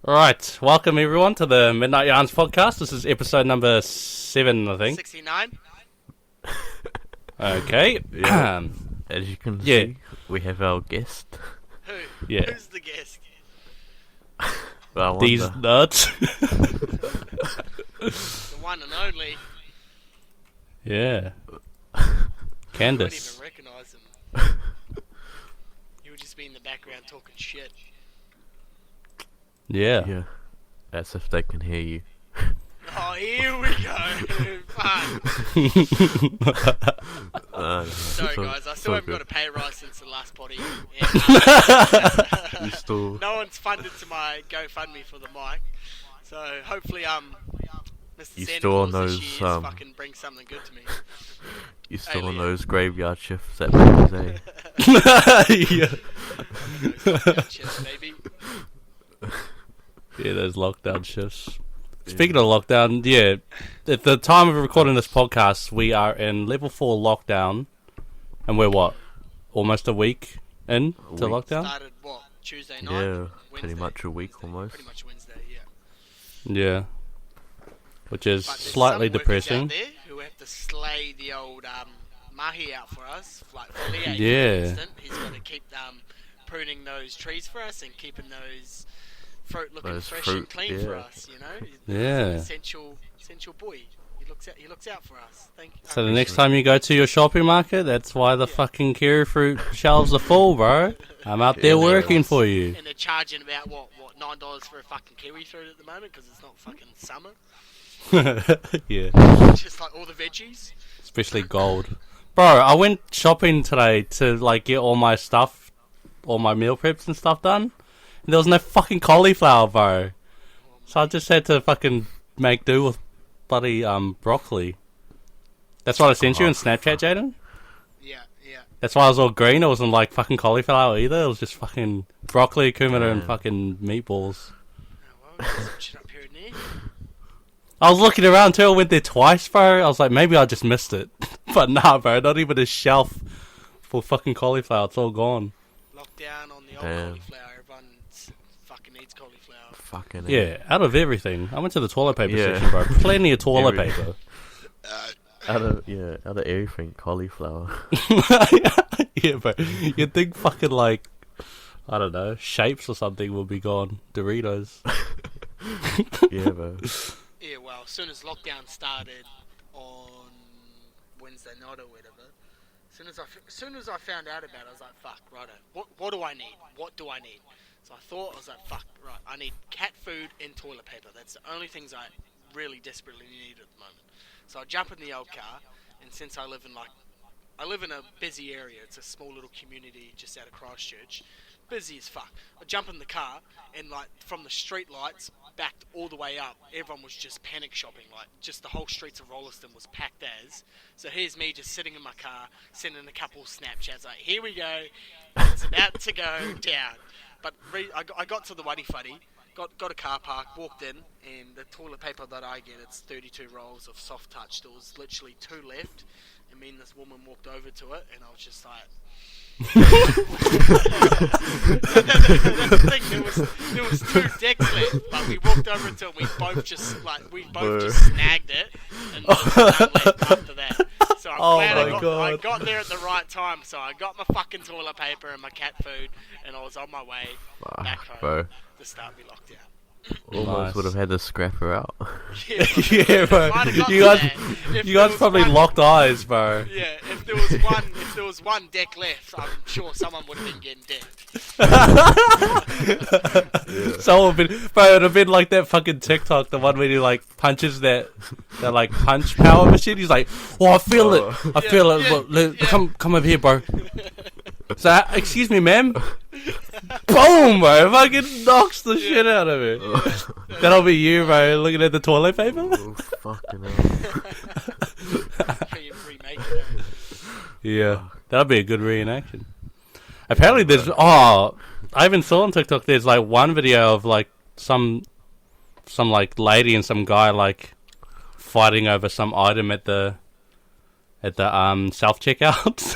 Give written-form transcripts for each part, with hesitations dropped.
Right, welcome everyone to the Midnight Yarns podcast. This is episode number 7, I think. 69. Okay. Yeah. As you can see, we have our guest. Who? Yeah. Who's the guest? Well, These nuts. The one and only. Yeah. I wouldn't Candace. even recognise him. You would just be in the background talking shit. Yeah. Yeah. As if they can hear you. Oh, here we go. Fun. Sorry guys, I still haven't got a pay rise since the last potty. You still... No one's funded to my GoFundMe for the mic. So hopefully Mr. You Santa still on Claus those, this year fucking bring something good to me. You still on Alien. those graveyard shifts at Baker's, eh? Yeah. Shit, baby. Yeah, those lockdown shifts. Speaking of lockdown, yeah, at the time of recording this podcast, we are in level 4 lockdown, and we're what? Almost a week in to week. lockdown? Started what? Tuesday night? Yeah, pretty Wednesday? much a week almost. Pretty much Wednesday, yeah. Yeah. Which is But there's slightly some workers depressing. out there who have to slay the old mahi out for us. Like for Leo, Yeah. for instance, he's got to keep pruning those trees for us and keeping those fruit looking Those fresh fruit, and clean for yeah. us. You know, he's Yeah. an essential boy. He looks out for us. Thank you. So the next time you go to your shopping market, that's why the fucking kiwi fruit shelves are full, bro. I'm out there Yeah. working for you. And they're charging about what $9 for a fucking kiwi fruit at the moment because it's not fucking summer. Yeah. Just like all the veggies. Especially gold. Bro, I went shopping today to like get all my stuff, all my meal preps and stuff done. And there was no fucking cauliflower, bro. So I just had to fucking make do with bloody broccoli. That's what I sent you in Snapchat, Jayden? Yeah. That's why I was all green. It wasn't like fucking cauliflower either. It was just fucking broccoli, cumin, and fucking meatballs. Oh, well, there's some shit up here and there. I was looking around too. I went there twice, bro. I was like, maybe I just missed it. But nah, bro. Not even a shelf for fucking cauliflower. It's all gone. Lockdown on the old Damn. cauliflower. Everyone fucking eats cauliflower. Fucking Yeah, out of everything. I went to the toilet paper Yeah. section, bro. Plenty of toilet Every- paper. Out of everything, cauliflower. Yeah, bro. You'd think fucking like, I don't know, shapes or something will be gone. Doritos. Yeah, bro. Yeah, well, as soon as lockdown started on Wednesday night or whatever, as soon as I found out about it, I was like, fuck, righto. What do I need? What do I need? So I was like, fuck, right, I need cat food and toilet paper. That's the only things I really desperately need at the moment. So I jump in the old car, and since I live in a busy area, it's a small little community just out of Christchurch, busy as fuck. I jump in the car, and like from the street lights backed all the way up, everyone was just panic shopping. Like just the whole streets of Rolleston was packed as. So here's me just sitting in my car, sending a couple Snapchats like, here we go, it's about to go down. But I got to the Waddy Fuddy, got a car park, walked in, and the toilet paper that I get, it's 32 rolls of soft touch. There was literally 2 left, and me and this woman walked over to it, and I was just like... there was 2 decks left, but we walked over to it, we both just snagged it, and there was none left after that. So I'm glad I got there at the right time. So I got my fucking toilet paper and my cat food, and I was on my way back home bro. to start my lockdown. Almost Nice. would have had to scrap her out. Yeah, bro. Might have got You to guys, that. If you there guys was probably one- locked eyes, bro. Yeah, if there was one deck left, I'm sure someone would have been getting decked. Someone would been, bro. It would have been like that fucking TikTok, the one where he like punches that like punch power machine. He's like, "Oh, I feel it. I feel it. yeah, Well, yeah. Come over here, bro." So, excuse me, ma'am. Boom, bro. Fucking knocks the shit out of it. That'll be you, bro. Looking at the toilet paper. Oh, fucking hell. Remake it. Yeah, that'll be a good reenaction. Apparently, there's I even saw on TikTok. There's like one video of like some like lady and some guy like fighting over some item at the self checkouts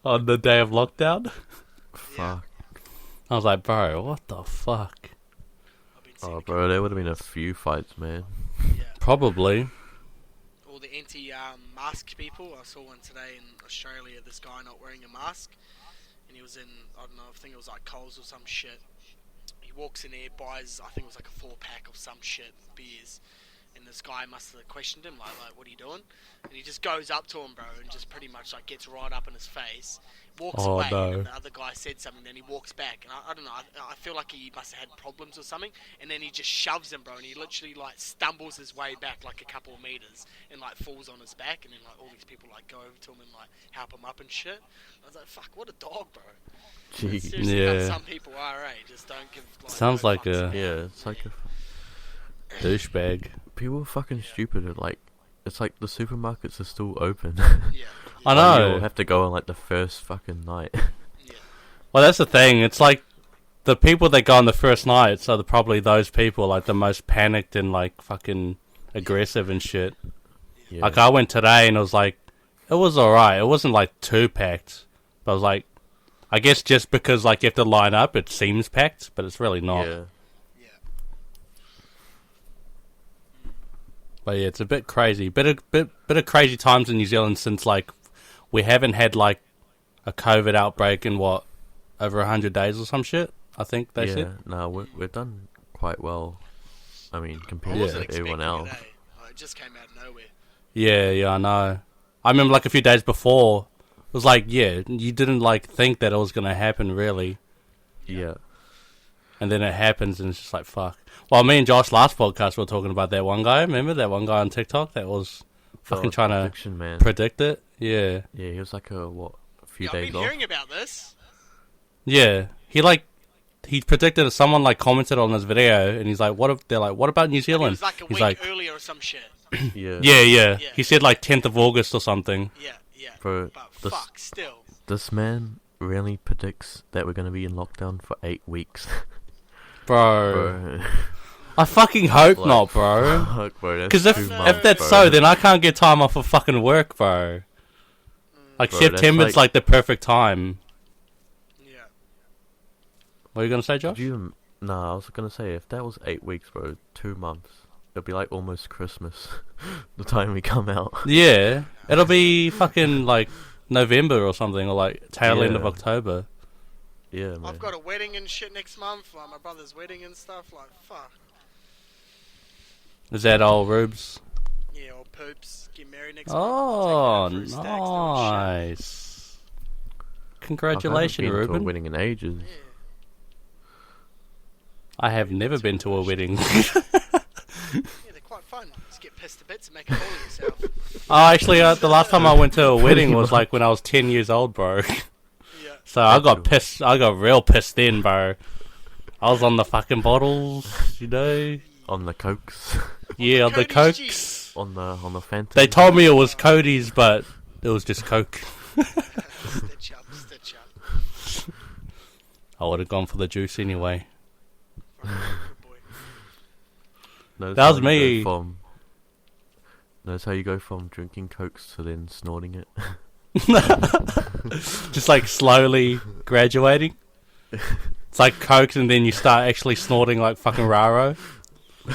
on the day of lockdown. Fuck. I was like, bro, what the fuck? seen Oh, a bro, there would have been a few fights, man. Yeah. Probably. All the anti-mask people. I saw one today in Australia. This guy not wearing a mask, and he was in, I don't know, I think it was like Coles or some shit. He walks in there, buys, I think it was like a 4-pack of some shit beers, and this guy must have questioned him, like, what are you doing? And he just goes up to him, bro, and just pretty much like gets right up in his face, walks away, and the other guy said something, then he walks back, and I don't know, I feel like he must have had problems or something, and then he just shoves him, bro, and he literally like stumbles his way back like a couple of meters, and like falls on his back, and then like all these people like go over to him and like help him up and shit. I was like, fuck, what a dog, bro. Jeez. Seriously, Yeah. how some people are, just don't give like, Sounds no like fucks. Yeah, it's like Douchebag. people are fucking stupid. It's like the supermarkets are still open. Yeah. I Like, know. you'll have to go on like the first fucking night. Yeah. Well, that's the thing. It's like the people that go on the first nights are probably those people like the most panicked and like fucking aggressive and shit. Yeah. Like I went today and it was alright. It wasn't like too packed, but I was like, I guess just because like you have to line up, it seems packed, but it's really not. Yeah. Yeah. But yeah, it's a bit crazy. Bit of crazy times in New Zealand since like we haven't had like a COVID outbreak in what, over 100 days or some shit. I think they Yeah. said. No, we've done quite well. I mean, I compared wasn't to everyone expecting else. it, it just came out of nowhere. Yeah, I know. I remember like a few days before, it was like, yeah, you didn't like think that it was gonna happen really, Yeah. and then it happens and it's just like fuck. Well, me and Josh last podcast were talking about that one guy. Remember that one guy on TikTok that was fucking trying to prediction, man. predict it? Yeah, Yeah, he was like a few I've days been off. hearing about this. yeah. He predicted it. Someone like commented on this video, and he's like, "What if they're like, what about New It Zealand?" was like a He's week like, earlier or some shit. Yeah. yeah. Yeah. He said like 10th of August or something. Yeah. Bro, But this fuck, still. this man really predicts that we're gonna be in lockdown for 8 weeks. Bro. Bro. I fucking hope Like, not, bro. Fuck, bro. Because That's if 2 No, months, if that's bro. so, then I can't get time off of fucking work, bro. Like Bro, that's September's like the perfect time. Yeah. What are you gonna say, Josh? Nah, I was gonna say, if that was 8 weeks, bro, 2 months, it'll be like almost Christmas. The time we come out. Yeah, it'll be fucking like November or something, or like tail end of Yeah. October. Yeah, man. I've got a wedding and shit next month, like my brother's wedding and stuff, like fuck. Is that all, Rubes? Yeah, or poops, get married next Oh, month. I'll take her out for a stag's do shit. nice! I Congratulations, haven't been to a Ruben. wedding in ages. Yeah. I have never been to a wedding. Yeah, they're quite fun. Just get pissed to bits and make a fool of yourself. Oh, actually, the last time I went to a wedding was like when I was 10 years old, bro. Yeah. So I got pissed. I got real pissed then, bro. I was on the fucking bottles, you know. On the cokes. Yeah, on the Cody's cokes. on the Phantom. They told me it was Cody's, but it was just Coke. Stitch up. I would have gone for the juice anyway. Fucking good boy. Notice That was how you me. go from- Notice how you go from drinking cokes to then snorting it. Just like slowly graduating. It's like Coke, and then you start actually snorting like fucking Raro. Oh,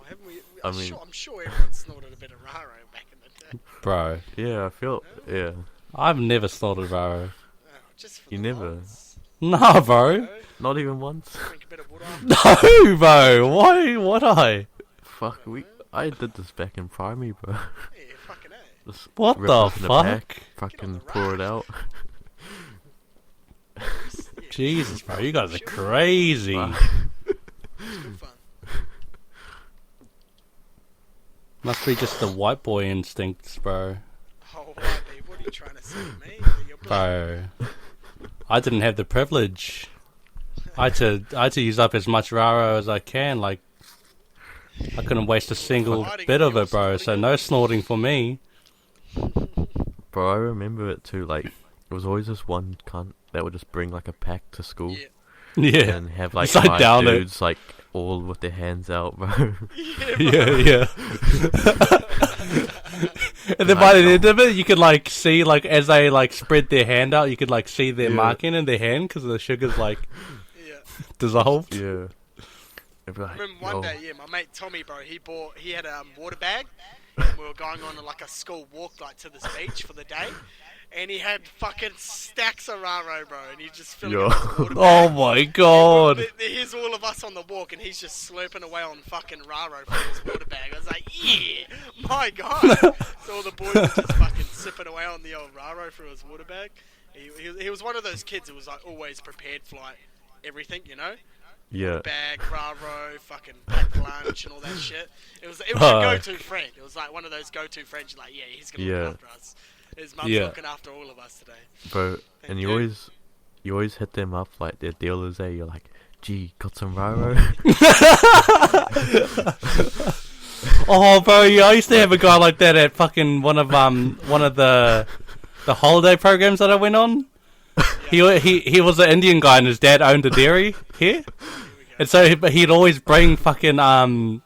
haven't we? I I'm, mean- sure, I'm sure everyone snorted a bit of Raro back in the day. Bro, Yeah, I feel. Yeah. I've never snorted Raro. Oh, just for You the never? lols. Nah, bro. No, Not even once. drink a bit of water. No, bro. Why would I? Fuck, I did this back in primary, bro. Yeah, fucking A. Just What rip the open a pack, fuck? Get on fucking the pour it raft. out. Yeah, Jesus, bro. You guys are crazy. Wow. it's good fun. Must be just the white boy instincts, bro. Oh, right, babe, what are you trying to say to me? You're Bro. I didn't have the privilege. I had to use up as much Raro as I can. Like, I couldn't waste a single bit of it, bro. So no snorting for me. Bro, I remember it too. Like, it was always this one cunt that would just bring like a pack to school Yeah. Yeah. and have like Just, like, 5 down it. dudes like all with their hands out, bro. Yeah. And then by the end of it, you could like see like as they like spread their hand out, you could like see their Yeah. marking in their hand because the sugar's like Yeah. dissolved. Yeah. It'd be I like, remember one yo, day, my mate Tommy, bro, he had a water bag, and we were going on like a school walk like to this beach for the day, and he had fucking stacks of raro, bro, and he just filling Yo. up his water Oh bag. my god. Here's all of us on the walk, and he's just slurping away on fucking raro from his water bag. I was like, yeah, my god. So all the boys were just fucking sipping away on the old raro through his water bag. He was one of those kids who was like always prepared for like everything, you know? yeah, Bag, raro, fucking packed lunch and all that shit. It was a go-to friend. It was like one of those go-to friends. Like, yeah, he's gonna look after us. His mum's looking after all of us today. bro. Thank And you. you always hit them up like they're dealers. There, you're like, gee, got some raro. Oh, bro, yeah, I used to have a guy like that at fucking one of the holiday programs that I went on. He was an Indian guy and his dad owned a dairy here, and so he'd always bring fucking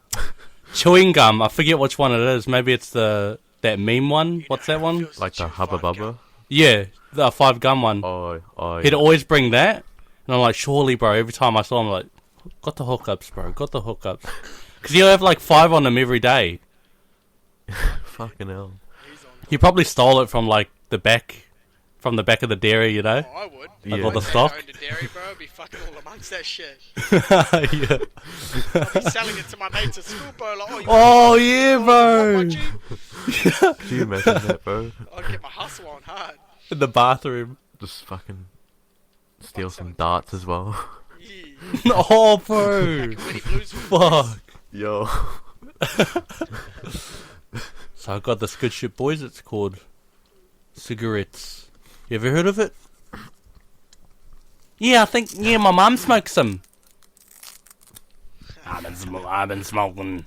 chewing gum. I forget which one it is. Maybe it's that meme one. What's that one? Like the Hubba Bubba. Yeah, the 5 gum one. Oh. He'd Yeah. always bring that, and I'm like, surely, bro. Every time I saw him, I'm like, got the hookups, bro. Got the hookups. Because he'll have like 5 on him every day. Fucking hell. He probably stole it from like the back of the dairy, you know. Oh, I would. Yeah. all the If I stock. owned a dairy, bro, I'd be fucking all amongst that shit. Yeah. I'd be selling it to my mates at school, bro. Like, Oh yeah, bro. I'd Could you imagine that, bro? get my hustle on hard. In the bathroom. Just fucking steal some darts as well. Yeah. Oh, bro. When he blues with Fuck. Yo. So I got this good shit, boys. It's called cigarettes. You ever heard of it? Yeah, I think my mum smokes some. I've been smoking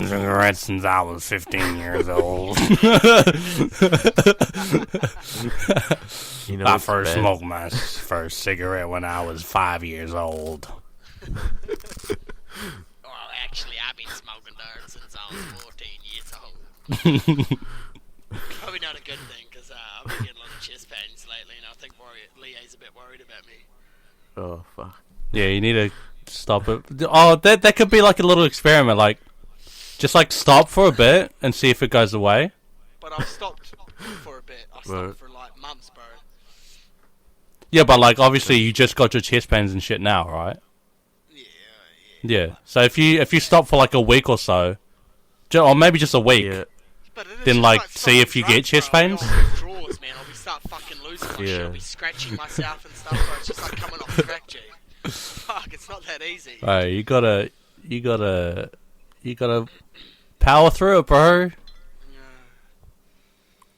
cigarettes since I was 15 years old. You know, I it's first bad. smoked my first cigarette when I was 5 years old. Oh, actually, I've been smoking dirt since I was 14 years old. Probably not a good thing, because I've been getting a lot of chest pains lately, and I think Leah's a bit worried about me. Oh fuck. Yeah, you need to stop it. Oh, that could be like a little experiment. Like, just like stop for a bit and see if it goes away. But I've stopped for a bit. I've stopped for like months, bro. Yeah, but like obviously you just got your chest pains and shit now, right? Yeah. So if you stop for like a week or so, or maybe just a week, Yeah. But it is then just like see if you fucking get chest drugs, pains. bro. I'll be on withdrawals, man. I'll be start fucking losing my shit. Yeah. I'll be scratching myself and stuff, bro. It's just like coming off crack, G. Fuck, it's not that easy. Right, you gotta power through it, bro.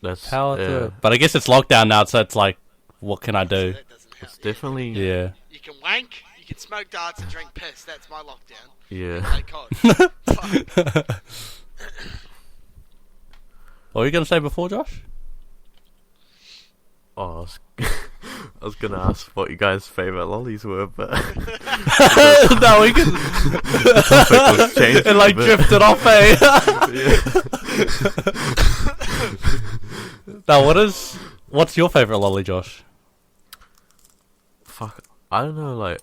That's Power through it. But I guess it's lockdown now, so it's like, what can I do? That doesn't help. It's definitely Yeah. You can wank, you can smoke darts and drink piss. That's my lockdown. yeah. Play COD. Fuck. What were you gonna say before, Josh? Oh, I was gonna ask what you guys' favorite lollies were, but No, we can. topic was changed It like a bit. drifted off, eh? Now, what's your favorite lolly, Josh? Fuck, I don't know. Like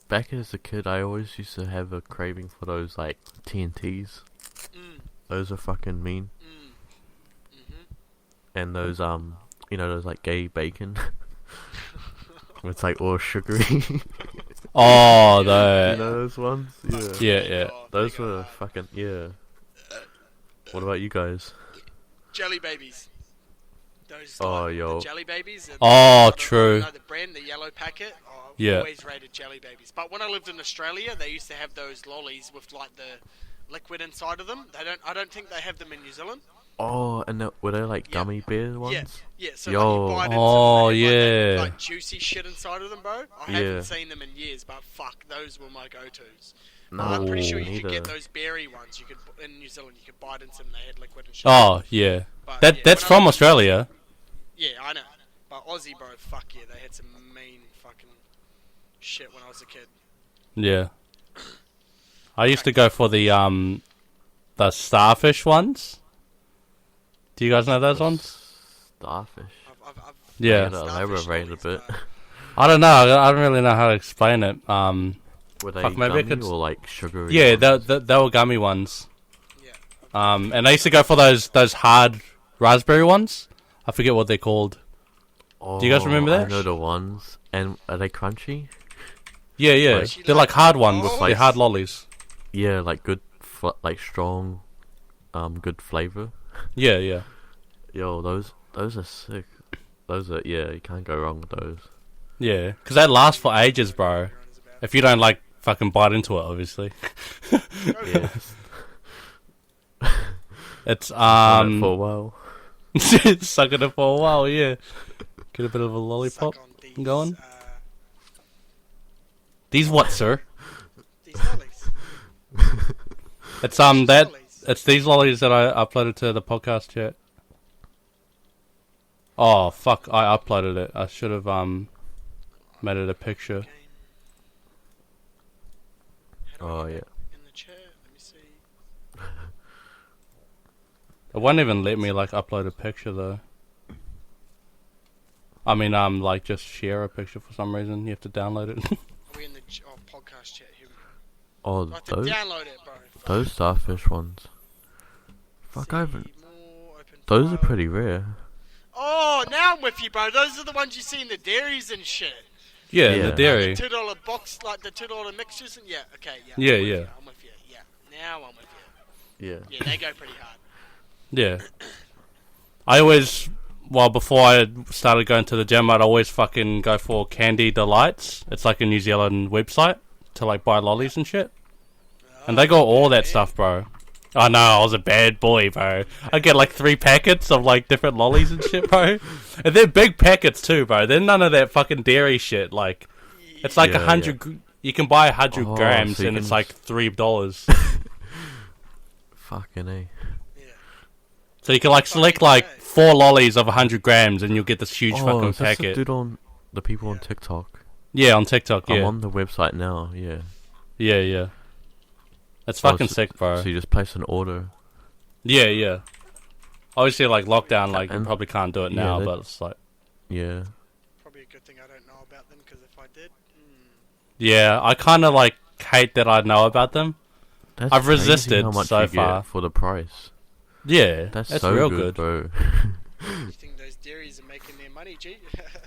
back as a kid, I always used to have a craving for those like TNTs. Those are fucking mean. And those you know, those like gay bacon. It's like all sugary. Oh, You the know those ones? Yeah. yeah. Those were fucking yeah. What about you guys? Jelly babies. Those Oh, like, yo. the jelly babies. Oh, true. You know the brand, the yellow packet. Oh, I've Yeah. always rated jelly babies. But when I lived in Australia, they used to have those lollies with like the liquid inside of them. I don't think they have them in New Zealand. Oh, and were they like gummy bear ones? Yeah. So Yo. like you bite into Oh, them, they have, yeah. like juicy shit inside of them, bro. I Yeah. haven't seen them in years, but fuck, those were my go-tos. No, I'm pretty sure you neither. could get those berry ones. You could in New Zealand. You could bite into them. They had liquid and shit. Oh, yeah. But, That's when I from lived- Australia. Yeah, I know. But Aussie, bro, fuck yeah, they had some mean fucking shit when I was a kid. Yeah. I used to go for the starfish ones. Do you guys know those ones? Starfish. I've Yeah. Gotta starfish elaborate a lollies, bit. but I don't know. I don't really know how to explain it. Were they Fuck, maybe I gummy could- or like sugary? Yeah, ones? they were gummy ones. Yeah. And I used to go for those hard raspberry ones. I forget what they're called. Oh, do you guys remember that? I know the ones. And are they crunchy? Yeah, yeah. Like- They're like hard ones. Oh, They're hard lollies. Yeah, like good, like strong, good flavor. Yeah, yeah. Yo, those are sick. Those are, yeah, you can't go wrong with those. Yeah, because they last for ages, bro. If you don't like fucking bite into it, obviously. Yeah. It's For a while. sucking it for a while. Yeah, get a bit of a lollipop Suck on these, going. These what, sir? These lollies. It's These that lollies. it's these lollies that I uploaded to the podcast chat. Oh fuck! I uploaded it. I should have made it a picture. Okay. How do I Oh, get yeah. that in the chat? Let me see. It won't even let me like upload a picture though. I mean, like just share a picture for some reason. You have to download it. Are we in the podcast chat? Here we go. Oh, I have to those download it, bro. Fuck. those starfish ones. Fuck, I haven't. See more, open Those are file. pretty rare. Oh, now I'm with you, bro. Those are the ones you see in the dairies and shit. Yeah, Yeah. the dairy. The $2 box, like the $2 mixtures, and yeah, okay, yeah. Yeah, I'm with yeah. you, I'm with you. Yeah, now I'm with you. Yeah. Yeah, they go pretty hard. Yeah. I always, well, before I started going to the gym, I'd always fucking go for Candy Delights. It's like a New Zealand website to like buy lollies and shit. And they got all that stuff, bro. I know, I was a bad boy, bro. I get like 3 packets of like different lollies and shit, bro. And they're big packets too, bro. They're none of that fucking dairy shit. Like, it's like Yeah, 100. You can buy 100 Oh, grams, so you and it's can- like $3. Fucking A. Yeah. So you can like select like 4 lollies of 100 grams, and you'll get this huge fucking that's the packet. dude on the people on TikTok. Yeah, on TikTok. I'm Yeah, on the website now. Yeah. yeah, yeah. It's Oh, fucking so- sick, bro. So you just place an order. Yeah, yeah. Obviously, like lockdown, like you And- probably can't do it yeah, now, that- but it's like, Yeah. Probably a good thing I don't know about them, because if I did, yeah, I kind of like hate that I know about them. That's I've crazy resisted how much so you far. Get for the price. Yeah, That's that's so real good, good. bro. you think those dairies are making their money, G?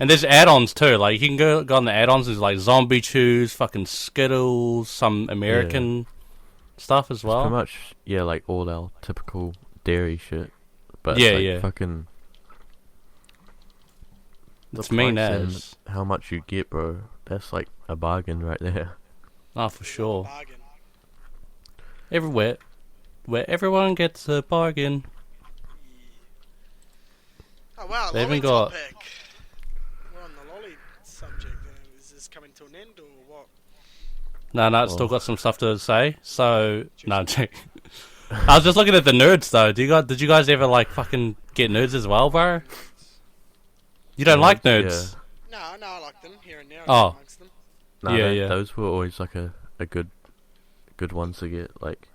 And there's add-ons too. Like you can go on the add-ons. There's like zombie chews, fucking Skittles, some American stuff as Pretty well. much, yeah, like all our typical dairy shit. But Yeah, like yeah. fucking. It's the mean price and as. how much you get, bro. That's like a bargain right there. Oh, for sure. Bargain. Everywhere, where everyone gets a bargain. Oh wow, They lolly even got- topic. We're on the lolly subject. Is this coming to an end or what? No, it's still got some stuff to say. So, no, I'm joking. I was just looking at the nerds though. Did you guys ever like fucking get nerds as well, bro? You don't like nerds? No, I like them here and there. Oh. Amongst them. Nah, Yeah, yeah. Those were always like a good ones to get. Like,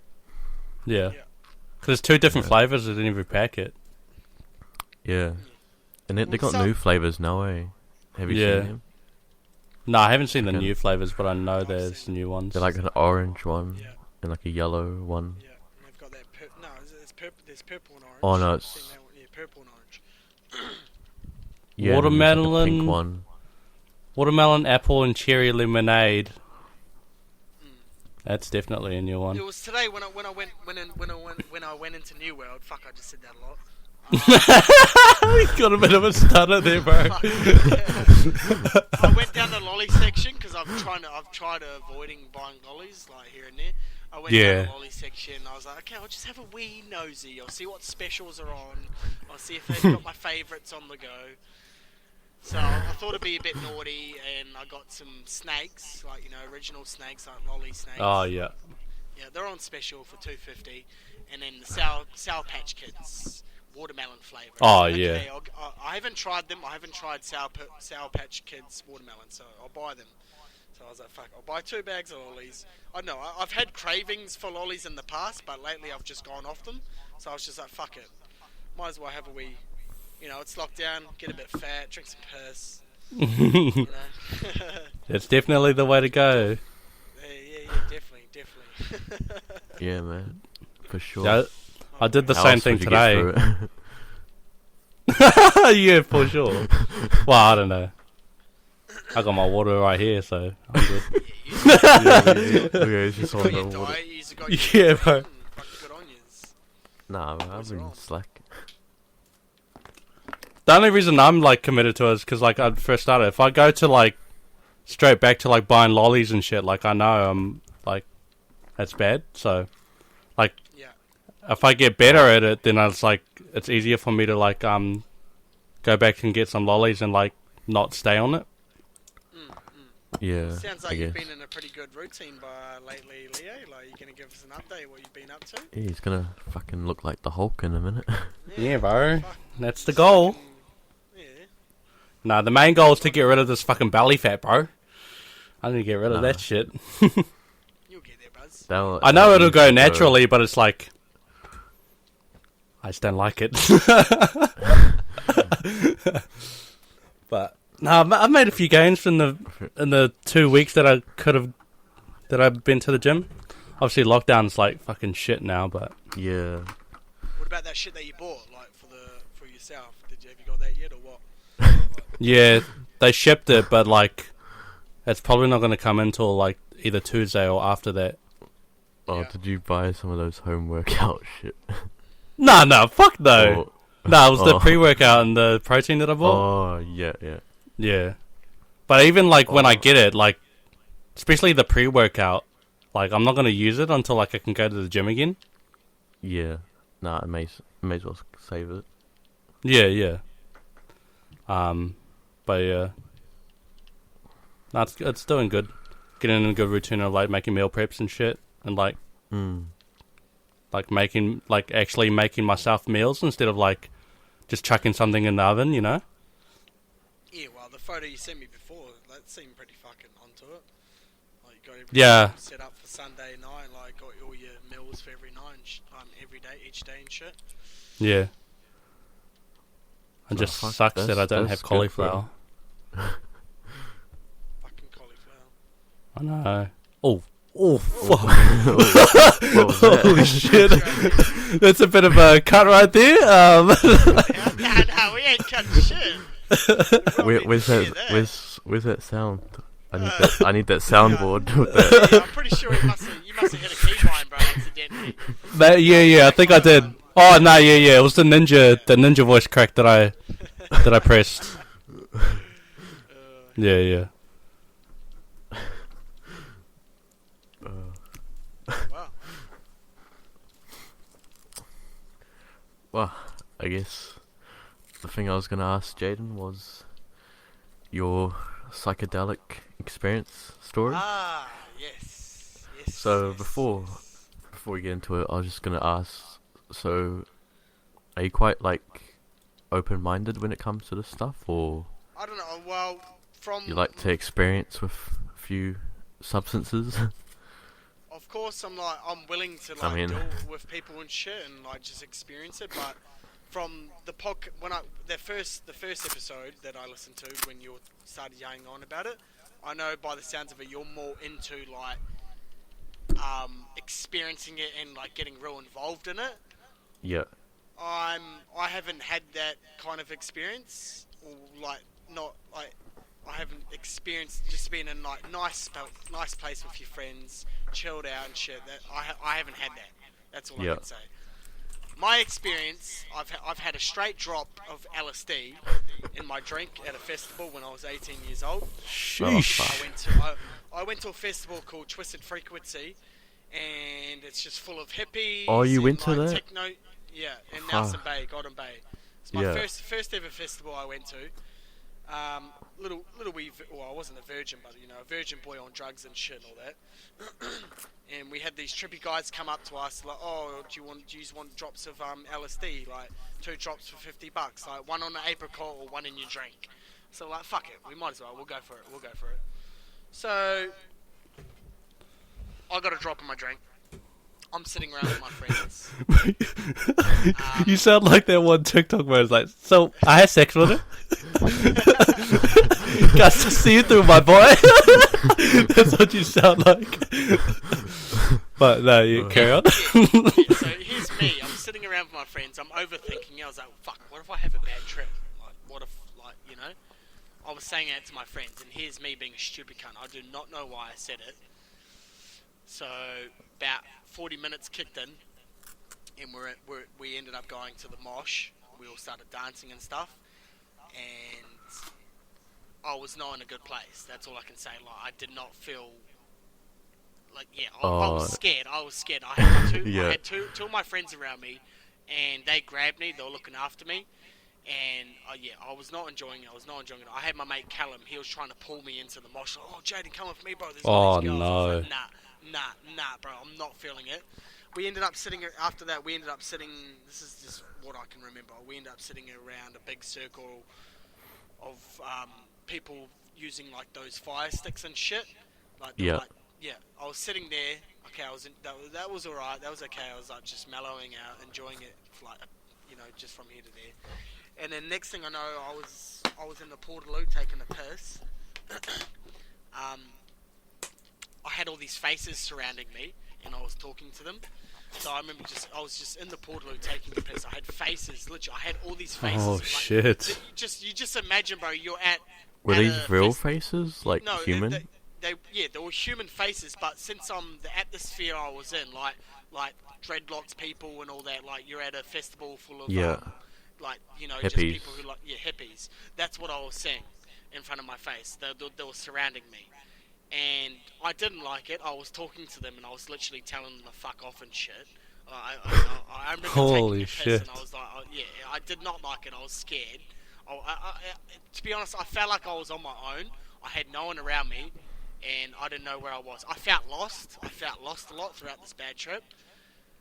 Yeah. Yeah. Because there's 2 different Yeah. flavors in every packet. yeah. And they Well, got some- new flavors now, eh? Have you Yeah. seen them? No, I haven't seen the Okay. new flavors, but I know I've there's seen new ones. They're like an orange one Yeah, and like a yellow one. yeah. And they've got that. No, it's purple. There's purple and orange. Oh, no, I've it's- seen that one. Yeah, purple and orange. Yeah, and then there's, like, a Watermelon- pink one. Watermelon, apple, and cherry lemonade. Mm. That's definitely a new It one. was today when I went into New World. Fuck, I just said that a lot. He's got a bit of a stutter there, bro. Fuck, yeah. I went down the lolly section because I've tried avoiding buying lollies like here and there. I went Yeah. down the lolly section. I was like, okay, I'll just have a wee nosy. I'll see what specials are on. I'll see if they've got my favourites on the go. So I thought it'd be a bit naughty, and I got some snakes, like original snakes, like lolly snakes. Oh yeah. Yeah, they're on special for $2.50, and then the Sour Patch Kids watermelon flavour. Oh, Okay, yeah. I haven't tried them. I haven't tried Sour Patch Kids watermelon, so I'll buy them. So I was like, fuck, I'll buy 2 bags of lollies. I know I've had cravings for lollies in the past, but lately I've just gone off them. So I was just like, fuck it, might as well have a wee. It's lockdown. Get a bit fat, drink some piss. It's definitely the way to go. Yeah, man. For sure. Yeah, I did the How same else thing would you get today. through it? Yeah, for sure. Well, I don't know. I got my water right here, so I'm good. Okay, it's just on Got the your water. diet, you got your Yeah, bro. fucking good on yous. Nah, man, I've What's been wrong? slack. The only reason I'm like committed to it is because like I first started. If I go to like straight back to like buying lollies and shit, like I know I'm like that's bad. So like Yeah. if I get better at it, then it's like it's easier for me to like go back and get some lollies and like not stay on it. Yeah, Sounds I like you've guess. been in a pretty good routine lately, Leo. Like, you gonna give us an update what you've been up to? Yeah, he's gonna fucking look like the Hulk in a minute. Yeah, bro. Fuck. That's the goal. Yeah. Nah, the main goal is to get rid of this fucking belly fat, bro. I need to get rid of Nah. that shit. You'll get there, Buzz. I know it'll go naturally, but it's like I just don't like it. But no, I've made a few gains in the 2 weeks that I've been to the gym. Obviously, lockdown's like fucking shit now, but Yeah. What about that shit that you bought, like for yourself? Have you got that yet or what? yeah, they shipped it, but like it's probably not going to come until like either Tuesday or after that. Oh, Yeah. did you buy some of those home workout shit? No, fuck no. No, it was the Oh. pre-workout and the protein that I bought. Oh, yeah, yeah. Yeah. But even like when I get it, like especially the pre-workout, like I'm not gonna use it until like I can go to the gym again. Yeah. Nah, I may as well save it. Yeah. But yeah. No, it's doing good. Getting in a good routine of like making meal preps and shit and like actually making myself meals instead of like just chucking something in the oven, you know? Yeah, well, the photo you sent me before, that seemed pretty fucking onto it. Like, you got everything Yeah. set up for Sunday night, like, got all your meals for every night, and every day, each day and shit. Yeah. It Oh, just fuck, sucks that I don't that's have good for cauliflower. Fucking cauliflower. I know. Oh, fuck. What was that? Holy shit. That's a bit of a cut right there. No, we ain't cutting shit. Where's Hear that? Where's that sound? I need that soundboard with that. Yeah, I'm pretty sure you must have hit a keybind, bro, accidentally. Yeah, I think I did. Oh no, yeah, it was the ninja voice crack that I pressed. Yeah. Wow. Well, I guess the thing I was gonna ask Jayden was your psychedelic experience story. Ah, yes. So yes, before yes. we get into it, I was just gonna ask. So, are you quite like open-minded when it comes to this stuff, or I don't know. Well, from you like to experience with a few substances? of course, I'm willing to I mean- deal with people and shit and like just experience it. But from the the first episode that I listened to when you started yelling on about it, I know by the sounds of it, you're more into like experiencing it and like getting real involved in it. Yeah. I haven't had that kind of experience, or like not like I haven't experienced just being in like nice place with your friends, chilled out and shit. That I haven't had that. That's all I Yeah. can say. My experience, I've had a straight drop of LSD in my drink at a festival when I was 18 years old. Sheesh. I went to a festival called Twisted Frequency, and it's just full of hippies. Oh, you and, went to like, that? Techno, yeah, in Fuck. Nelson Bay, Golden Bay. It's my Yeah. first ever festival I went to. Little wee, well, I wasn't a virgin, but you know, a virgin boy on drugs and shit and all that. And we had these trippy guys come up to us like, oh, do you want drops of LSD? Like 2 drops for $50, like 1 on the apricot or 1 in your drink. So like, fuck it, we might as well. We'll go for it. So I got a drop in my drink. I'm sitting around with my friends. You sound like that one TikTok where it's like, so I had sex with her. Got to see you through, my boy. That's what you sound like. But no, you carry on. So here's me. I'm sitting around with my friends. I'm overthinking. I was like, fuck, what if I have a bad trip? Like, what if, like, you know? I was saying that to my friends, and here's me being a stupid cunt. I do not know why I said it. So, about 40 minutes kicked in, and we ended up going to the mosh. We all started dancing and stuff, and I was not in a good place. That's all I can say. Like, I did not feel... Like, yeah, I was scared. I had Yeah. I had two of my friends around me, and they grabbed me. They were looking after me, and I was not enjoying it. I had my mate Callum. He was trying to pull me into the mosh. Like, oh, Jayden, come with me, bro. There's all these girls. I was like, nah, bro. I'm not feeling it. We ended up sitting. After that, This is just what I can remember. We ended up sitting around a big circle of people using like those fire sticks and shit. Like, Yeah. Yeah, I was sitting there. Okay, that was alright. That was okay. I was like just mellowing out, enjoying it, like, you know, just from here to there. And then next thing I know, I was in the Portaloo taking a piss. I had all these faces surrounding me, and I was talking to them. So I remember I was just in the Portaloo taking a piss. I had faces, literally. I had all these faces. Oh, like, shit. You just imagine, bro. You're at. Were at these a real faces, like no, human? they were human faces, but since the atmosphere I was in, like dreadlocks people and all that, like you're at a festival full of like, you know, Hippies. just people who like hippies. That's what I was seeing in front of my face. They were surrounding me, and I didn't like it. I was talking to them, and I was literally telling them to fuck off and shit. I remember Holy taking a piss, shit. and I was like, I did not like it. I was scared. To be honest, I felt like I was on my own. I had no one around me, and I didn't know where I was. I felt lost. A lot throughout this bad trip.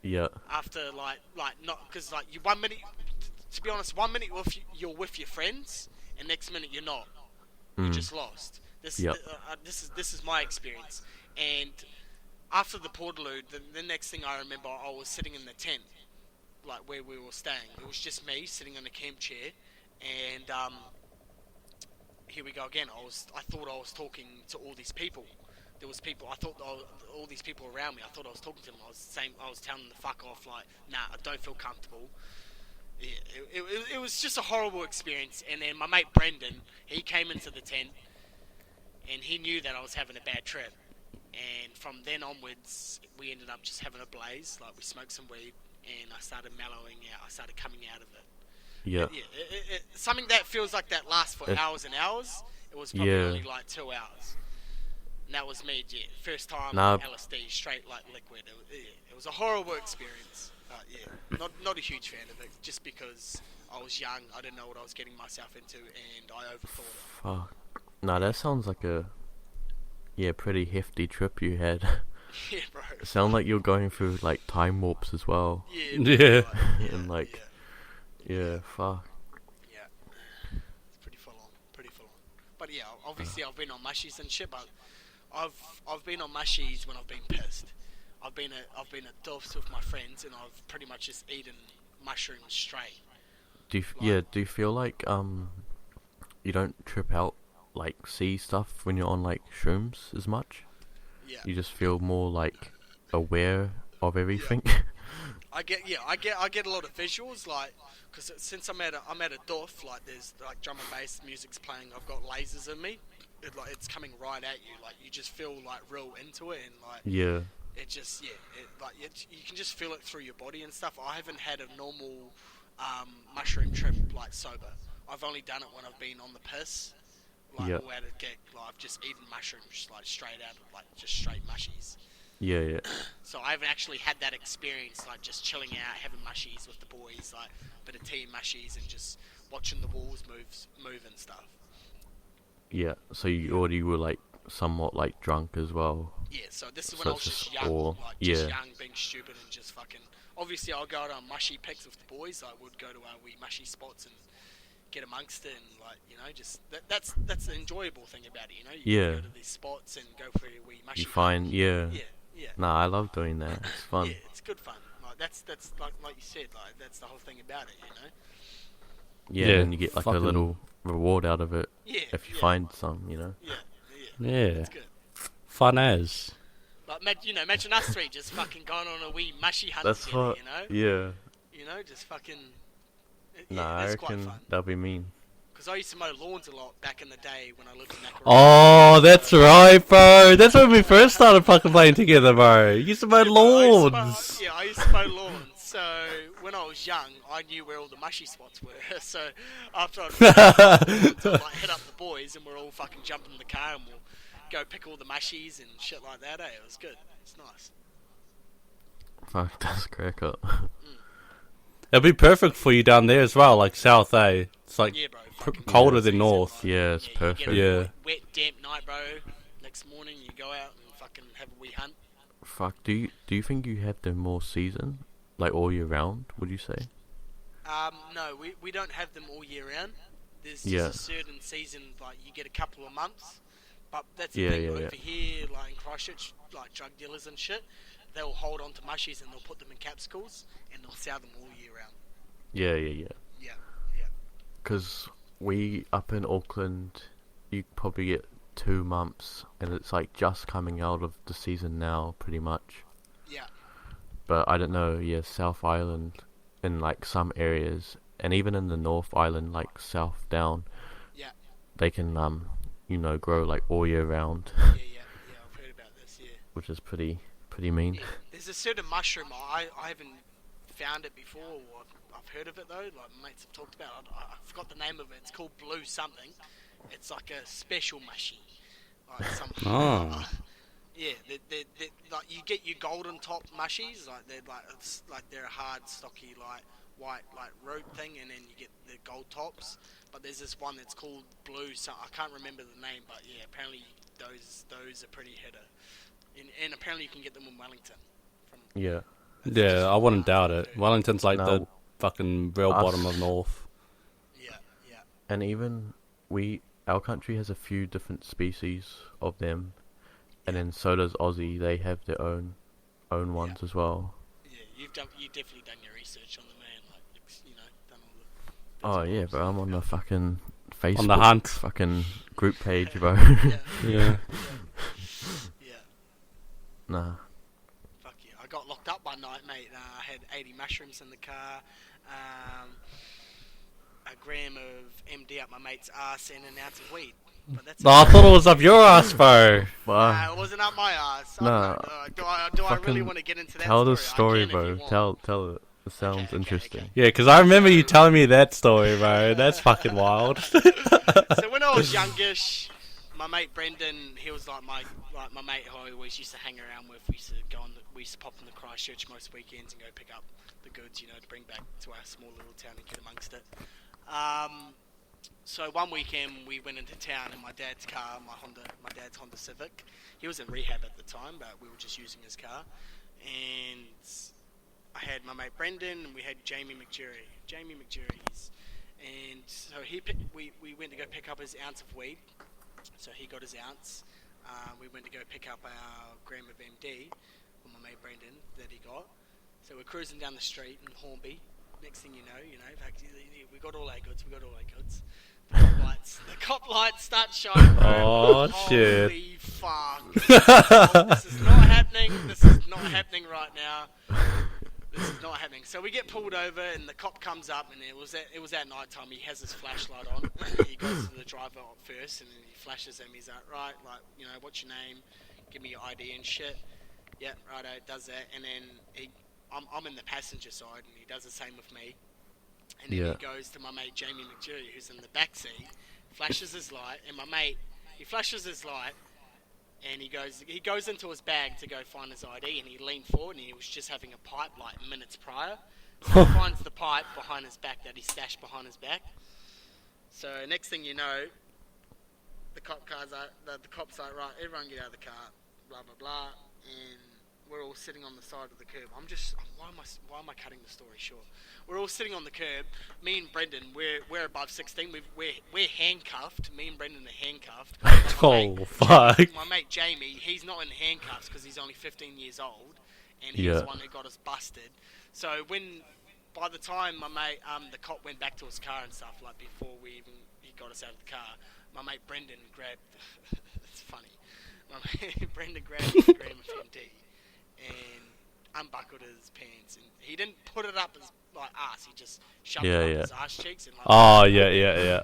Yeah. After like not, because like you 1 minute, to be honest, 1 minute you're with your friends, and next minute you're not. You're just lost. This is my experience. And after the Portaloo, the next thing I remember, I was sitting in the tent, like where we were staying. It was just me sitting on a camp chair, and here we go again. I thought I was talking to all these people. There was people. I thought all these people around me. I thought I was talking to them. I was telling them to fuck off. Like, nah, I don't feel comfortable. Yeah, it was just a horrible experience. And then my mate Brendan, he came into the tent, and he knew that I was having a bad trip. And from then onwards, we ended up just having a blaze. Like, we smoked some weed, and I started mellowing out. I started coming out of it. Yeah. Something that feels like that lasts for hours and hours. It was probably only like 2 hours. And that was me, first time LSD, straight like liquid. It was a horrible experience. Not a huge fan of it, just because I was young, I didn't know what I was getting myself into, and I overthought it. Fuck. Nah, that sounds like a pretty hefty trip you had. Yeah, bro. It sounds like you're going through like time warps as well. Yeah. And like, fuck. Yeah, it's pretty full on. But yeah, obviously I've been on mushies and shit, but I've been on mushies when I've been pissed. I've been at Dolphs with my friends, and I've pretty much just eaten mushrooms straight. Do you feel like you don't trip out, like see stuff when you're on like shrooms as much? Yeah. You just feel more like aware of everything. I get a lot of visuals, like, because since I'm at a Dolph, like there's like drum and bass music's playing. I've got lasers in me. It's coming right at you. Like, you just feel like real into it, and like it just you can just feel it through your body and stuff. I haven't had a normal mushroom trip like sober. I've only done it when I've been on the piss, like or at a gig. Like, I've just eaten mushrooms like straight out of, like, just straight mushies. Yeah. So I haven't actually had that experience, like just chilling out, having mushies with the boys, like a bit of tea and mushies, and just watching the walls move and stuff. Yeah. So you already were like somewhat like drunk as well. Yeah. So this is when I was just young, young, being stupid, and just fucking. Obviously, I'll go out on mushy pics with the boys. I would go to our wee mushy spots and get amongst it, and like, you know, just that's the enjoyable thing about it. You know, you can go to these spots and go for your wee mushy. You find Yeah. Nah, I love doing that. It's fun. Yeah, it's good fun. Like, that's like you said, like that's the whole thing about it, you know. Yeah, and you get like a little reward out of it. Yeah. If you find some, you know. Yeah. Yeah. That's good. Fun as. But Like, imagine us three just fucking going on a wee mushy hunt That's together, what. you know? Yeah. You know, just fucking... Yeah, Nah, I that's quite reckon fun. that'll be mean. Because I used to mow lawns a lot back in the day when I lived in Makaroo. Oh, that's right, bro. That's when we first started fucking playing together, bro. You used to mow Yeah, bro, lawns. I used to mow lawns. So when I was young, I knew where all the mushy spots were. So after I'd like hit up the boys, and we're all fucking jumping in the car, and we'll go pick all the mushies and shit like that. It was good. It's nice. Fuck, that's crack up. It'd be perfect for you down there as well, like South, eh? It's like Yeah, bro. Fucking colder it's than easy, North. bro. Yeah, it's You perfect. get a Yeah. wet, damp night, bro. Next morning, you go out and fucking have a wee hunt. Fuck, do you think you have them more season? Like all year round, would you say? No, we don't have them all year round. There's Yeah. just a certain season, like you get a couple of months. But that's the Yeah, thing, yeah, over yeah. here, like in Christchurch, like drug dealers and shit, they'll hold on to mushies and they'll put them in capsules and they'll sell them all year round. Yeah, yeah, yeah. Yeah, yeah. Because we up in Auckland, you probably get 2 months, and it's like just coming out of the season now, pretty much. Yeah. But I don't know, yeah, South Island, in like some areas, and even in the North Island, like South Down, Yeah. they can grow like all year round, Yeah, I've heard about this, yeah. which is pretty mean. Yeah. There's a certain mushroom, I haven't found it before, or I've heard of it though, like mates have talked about it. I forgot the name of it, it's called blue something. It's like a special mushy. Like some... Oh. Yeah, they like you get your golden top mushies, like they're a hard, stocky, like white, like root thing, and then you get the gold tops. But there's this one that's called blue. So I can't remember the name, but yeah, apparently those are pretty hitter, and apparently you can get them in Wellington. Yeah. Yeah, I wouldn't doubt it. Wellington's like the No. fucking real Us. bottom of North. Yeah, yeah, And even our country has a few different species of them, and then so does Aussie. They have their own ones as well. yeah. You've definitely done your research on the man, like done all the. Oh yeah, bro, I'm on the fucking Facebook On the hunt. fucking group page, bro. Yeah, Yeah. yeah. Nah. Fuck yeah. I got locked up one night, mate. I had 80 mushrooms in the car, a gram of MD up my mate's ass, and an ounce of weed. But that's No, I thought it was up your ass, bro. Wow. it wasn't up my ass. Nah. Do I really Fucking want to get into that Tell the story? I story, can if you bro. want. Tell it. It sounds Okay, interesting. okay. Yeah, because I remember you telling me that story, bro. That's fucking wild. So when I was youngish, my mate Brendan, he was like my mate who I always used to hang around with. We used to pop in the Christchurch most weekends and go pick up the goods, to bring back to our small little town and get amongst it. So one weekend we went into town in my dad's car, my dad's Honda Civic. He was in rehab at the time, but we were just using his car. And I had my mate Brendan, and we had Jamie McJurries. And so we went to go pick up his ounce of weed. So he got his ounce. We went to go pick up our gram of MD from my mate Brendan that he got. So we're cruising down the street in Hornby. Next thing you know, we got all our goods. The cop lights start shining. Oh, shit. Holy fuck! This is not happening. This is not happening right now. This is not happening. So we get pulled over, and the cop comes up, and it was at night time. He has his flashlight on. He goes to the driver first, and then he flashes him. He's like, right, what's your name? Give me your ID and shit. Yeah, righto, does that, and then I'm in the passenger side, and he does the same with me. And then he goes to my mate Jamie McJurry, who's in the back seat, flashes his light, and he flashes his light, and he goes into his bag to go find his ID, and he leaned forward, and he was just having a pipe like minutes prior. So he finds the pipe behind his back that he stashed behind his back. So next thing you know, the cop's like, right, everyone get out of the car, blah blah blah, and we're all sitting on the side of the curb. Why am I cutting the story short? We're all sitting on the curb. Me and Brendan, we're above 16. We're handcuffed. Me and Brendan are handcuffed. Oh, fuck. My mate Jamie, he's not in handcuffs because he's only 15 years old, and he's the one who got us busted. So by the time my mate, the cop went back to his car and stuff, like before he got us out of the car, my mate Brendan grabbed. It's funny. My mate Brendan grabbed the gram of MD. his pants, and he didn't put it up his like ass. He just shoved Yeah, it up yeah. his ass cheeks and like. Oh yeah. Yeah.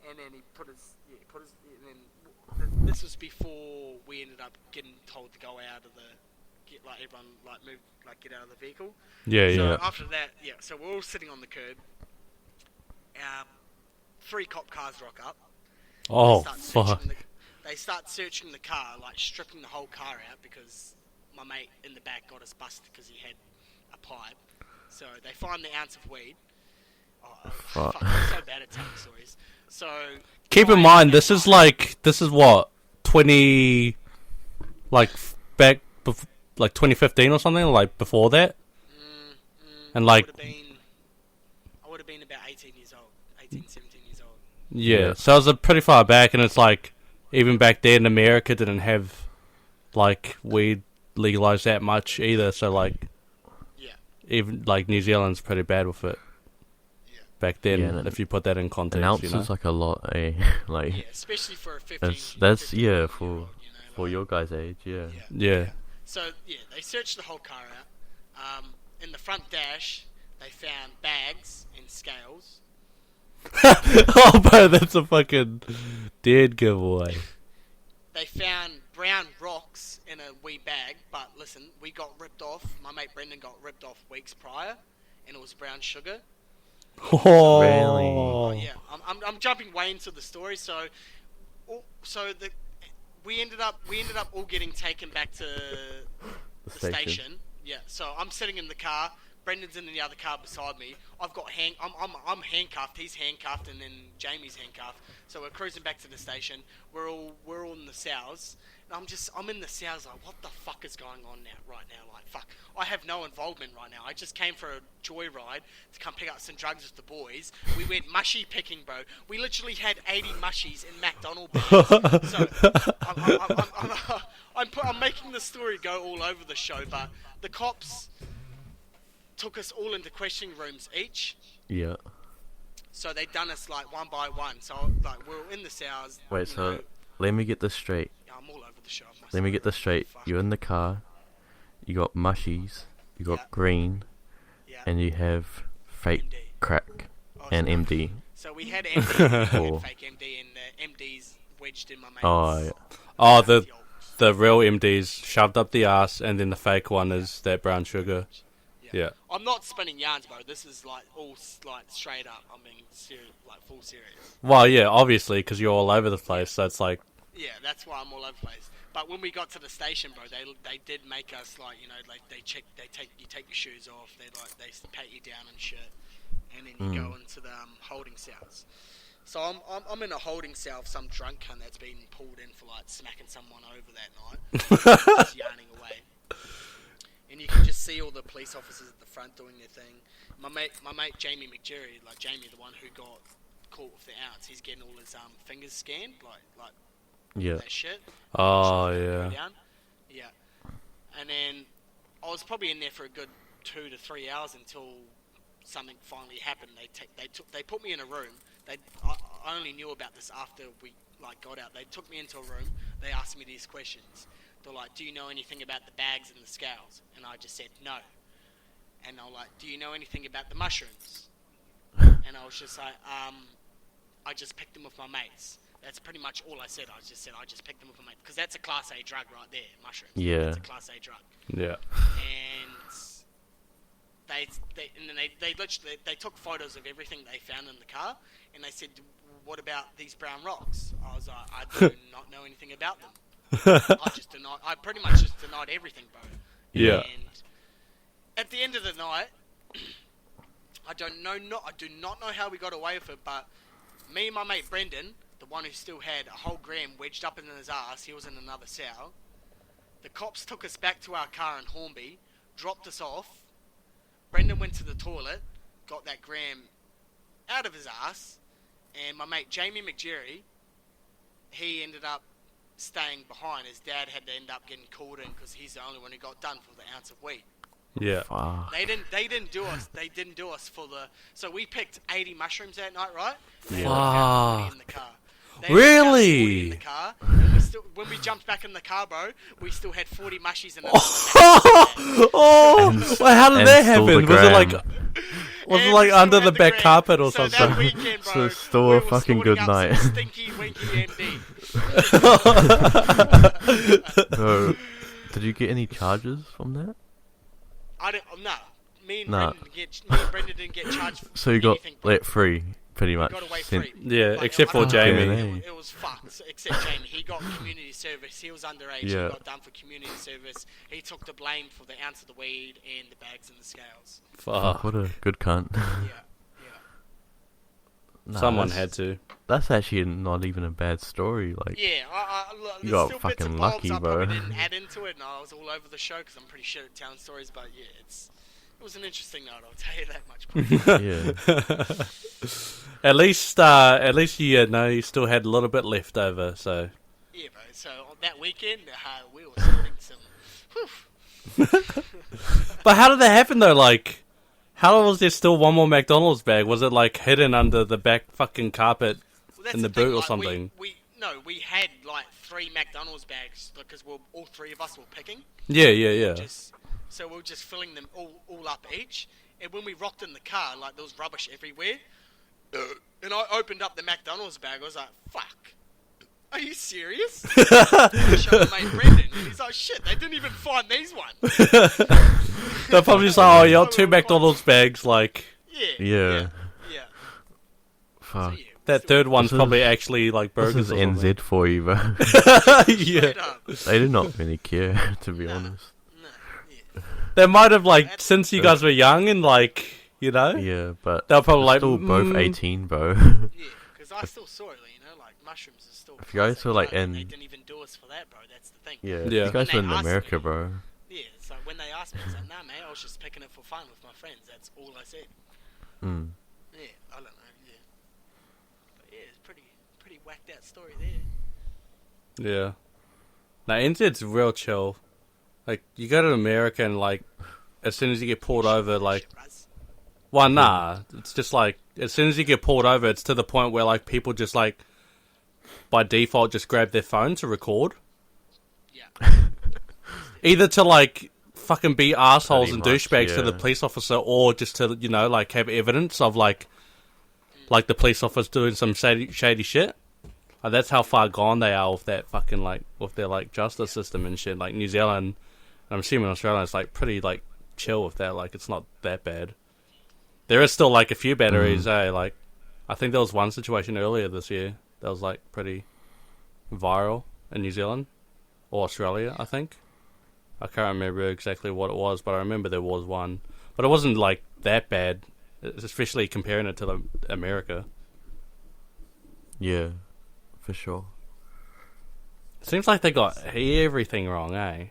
And then he put his, and then this was before we ended up getting told to go out of everyone move, get out of the vehicle. Yeah, So yeah. after that, so we're all sitting on the curb. 3 cop cars rock up. Oh They start fuck. searching they start searching the car, stripping the whole car out because my mate in the back got us busted because he had a pipe. So they find the ounce of weed. Oh, Fuck. I'm so bad at telling stories. So Keep in mind, this is what 20, back like 2015 or something, like before that, and I like would have been about 18 years old, 18, 17 years old. yeah. So it was pretty far back, and it's like even back then, America didn't have like weed legalized that much either. So like Yeah. even like New Zealand's pretty bad with it. Yeah. Back then, Yeah, and if you put that in context, An ounce you know? is like a lot, eh? Like Yeah, especially for a 15. that's 15 yeah year for old, your guys' age, yeah. Yeah. So they searched the whole car out. In the front dash, they found bags and scales. Oh, bro, that's a fucking dead giveaway. They found brown rocks in a wee bag, but listen, we got ripped off. My mate Brendan got ripped off weeks prior, and it was brown sugar. Oh, Really? Oh yeah, I'm jumping way into the story. We ended up all getting taken back to the station. Yeah, so I'm sitting in the car. Brendan's in the other car beside me. I'm handcuffed. He's handcuffed, and then Jamie's handcuffed. So we're cruising back to the station. We're all in the sows. And I'm in the sows like, what the fuck is going on right now? Like, fuck, I have no involvement right now. I just came for a joyride to come pick up some drugs with the boys. We went mushy picking, bro. We literally had 80 mushies in McDonald's bags. So I'm making the story go all over the show, but the cops took us all into questioning rooms each. Yeah. So they done us like one by one. So like we're all in the sows. Wait, so let me get this straight. Yeah, I'm all over the show. Let me get this straight. Fuck. You're in the car. You got mushies. You got Yeah. green, Yeah. and you have fake MD. crack Oh, and so- MD. So we had MD, we had Oh. fake MD, and the MD's wedged in my mate's. Oh, yeah. Oh, the real MD's shoved up the ass, and then the fake one is that brown sugar. Yeah. I'm not spinning yarns, bro. This is like all like straight up. I'm being serious, like full serious. Well, yeah, obviously, because you're all over the place. So it's like, Yeah, that's why I'm all over the place. But when we got to the station, bro, they did make us like you take your shoes off. They pat you down and shit, and then you go into the holding cells. So I'm in a holding cell of some drunk cunt that's been pulled in for like smacking someone over that night, just yarning away. And you can just see all the police officers at the front doing their thing. My mate Jamie McJerry, like Jamie, the one who got caught with the ounce, he's getting all his fingers scanned, like Yeah. that shit. oh Go yeah. down. Yeah. And then I was probably in there for a good 2 to 3 hours until something finally happened. They put me in a room. I only knew about this after we got out. They took me into a room. They asked me these questions. They're like, "Do you know anything about the bags and the scales?" And I just said no. And they were like, "Do you know anything about the mushrooms?" And I was just like, I just picked them with my mates. That's pretty much all I said. I just picked them with my mates. Because that's a Class A drug right there, mushrooms. Yeah. That's a Class A drug. Yeah. And they literally took photos of everything they found in the car, and they said, "What about these brown rocks?" I was like, "I do not know anything about them. I pretty much just denied everything, bro." Yeah. And at the end of the night, I do not know how we got away with it, but me and my mate Brendan, the one who still had a whole gram wedged up in his ass, he was in another cell. The cops took us back to our car in Hornby, dropped us off. Brendan went to the toilet, got that gram out of his ass, and my mate Jamie McJerry, he ended up staying behind. His dad had to end up getting called in because he's the only one who got done for the ounce of weed. Yeah. Fuck. They didn't do us for the. So we picked 80 mushrooms that night, right? Yeah. They only found 40 in the car. They only found 40 Really? in the car, and when we jumped back in the car, bro, we still had 40 mushies in it. Oh, well, how did and that stole happen? the Was it like, gram. was it And like we still under had the back gram. carpet or So something? that weekend, bro, So still we a were fucking snorting good up night. some stinky, winky MD. Bro, did you get any charges from that? I don't. No, me and Nah. Brendan didn't get charged. So you got anything, bro. let free, pretty We much. got away Sent- free. Yeah, Like, except I for don't know, Jamie. It was fucked. Except Jamie, he got community service. He was underage. Yeah. He got done for community service. He took the blame for the ounce of the weed and the bags and the scales. Fuck. What a good cunt. Yeah. Nah, Someone that's- had to. That's actually not even a bad story. Like, Yeah, look, You there's got still bits fucking and bobs lucky, I bro. probably didn't add into it, and I was all over the show because I'm pretty shit at telling stories. But yeah, it was an interesting night. I'll tell you that much. yeah. At least you know you still had a little bit left over. So Yeah, bro. So on that weekend, we were sorting some. Whew. but how did that happen though? Like, how was there still one more McDonald's bag? Was it like hidden under the back fucking carpet Well, that's in the thing, boot or like, something? We had like 3 McDonald's bags because all 3 of us were picking. Yeah. So we were just filling them all up each. And when we rocked in the car, like there was rubbish everywhere. And I opened up the McDonald's bag. I was like, "Fuck, are you serious?" I showed my mate Brendan, and he's like, "Shit, they didn't even find these ones." They're probably just like, oh, you got 2 McDonald's bags. Like Yeah. yeah. Fuck. So, yeah, that still- third one's This probably is- actually like burgers. This is or something. NZ for you, bro. Yeah, straight up. They did not really care, to be Nah. honest. No, yeah. they might have like That's- since you guys were young and like you know Yeah, but they're probably like still both "Mm." 18, bro. Yeah, because I still saw it, you know, like mushrooms are still. If you guys were, like, and in- they didn't even do us for that, bro. That's the thing. Yeah, Yeah. you guys When were they in asked America, me- bro. Yeah, so when they asked me, I was like, "Nah, mate, I was just picking it for fun with my friends." That's all I said. Mm. Yeah, I don't know. Yeah, but yeah, it's pretty whacked out story there. Yeah. Now NZ's real chill. Like you go to America and like as soon as you get pulled over, like Shit, Raz. well, nah. It's just like as soon as you get pulled over, it's to the point where like people just like by default just grab their phone to record, Yeah, either to like fucking be assholes Pretty and much, douchebags to the yeah. police officer, or just to like have evidence of like the police officer doing some shady shit. Like, that's how far gone they are with that fucking like with their like justice system and shit. Like New Zealand, I'm assuming Australia is like pretty like chill with that. Like it's not that bad. There is still like a few batteries, Like I think there was one situation earlier this year that was like pretty viral in New Zealand or Australia. I think I can't remember exactly what it was, but I remember there was one. But it wasn't like that bad, especially comparing it to America. Yeah, for sure. Seems like they got everything wrong, eh?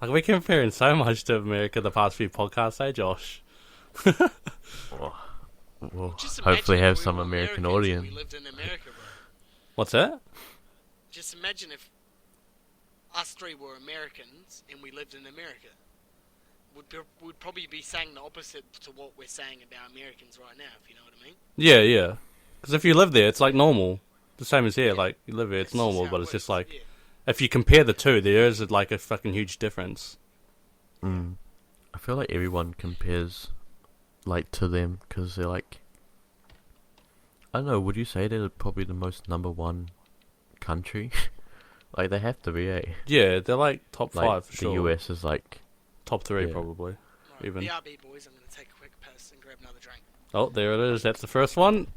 Like we're comparing so much to America the past few podcasts, eh, Josh? We'll just hopefully imagine have if we some were American Americans and audience. We lived in America, bro. What's that? Just imagine if us 3 were Americans and we lived in America. We'd probably be saying the opposite to what we're saying about Americans right now, if you know what I mean. Yeah. Because if you live there, it's like normal. The same as here. Yeah. Like you live here, it's That's just normal. how But it it's just works, like yeah. if you compare the two, there is like a fucking huge difference. Mm. I feel like everyone compares, like, to them, because they're like, I don't know, would you say they're probably the most #1 country? Like, they have to be, eh? Yeah, they're like top Like, 5 for the sure. US is like, Top 3 Yeah. probably. Right, Even. BRB boys, I'm going to take a quick piss and grab another drink. Oh, there it is. That's the first one.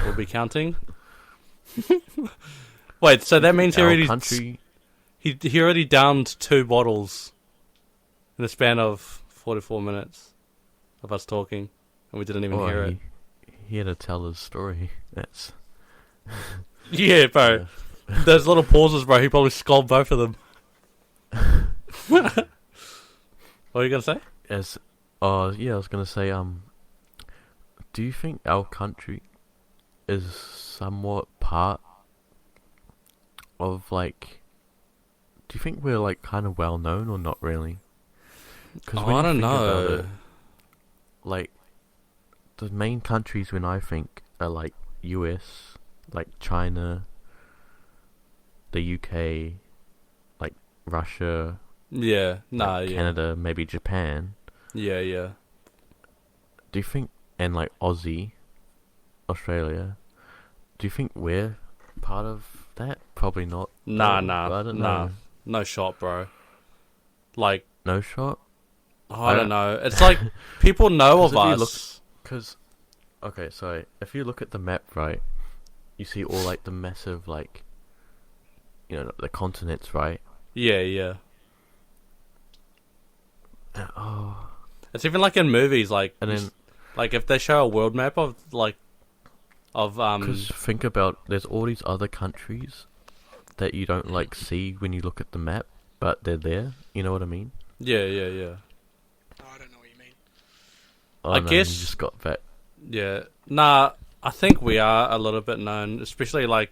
We'll be counting. Wait, so that means he our already country. he already downed 2 bottles in the span of 44 minutes of us talking, and we didn't even Oh, hear it. he had to tell his story. That's Yeah, bro. Those little pauses, bro. He probably scolded both of them. What are you gonna say? as. Oh yeah, I was gonna say. Do you think our country is somewhat part of like? Do you think we're like kind of well known or not really? 'Cause Oh, when I you don't think about know. it, like the main countries when I think are like US, like China, the UK, like Russia, Yeah. Nah. like Yeah. Canada, maybe Japan. Yeah. Yeah. Do you think, and like Aussie, Australia, do you think we're part of that? Probably not. Nah. though, Nah. but I don't Nah. know. No shot, bro. Like, No shot? I don't know. It's like people know of 'Cause if you us. Because, okay, so if you look at the map, right, you see all like the massive, like, you know, the continents, right? Yeah. Yeah. Oh, It's even like in movies, like and then, like if they show a world map of like of because think about, there's all these other countries that you don't like see when you look at the map, but they're there. You know what I mean? yeah. Yeah. Yeah. Oh, I don't know what you mean. Oh, I no, guess- you just got that. Yeah. Nah, I think we are a little bit known, especially like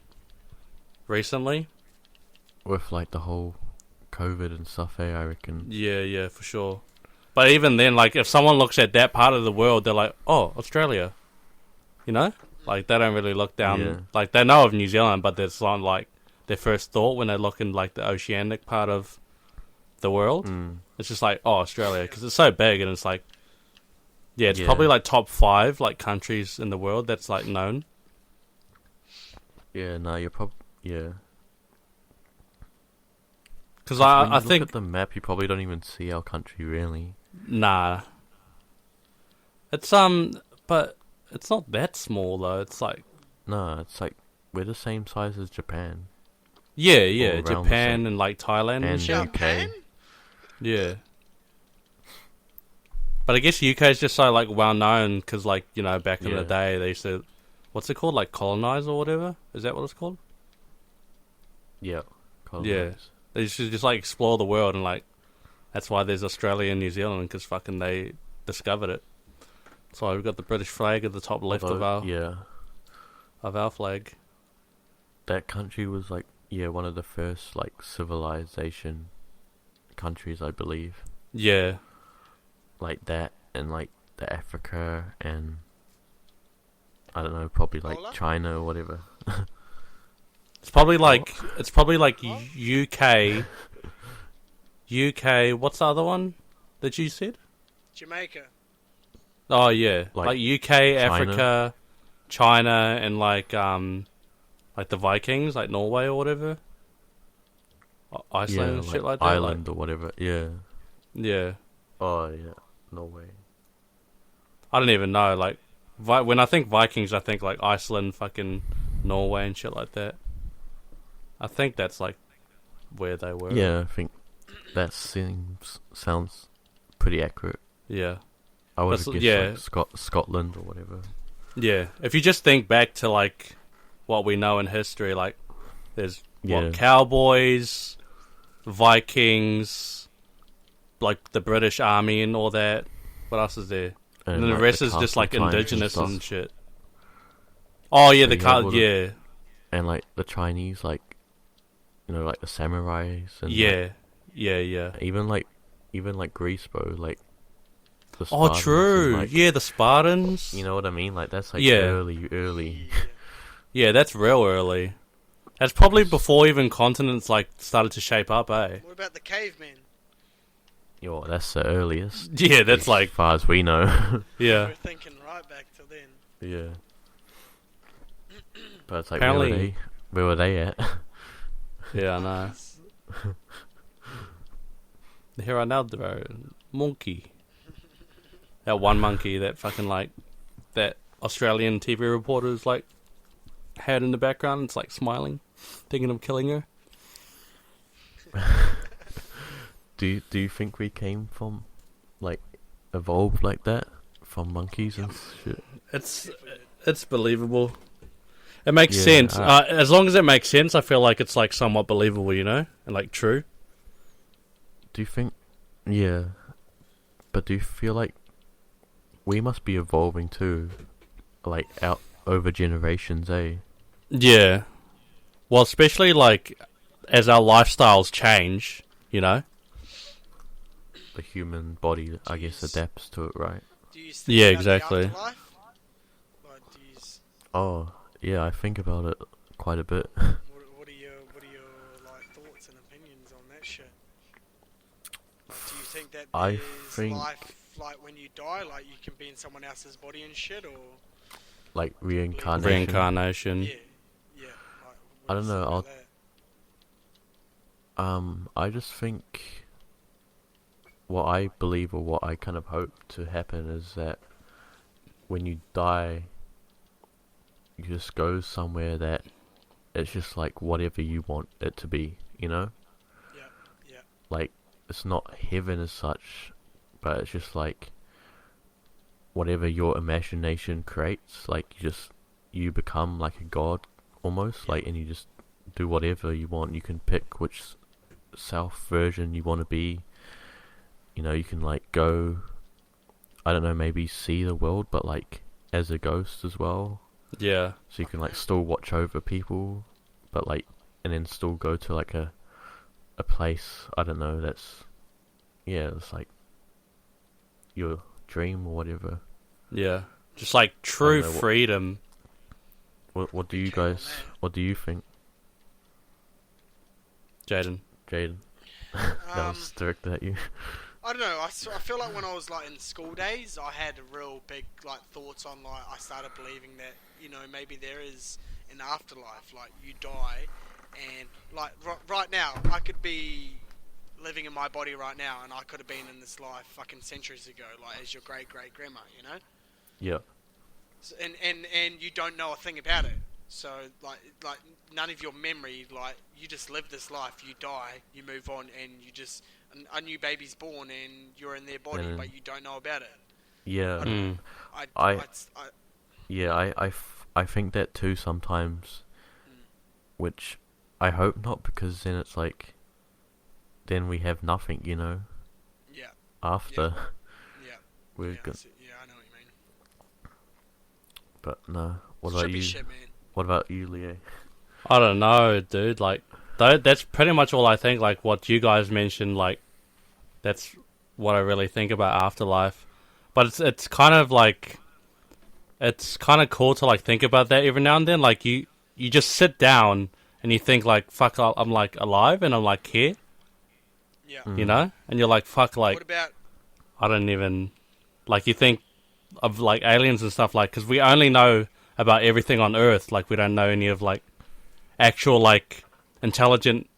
recently. With like the whole COVID and stuff, I reckon. Yeah, yeah, for sure. But even then, like, if someone looks at that part of the world, they're like, oh, Australia. You know? Like, they don't really look down. Yeah. Like, they know of New Zealand, but it's not like their first thought when they look in, like, the oceanic part of the world. Mm. It's just like, oh, Australia, because it's so big, and it's like, yeah, it's Yeah. probably like top 5 like countries in the world that's like known. Yeah, no, you're yeah. Because When you I look think at the map, you probably don't even see our country really. nah, it's but it's not that small though. It's like No, it's like we're the same size as Japan yeah, around the Japan same- and like Thailand and and shit. UK. Japan? Yeah. But I guess UK is just so like well known because like you know back in the Yeah. day they used to, what's it called, like colonize or whatever? Is that what it's called? Yeah. Yeah. They should just like explore the world and like that's why there's Australia and New Zealand because fucking they discovered it. That's why we've got the British flag at the top left of our flag. That country was like one of the first like civilization countries, I believe. Yeah. Like that, and like the Africa, and I don't know, probably like Angola? China or whatever. It's probably like UK. UK. What's the other one that you said? Jamaica. Oh yeah, Like like UK, Africa, China, and like the Vikings, like Norway or whatever. Iceland and shit like that. Ireland or whatever. Yeah. Yeah. Oh yeah, Norway. I don't even know. Like, when I think Vikings, I think like Iceland, fucking Norway, and shit like that. I think that's like where they were. Yeah, I think that sounds pretty accurate. Yeah. I would That's- guess yeah. like Scotland or whatever. Yeah. If you just think back to like what we know in history, like there's Yeah. cowboys, Vikings, like the British Army and all that. What else is there? And then the like, rest is just castle like times indigenous stuff. and shit. Oh yeah, So the you car. have all the- Yeah, And like the Chinese, like like the samurais and yeah, yeah. like, even like Greece, bro. Like the Oh, Spartans true. and, like, Yeah, the Spartans. you know what I mean? Like that's like Yeah. early. Yeah, that's real early. That's probably before even continents like started to shape up, eh? What about the cavemen? Yo, that's the earliest. Yeah, that's as like far as we know. yeah. We're thinking right back till then. Yeah. But it's like Apparently- where were they at? Yeah, I know. Here I now, bro. Monkey. That one monkey that fucking like that Australian TV reporter's like had in the background. It's like smiling, thinking of killing her. Do you think we came from like evolved like that from monkeys and shit? It's believable. It makes Yeah, sense. As long as it makes sense, I feel like it's like somewhat believable, you know, and like true. Do you think? Yeah. But do you feel like we must be evolving too, like out over generations, eh? Yeah. Well, especially like as our lifestyles change, you know. The human body, I guess, Jeez. adapts to it, right? Do you think Yeah, about the exactly. afterlife? Like, Oh, yeah, I think about it quite a bit. what are your things on that shit. Like, do you think that I there's think life, like when you die, like you can be in someone else's body and shit, or like do you believe- reincarnation. Reincarnation. Yeah, yeah. Like, I what don't do you know, think about that? I just think what I believe or what I kind of hope to happen is that when you die, you just go somewhere that it's just like whatever you want it to be, you know? Yeah, yeah, Like, it's not heaven as such, but it's just like whatever your imagination creates, like you become like a god almost, like, and you just do whatever you want. You can pick which self version you want to be. You know, you can like go, I don't know, maybe see the world, but like as a ghost as well. Yeah. So you can like still watch over people, but like, and then still go to like a place, I don't know, that's, yeah, it's like your dream or whatever. Yeah. Just like true know what- freedom. What do you Keen on guys, that. what do you think, Jayden. Jayden? That was directed at you. I don't know. I feel like when I was like in school days, I had real big like thoughts on like I started believing that maybe there is an afterlife. Like you die, and like right now I could be living in my body right now, and I could have been in this life fucking centuries ago, like as your great grandma, Yeah. So, and you don't know a thing about it. So like none of your memory, like you just live this life, you die, you move on, and you just a new baby's born and you're in their body, but you don't know about it. Yeah. I think that too sometimes, which I hope not, because then it's like, then we have nothing, Yeah, after. yeah, We're yeah, good. yeah. I know what you mean. But no. What Should about be you? shit, man. What about you, Leo? I don't know, dude. Like, that's pretty much all I think. Like, what you guys mentioned, like, that's what I really think about afterlife. But it's kind of like, it's kind of cool to like think about that every now and then. Like, you just sit down and you think like, fuck, I'm like alive and I'm like here, Yeah. you know? And you're like, fuck, like, What about? I don't even, like, you think of like aliens and stuff, like, because we only know about everything on Earth. Like, we don't know any of like actual like intelligent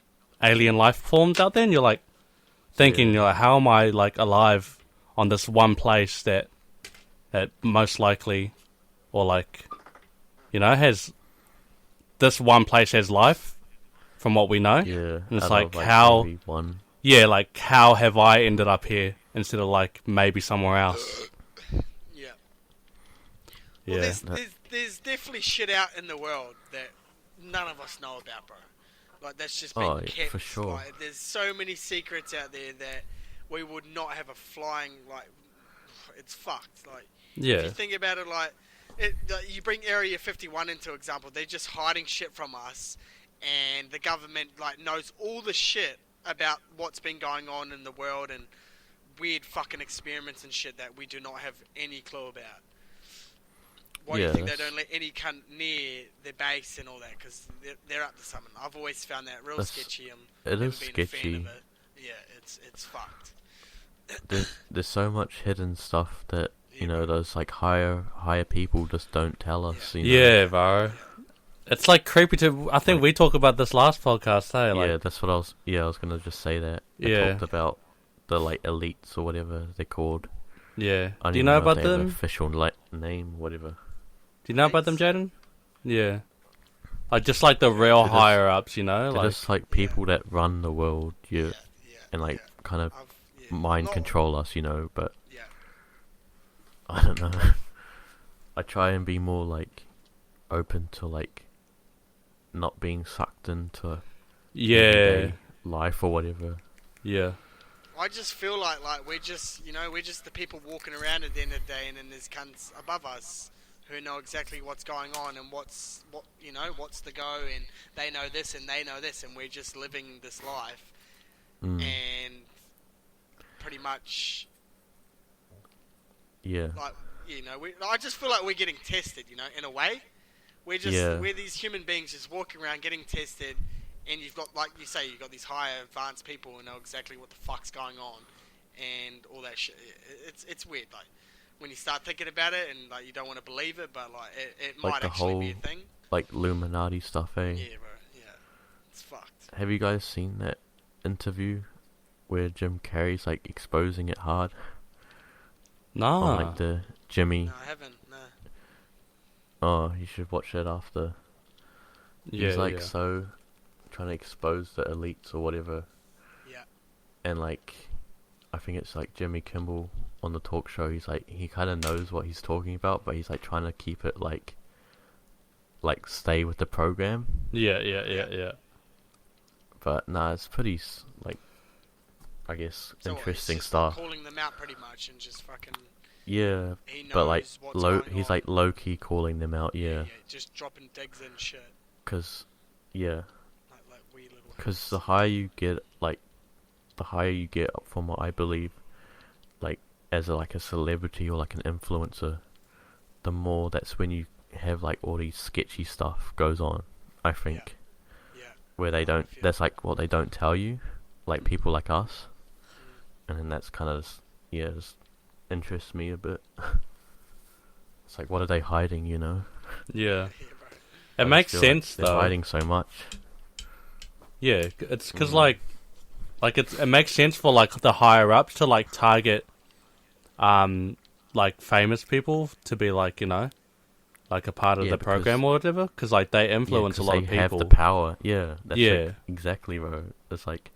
alien life forms out there. And you're like thinking, you're like, how am I like alive on this one place that most likely, or like, has this one place has life from what we know. Yeah. And it's out like, of, how, maybe one. yeah, like how have I ended up here instead of like maybe somewhere else? Yeah. Yeah. Well, there's definitely shit out in the world that none of us know about, bro. Like that's just been kept. For sure. Like, there's so many secrets out there that we would not have a flying like. It's fucked. Like if Yeah. you think about it, like you bring Area 51 into example, they're just hiding shit from us, and the government like knows all the shit about what's been going on in the world and weird fucking experiments and shit that we do not have any clue about. Why do you think they don't let any cunt near their base and all that? Because they're up to something. I've always found that real sketchy. It never is been a fan sketchy. of it. Yeah, it's fucked. There's so much hidden stuff that those like higher people just don't tell us. Yeah, bro. It's like creepy to. I think we talked about this last podcast, hey? Like, Yeah, that's what I was. Yeah, I was gonna just say that. I Yeah. talked about the like elites or whatever they're called. yeah. I don't Do you even know if about they have an them? official name, whatever. Do you know about them, Jayden? Yeah. Like, just like the real They're just- higher ups, you know? They're Like, just like people that run the world, Yeah, and like yeah. kind of I've, mind not- control us, But Yeah, I don't know. I try and be more like open to like not being sucked into yeah. everyday life or whatever. Yeah. I just feel like we're just we're just the people walking around at the end of the day, and then there's cunts above us who know exactly what's going on and what's the go, and they know this and they know this, and we're just living this life, and pretty much like I just feel like we're getting tested, in a way. We're these human beings just walking around getting tested, and you've got, like you say, you've got these higher advanced people who know exactly what the fuck's going on, and all that shit. It's weird, like when you start thinking about it, and like you don't want to believe it, but like it Like might the actually whole be a thing. like Illuminati stuff, eh? Yeah, bro. Yeah, it's fucked. Have you guys seen that interview where Jim Carrey's like exposing it hard on Nah. like the Jimmy? No, I haven't. No. Oh, you should watch it after. Yeah, He's like yeah. so trying to expose the elites or whatever, Yeah. and like I think it's like Jimmy Kimmel on the talk show. He's like he kind of knows what he's talking about, but he's like trying to keep it like stay with the program. Yeah. But nah, it's pretty like I guess So what, interesting he's just stuff. calling them out pretty much, and just fucking. Yeah, He knows but like what's going he's on. like low key calling them out. Yeah, Just dropping digs and shit, because yeah, like wee little. because the higher you get, from what I believe, like as like a celebrity or like an influencer, the more that's when you have like all these sketchy stuff goes on. I think Yeah. where they don't. feel- That's like what they don't tell you, like people like us, and then that's kind of just interests me a bit. It's like, what are they hiding? You know? Yeah. Yeah, bro. It I makes just feel like sense they're though. hiding so much. Yeah, it's because like it makes sense for like the higher ups to like target, like famous people to be like like a part of Yeah, the program or whatever. Because like they influence a lot of they have people. the power. Yeah, that's Yeah. like, exactly, bro. It's like,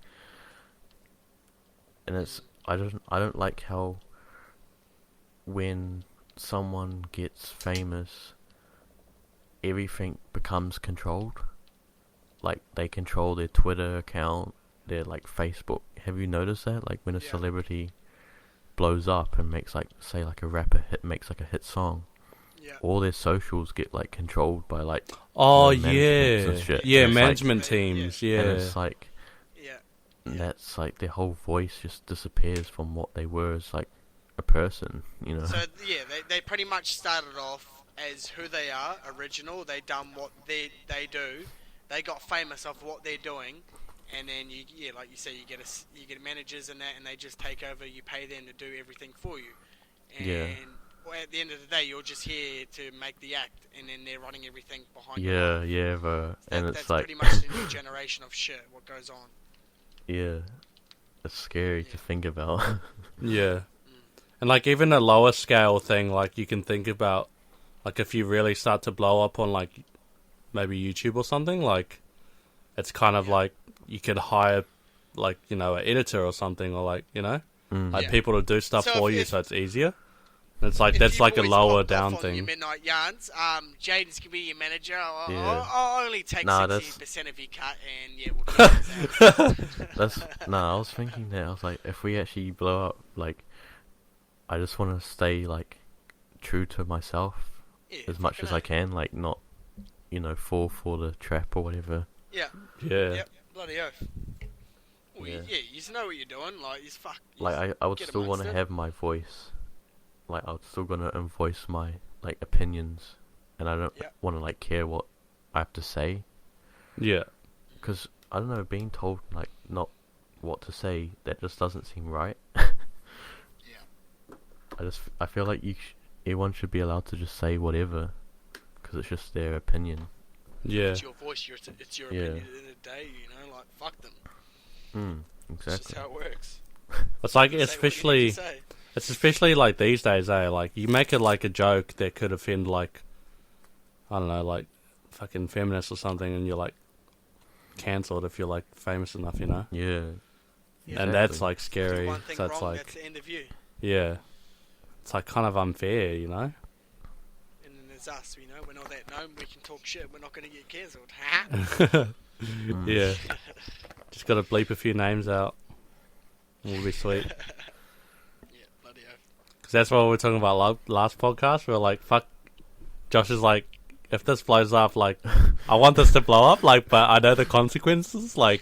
and it's I don't like how when someone gets famous, everything becomes controlled. Like they control their Twitter account, their like Facebook. Have you noticed that? Like when a Yeah. celebrity blows up and makes like say like a rapper makes like a hit song, Yeah. all their socials get like controlled by like Oh managements yeah, and shit. yeah, And it's like- management teams. and Yeah, it's like Yeah. that's like their whole voice just disappears from what they were as like a person, you know. So yeah, they pretty much started off as who they are, original. They done what they do. They got famous off what they're doing, and then like you say, you get managers and that, and they just take over. You pay them to do everything for you, and Yeah. well, at the end of the day, you're just here to make the act, and then they're running everything behind. Yeah, yeah, bro. And that's it's like pretty much the new generation of shit. What goes on? yeah, it's scary to Yeah. think about. yeah, and like even a lower scale thing, like you can think about, like if you really start to blow up on like maybe YouTube or something, like it's kind of Yeah. like you could hire like an editor or something, or like like Yeah. people to do stuff So for if- you, if- so it's easier. And it's like If that's you like a boys lower popped off down on thing. Your midnight yarns. Jayden's gonna be your manager. Yeah. I'll only take Nah, 60% of your cut, and yeah, we'll keep his ass. That's I was thinking that I was like, if we actually blow up, like, I just want to stay like true to myself Yeah, as much fucking as I A. can, like not, fall for the trap or whatever. Yeah. Yeah, Yep. Bloody oath. Well, Yeah. yeah, you just know what you're doing. Like, you fuck. Like I would get still want amongst to it. have my voice. Like I would still gonna voice my like opinions, and I don't Yeah. want to like care what I have to say, yeah, because I don't know, being told like not what to say, that just doesn't seem right. Yeah. I feel like everyone should be allowed to just say whatever, because it's just their opinion. yeah. It's your voice. It's your Yeah. opinion at the end of the day. Like, fuck them. It's just Exactly. how it works. It's like Say what you need especially. to say. It's especially like these days, like you make it like a joke that could offend like, I don't know, like fucking feminists or something, and you're like cancelled if you're like famous enough, Yeah. Yeah. And that's Exactly. like Do scary. one thing So it's wrong, like, that's the end of you. yeah, it's like kind of unfair, And then there's us. We're not that known. We can talk shit. We're not gonna get cancelled. Yeah, just gotta bleep a few names out. We'll be sweet. Yeah, bloody oath. Because that's what we were talking about last podcast. We were like, fuck. Josh is like, if this blows up, like, I want this to blow up, like, but I know the consequences. Like,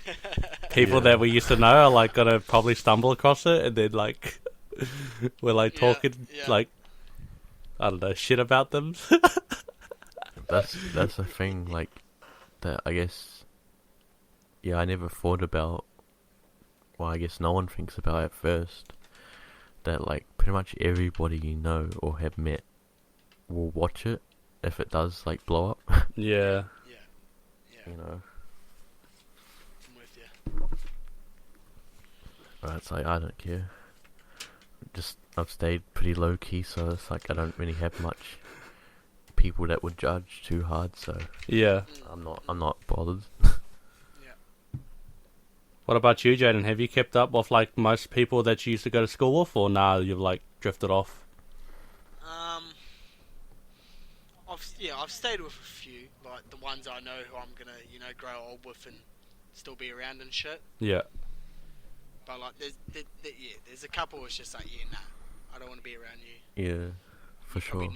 people Yeah. that we used to know are like gonna probably stumble across it, and then like, we're like Yeah, talking yeah. like, I don't know, shit about them. That's the thing, like, that I guess yeah, I never thought about. Well, I guess no one thinks about it at first. That like pretty much everybody you know or have met will watch it if it does like blow up. Yeah. Yeah. You know. I'm with you. Right, it's like I don't care. Just I've stayed pretty low key, so it's like I don't really have much people that would judge too hard. So Yeah. I'm not bothered. Yeah. What about you, Jayden? Have you kept up with like most people that you used to go to school with, or nah, you've like drifted off? I've stayed with a few, like the ones I know who I'm gonna, grow old with and still be around and shit. Yeah. But like, there's a couple. It's just like, nah, I don't want to be around you. Yeah, for sure. You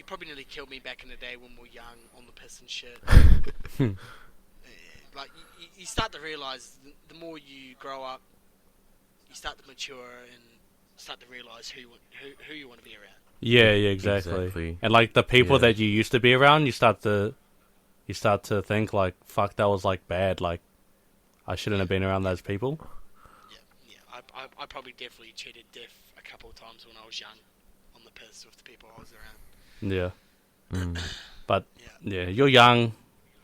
probably nearly killed me back in the day when we were young on the piss and shit. Like you start to realise the more you grow up, you start to mature and start to realise who you want to be around. Yeah, exactly. Exactly. And like the people Yeah. that you used to be around, you start to think like, fuck, that was like bad. Like, I shouldn't have been around those people. Yeah. I probably definitely cheated death a couple of times when I was young on the piss with the people I was around. Yeah. Mm. But Yeah. yeah, you're young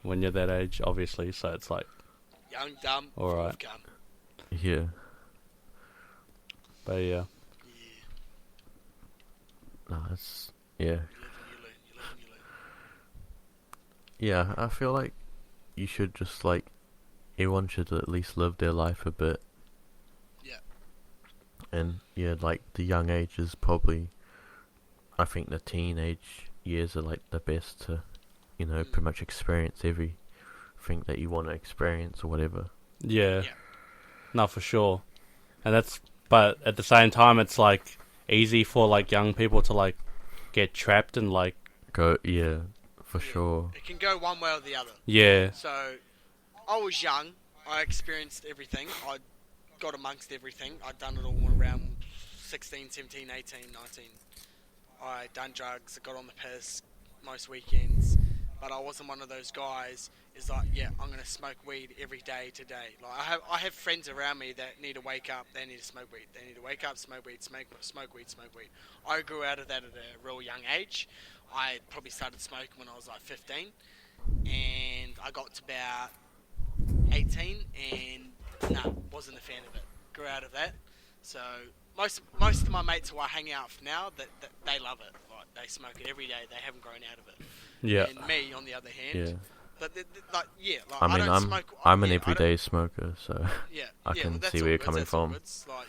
when you're that age, obviously. So it's like, Young, dumb, All full right. of gum. Yeah. but yeah. No, it's yeah. You live and you learn. Yeah, I feel like you should just like everyone should at least live their life a bit. Yeah. And yeah, like the young age is probably, I think the teenage years are like the best to, pretty much experience everything that you want to experience or whatever. Yeah. Yeah. No, for sure. But at the same time, it's like easy for like young people to like get trapped and like, Yeah, for Yeah. sure. It can go one way or the other. yeah, So, I was young. I experienced everything. I got amongst everything. I'd done it all around 16, 17, 18, 19. I done drugs. I got on the piss most weekends. But I wasn't one of those guys. Is like, yeah, I'm gonna smoke weed every day today. Like I have friends around me that need to wake up. They need to smoke weed. They need to wake up, smoke weed, smoke weed. I grew out of that at a real young age. I probably started smoking when I was like 15, and I got to about 18, and wasn't a fan of it. Grew out of that. So most of my mates who I hang out with now, that they love it. Like they smoke it every day. They haven't grown out of it. yeah, And me, on the other hand, Yeah. but I I mean, don't smoke. I'm an yeah, I don't- everyday smoker, so Yeah, I yeah, can that's see all where you're good, coming that's all from. good. It's like,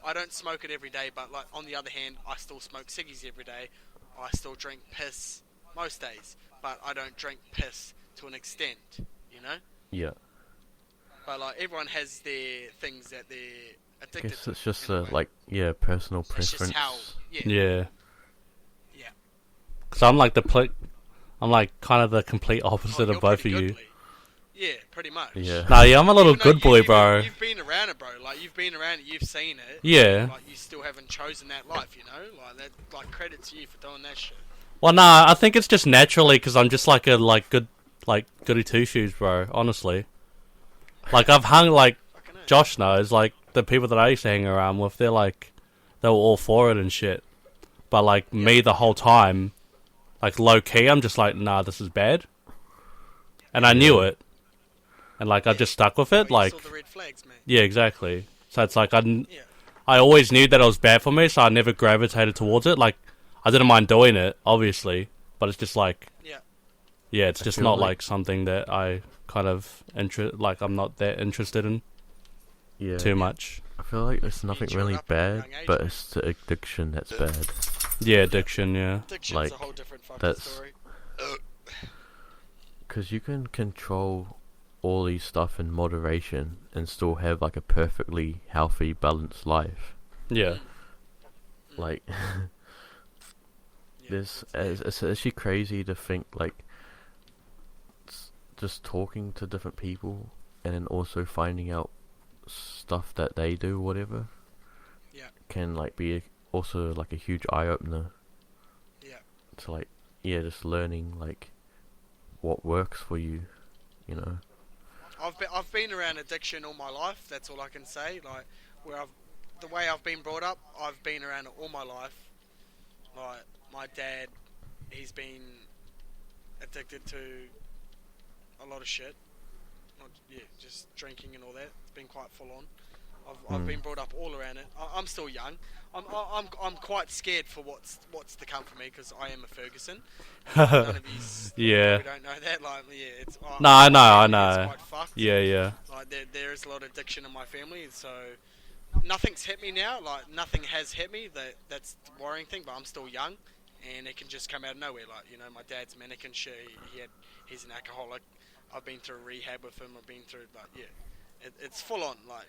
I don't smoke it every day, but like on the other hand, I still smoke ciggies every day. I still drink piss most days, but I don't drink piss to an extent, Yeah. But like everyone has their things that they're I addicted guess to. it's just in a way. personal It's preference. just how, yeah. yeah. Cause I'm like I'm like kind of the complete opposite Oh, of both of you're you. pretty good, Lee. Yeah, pretty much. Yeah. Nah, yeah, I'm a little Even though good boy, bro. You've been around it, bro. Like you've been around it, you've seen it. Yeah. Like you still haven't chosen that life, Like that, like credit to you for doing that shit. Well, nah, I think it's just naturally because I'm just like a goody two shoes, bro. Honestly, like I've hung like Fucking hell. Josh knows, like the people that I used to hang around with, they were all for it and shit. But like me, the whole time, like low key, I'm just like, nah, this is bad, and I knew it, and like I just stuck with Oh, it. you Like, saw the red flags, man. yeah, exactly. So it's like Yeah. I always knew that it was bad for me, so I never gravitated towards it. Like, I didn't mind doing it, obviously, but it's just like, Yeah. it's I just feel not like- like something that I kind of like I'm not that interested in Yeah. too much. I feel like it's nothing chew it really up at a bad, young age, but man. it's the addiction that's bad. Yeah, addiction. Yeah, Addiction's Like, a whole different fucking that's- story. Because you can control all these stuff in moderation and still have like a perfectly healthy, balanced life. yeah, Like, Yeah. it's actually crazy to think like just talking to different people and then also finding out stuff that they do, whatever. Yeah. Can like be also like a huge eye opener. Yeah. To like, just learning like what works for you, I've been around addiction all my life. That's all I can say. Like the way I've been brought up, I've been around it all my life. Like my dad, he's been addicted to a lot of shit. Just drinking and all that. It's been quite full on. I've been brought up all around it. I'm still young. I'm quite scared for what's to come for me because I am a Ferguson. None of you probably don't know that. Like, yeah, it's No, I know. It's quite fucked. Yeah. Like there is a lot of addiction in my family, so nothing's hit me now. Like nothing has hit me. That's the worrying thing. But I'm still young, and it can just come out of nowhere. Like my dad's manic and shit. He's an alcoholic. I've been through rehab with him. I've been through it's full on. Like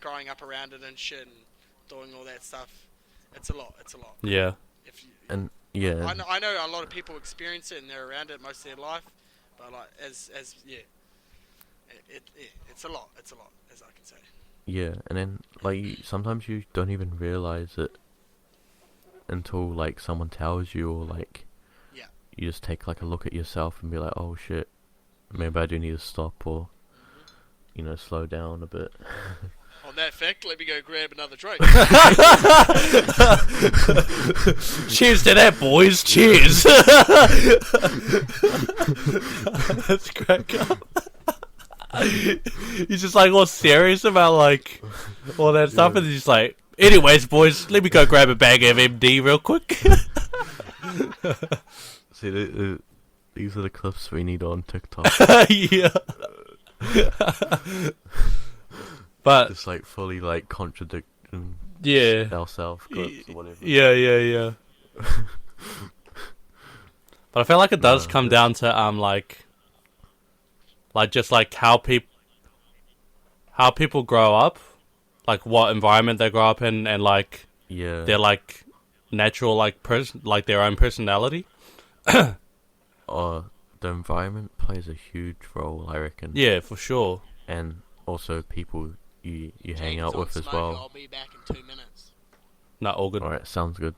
growing up around it and shit and doing all that stuff. It's a lot. Yeah. I know a lot of people experience it and they're around it most of their life, but like it's a lot. It's a lot, as I can say. Yeah, and then like sometimes you don't even realize it until like someone tells you, or like you just take like a look at yourself and be like, oh shit, maybe I do need to stop or slow down a bit. On that fact, let me go grab another drink. Cheers to that, boys. Cheers. That's crack up. He's just like all serious about like all that stuff, and he's just like, anyways, boys, let me go grab a bag of MD real quick. See, these are the clips we need on TikTok. Yeah. But just like fully like contradicting ourselves, whatever. Yeah. But I feel like it does come down to like just like how people grow up, like what environment they grow up in, and like their like natural like like their own personality. The environment plays a huge role, I reckon. Yeah, for sure. And also people you hang out with as well. I'll be back in 2 minutes. Nah, all good. Alright, sounds good.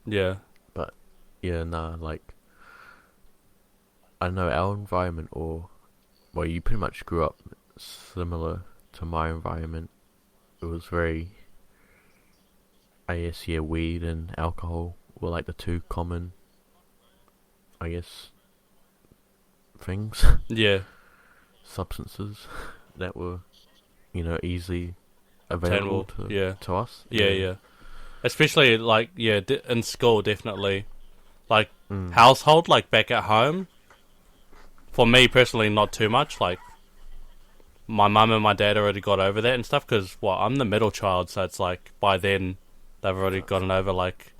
Yeah. But like I know our environment, you pretty much grew up similar to my environment. It was very, I guess, weed and alcohol were like the two common, I guess, things. Yeah. Substances that were, easily available to us. Yeah. Especially like in school, definitely. Like household, like back at home. For me personally, not too much. Like my mum and my dad already got over that and stuff. Because I'm the middle child, so it's like by then they've already gotten over like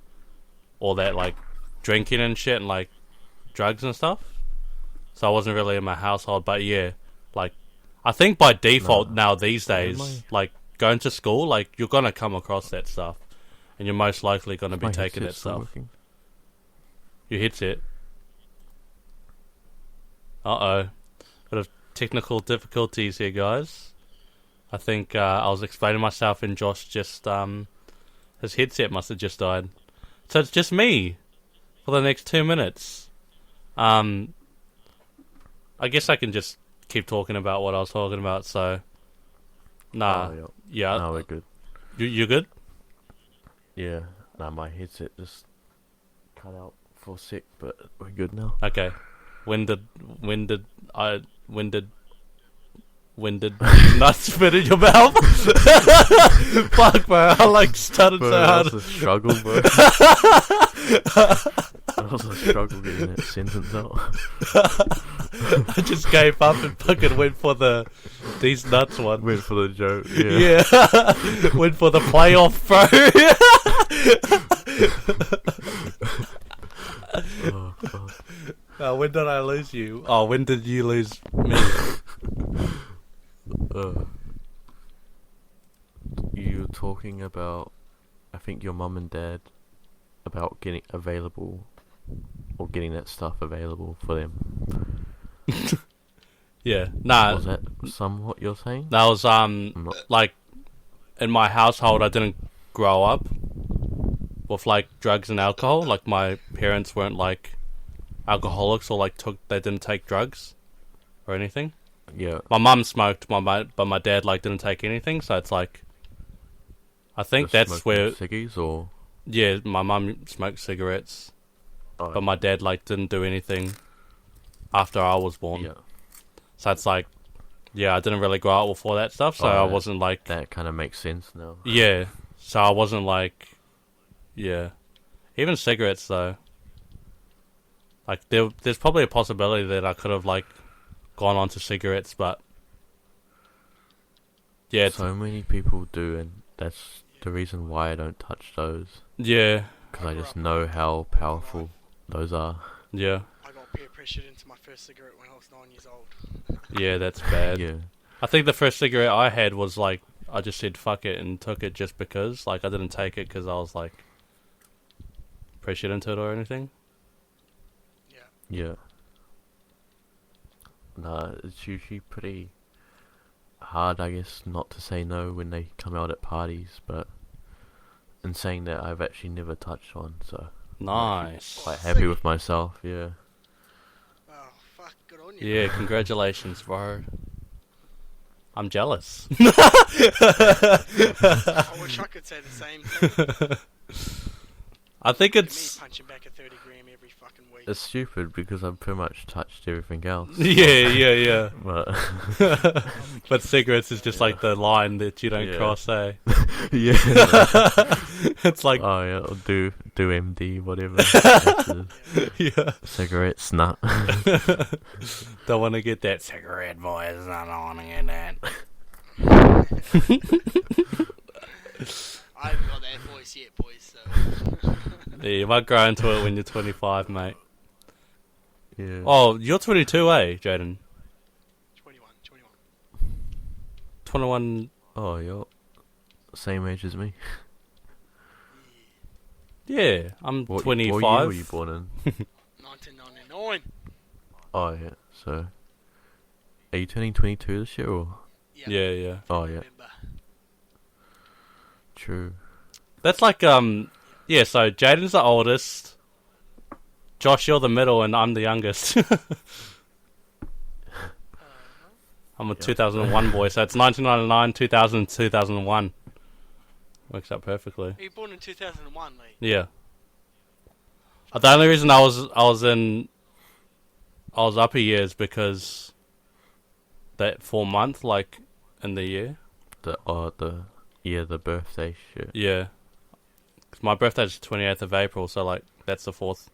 all that like drinking and shit and like drugs and stuff. So I wasn't really in my household, but like I think by default now these days, like going to school, like you're gonna come across that stuff, and you're most likely gonna be taking that stuff. Working? Your headset. Bit of technical difficulties here, guys. I think I was explaining myself, and Josh just his headset must have just died. So it's just me for the next 2 minutes. I guess I can just keep talking about what I was talking about. So, No, we're good. You good? Yeah. Nah, my headset just cut out for a sec, but we're good now. Okay. When did nuts fit in your mouth? Fuck, bro. I like started so hard. That was a struggle, bro. That was a struggle getting that sentence out. I just gave up and fucking went for these nuts one. Went for the joke, Yeah. Went for the playoff, bro. Oh, fuck. When did I lose you? Oh, when did you lose me? You were talking about, I think your mum and dad, about getting available, or getting that stuff available for them. Yeah, nah. Was that what you're saying? That was like in my household, I didn't grow up with like drugs and alcohol. Like my parents weren't like alcoholics or like they didn't take drugs or anything. Yeah. My mum smoked, but my dad like didn't take anything. So it's like, I think Just that's smoking where, ciggies or. yeah, my mum smoked cigarettes, Oh, but my dad like didn't do anything after I was born. yeah. So it's like, yeah, I didn't really grow up with all that stuff, so I wasn't like, That kind of makes sense now. yeah. So I wasn't like, yeah. Even cigarettes though. Like there's probably a possibility that I could have like gone on to cigarettes, but yeah, So many people do, and that's the reason why I don't touch those. yeah, Because I just know how powerful those are. yeah, I got peer pressured into my first cigarette when I was 9 years old. yeah. That's bad. Yeah. I think the first cigarette I had was like I just said fuck it and took it just because. Like I didn't take it because I was like pressured into it or anything. Yeah. Nah, it's usually pretty hard, I guess, not to say no when they come out at parties, but in saying that, I've actually never touched one, so Nice. quite happy with myself, yeah. Oh, fuck, good on you. Yeah, congratulations, bro. I'm jealous. I wish I could say the same thing. I think Look at me it's punching back a 30 gram every fucking week. It's stupid because I've pretty much touched everything else. yeah. But But cigarettes is just like the line that you don't Yeah. cross, eh? yeah, It's like, oh yeah, I'll do MD, whatever. yeah. Cigarettes, nah. Don't want to get that cigarette, boys. I don't want to get that. I haven't got that voice yet, boys, so... Yeah, you might grow into it when you're 25, mate. Yeah. Oh, you're 22, eh, Jayden? 21. 21. Oh, you're same age as me. Yeah, I'm What 25. What year were you born in? 1999. Oh yeah. So, are you turning 22 this year or? Yeah. Oh yeah. November. True. That's like, yeah, so Jayden's the oldest. Josh, you're the middle, and I'm the youngest. I'm a 2001 boy, so it's 1999, 2000, 2001. Works out perfectly. Were you born in 2001, mate? Yeah. The only reason I was upper years because that 4 month, like, in the year. The birthday shit. Yeah. 'Cause my birthday's 28th of April, so, like, that's the 4th.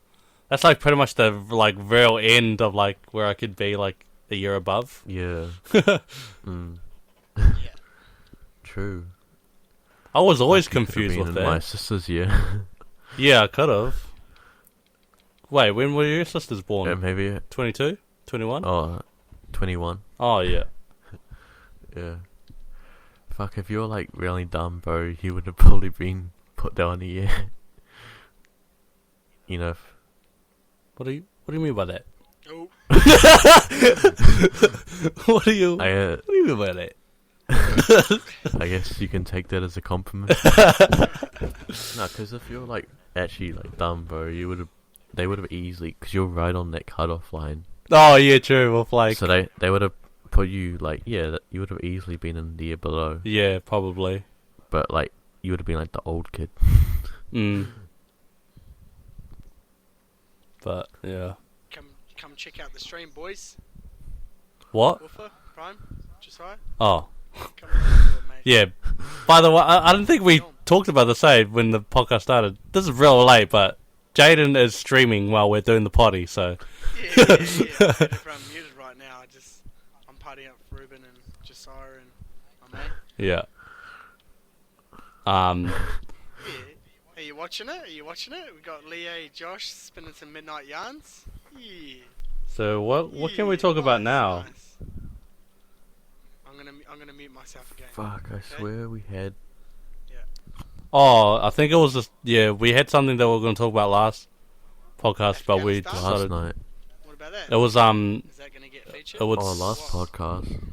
That's, like, pretty much the, like, real end of, like, where I could be, like, a year above. Yeah. Mm. Yeah. True. I was always You could've confused been with in my that. sister's year. Yeah, I could have. Wait, when were your sisters born? Yeah, maybe. 22? 21? Oh, 21. Oh, yeah. Yeah. Fuck, if you're like really dumb, bro, you would have probably been put down a year. You know. What do you mean by that? Oh, What do you I mean by that? I guess you can take that as a compliment. No, because if you're like actually like dumb, bro, they would have easily, because you're right on that cutoff line. Oh, yeah, true. With like, So they would have put you like, yeah, you would have easily been in the year below, yeah, probably. but like you would have been like the old kid. Mm. But yeah. come check out the stream, boys. What? Woofer, Prime, Josiah. Oh, Come and listen to it, mate. yeah. By the way, I don't think we talked about the same when the podcast started. This is real late, but Jayden is streaming while we're doing the potty, so. Yeah. Everyone muted right now. I'm partying up with Ruben and Josiah and my mate. Yeah. Yeah. Are you watching it? We got Leo, Josh spinning some midnight yarns. Yeah. So what can we talk about now? Nice. I'm gonna mute myself again. Fuck, I swear we had. Oh, I think it was just, yeah, we had something that we were going to talk about last podcast, but we Afghanistan? Last decided night. What about that? it was Is that gonna get featured? it was Oh, last What? podcast.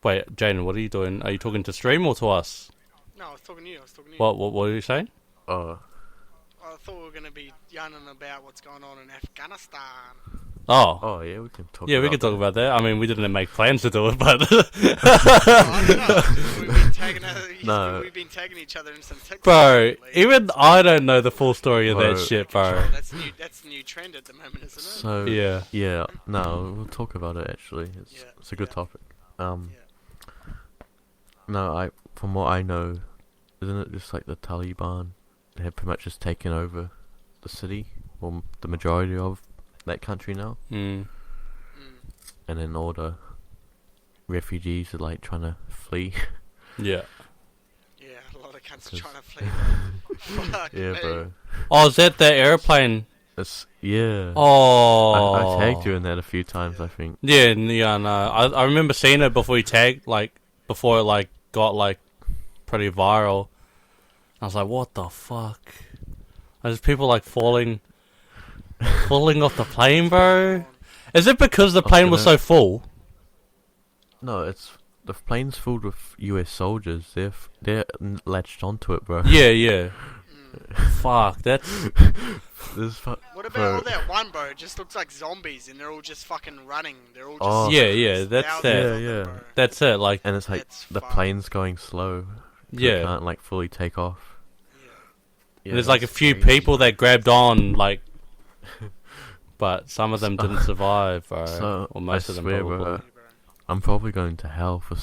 Wait, Jayden, what are you doing? Are you talking to stream or to us? No, I was talking to you. What were you saying? Oh, I thought we were gonna be yarning about what's going on in Afghanistan. Oh. Oh yeah, we can talk. Yeah, we can talk about that. I mean, we didn't make plans to do it, but I don't know. We've been tagging each other in some TikToks. bro, lately. even I don't know the full story of that Bro. shit, bro. That's the new trend at the moment, isn't it? So Yeah. no, we'll talk about it actually. It's a good topic. No, from what I know, isn't it just like the Taliban? They have pretty much just taken over the city, or the majority of that country now, Mm. and then all the refugees are like trying to flee. Yeah. Yeah, a lot of cunts are trying to flee. Fuck Yeah, me. bro. Oh, is that the airplane? Yeah. Oh. I tagged you in that a few times, I think. Yeah, no. I remember seeing it before you tagged, before it, got, pretty viral. I was like, what the fuck? There's people, falling off the plane, bro? Is it because the plane was so full? No, it's the plane's filled with U.S. soldiers. They're latched onto it, bro. Yeah. Fuck, that's... What about all that one, bro? It just looks like zombies, and they're all just fucking running. They're all just... Oh. Yeah, that's thousands that. of them, Yeah. bro. That's it, And it's like That's the fucked. plane's going slow. So yeah. it can't fully take off. Yeah. Yeah, There's a that's few crazy. people that grabbed on, but some of them didn't survive, bro. So, Or most I of them swear, probably. bro, I'm probably going to hell for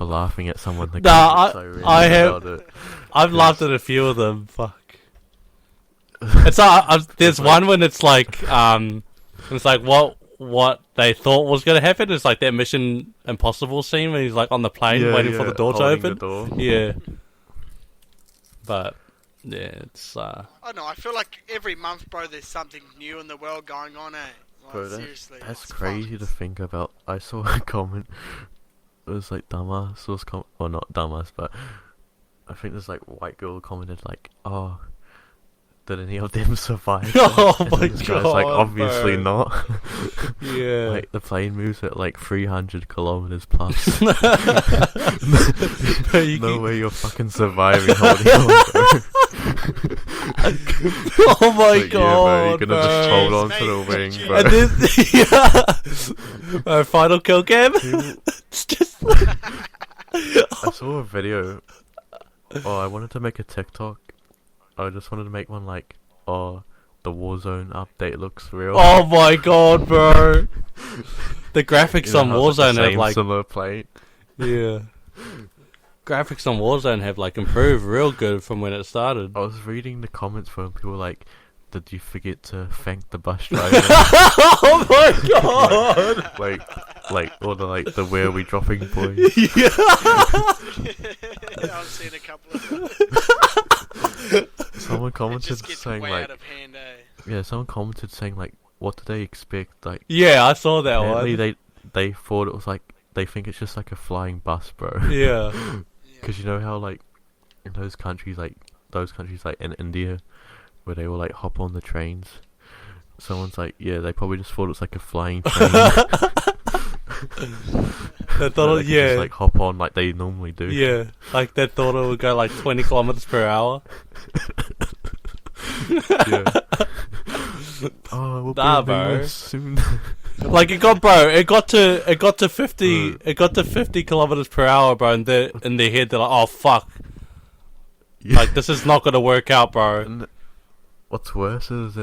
laughing at someone that Nah, I have- about it. I've laughed at a few of them. Fuck. It's there's one when it's what they thought was gonna happen. It's like that Mission Impossible scene when he's on the plane waiting for the door to holding open. the door. Yeah. But yeah, it's I don't know, I feel like every month, bro, there's something new in the world going on, eh? Bro, Seriously. that's it's crazy fucked. to think about. I saw a comment. It was dumbass. Well, not dumbass, but I think there's white girl commented oh, did any of them survive? Oh And my then this guy's obviously bro. not. yeah. The plane moves at 300 kilometers plus. You No can- way you're fucking surviving holding on, bro. Oh my Yeah, bro, god, you're gonna just bro. hold on Mate, to the wing, you- bro. And then, final kill cam. It's just I saw a video. Oh, I wanted to make a TikTok. I just wanted to make one the Warzone update looks real. oh my god, bro. The graphics You know on how it's the Warzone have same similar plane. yeah. Graphics on Warzone have improved real good from when it started. I was reading the comments from people did you forget to thank the bus driver? Oh my god. Or the where are we dropping boys? Yeah. I've seen a couple of them. Someone It commented just gets saying way out of hand, eh? yeah, someone commented saying what do they expect? Yeah, I saw that Apparently one. they thought it was they think it's just a flying bus, bro. Yeah. Because you know how in those countries in India where they will hop on the trains. Someone's yeah, they probably just thought it was a flying train. They thought They it, could yeah. just hop on like they normally do. Yeah. They thought it would go 20 kilometers per hour. Yeah. Oh, we'll Nah, be in the bro. US soon. It got to 50 kilometers per hour, bro, and in their head they're oh fuck. Yeah. This is not gonna work out, bro. And what's worse is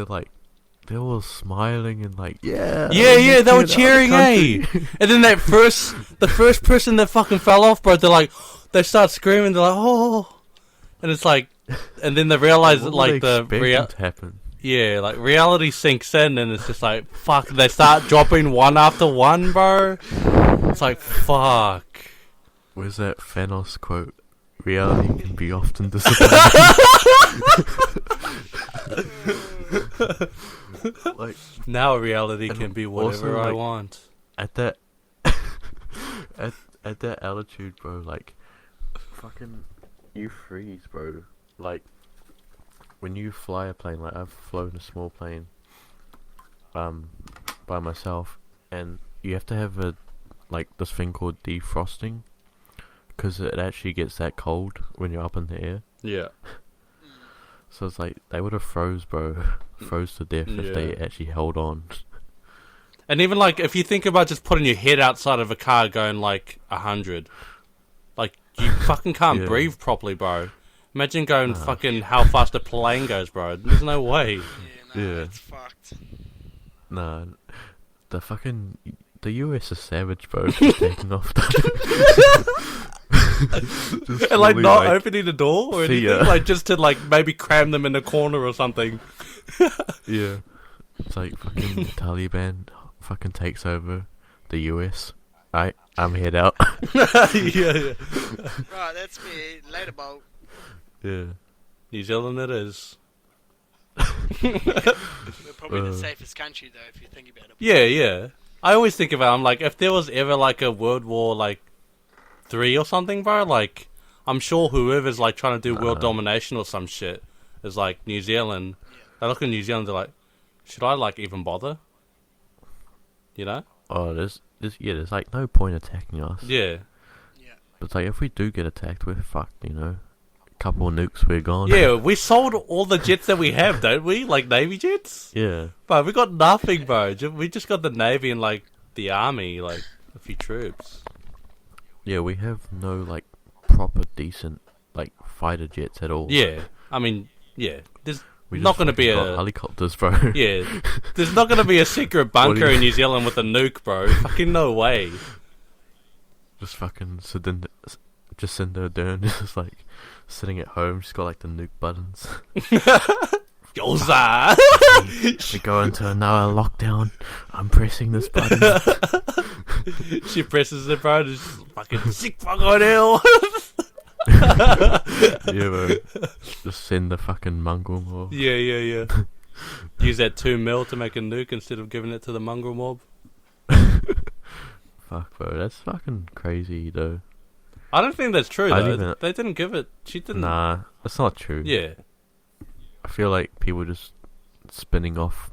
they're all smiling and yeah. Yeah, they were get out of the cheering, eh? country. And then the first person that fucking fell off, bro, they start screaming, they're oh, and it's and then they realize that What were they the expecting to happen? reality sinks in, and it's just fuck. They start dropping one after one, bro. It's fuck. Where's that Thanos quote? Reality can be often disappointing. Now reality And can be also, whatever I want. at that at that altitude, bro, fucking you freeze, bro. When you fly a plane, I've flown a small plane by myself, and you have to have this thing called defrosting, because it actually gets that cold when you're up in the air. Yeah. So it's they would have froze to death if they Yeah. actually held on. And even like if you think about just putting your head outside of a car going like 100, like you fucking can't Yeah. breathe properly, bro. Imagine going fucking how fast a plane goes, bro. There's no way. Yeah, no, Yeah. that's fucked. Nah, the US is savage, bro. For taking off. Just And like fully, not opening the door or see anything, ya. like just to like maybe cram them in a corner or something. Yeah. It's like fucking Taliban fucking takes over the US. I'm head out. Yeah. Right, that's me. Later, Bo. Yeah. New Zealand it is. We're probably the safest country, though, if you think about it. Yeah. I always think about I'm like, if there was ever like a World War like 3 or something, bro, like I'm sure whoever's like trying to do world domination or some shit is like New Zealand. They look at New Zealand, they're like, should I like even bother? You know? Oh, there's like no point attacking us. Yeah. Yeah. But like if we do get attacked, we're fucked, you know. Couple of nukes, we're gone. Yeah, we sold all the jets that we have, don't we? Like Navy jets? Yeah. But we got nothing, bro. We just got the Navy and like the Army, like a few troops. Yeah, we have no like proper decent like fighter jets at all. Yeah. I mean, yeah. There's We not just going to be fucking got a... helicopters, bro. Yeah. There's not going to be a secret bunker in New Zealand with a nuke, bro. Fucking no way. Just fucking Jacinda Ardern is just like sitting at home. She's got like the nuke buttons. Yoza! We go into another lockdown. I'm pressing this button. She presses it, bro. Just fucking sick fuck on hell. Yeah, bro. Just send the fucking mongrel mob. Yeah. Use that 2 mil to make a nuke instead of giving it to the mongrel mob. Fuck, bro. That's fucking crazy, though. I don't think that's true, I though. didn't- They didn't give it... She didn't... Nah, that's not true. Yeah. I feel like people just spinning off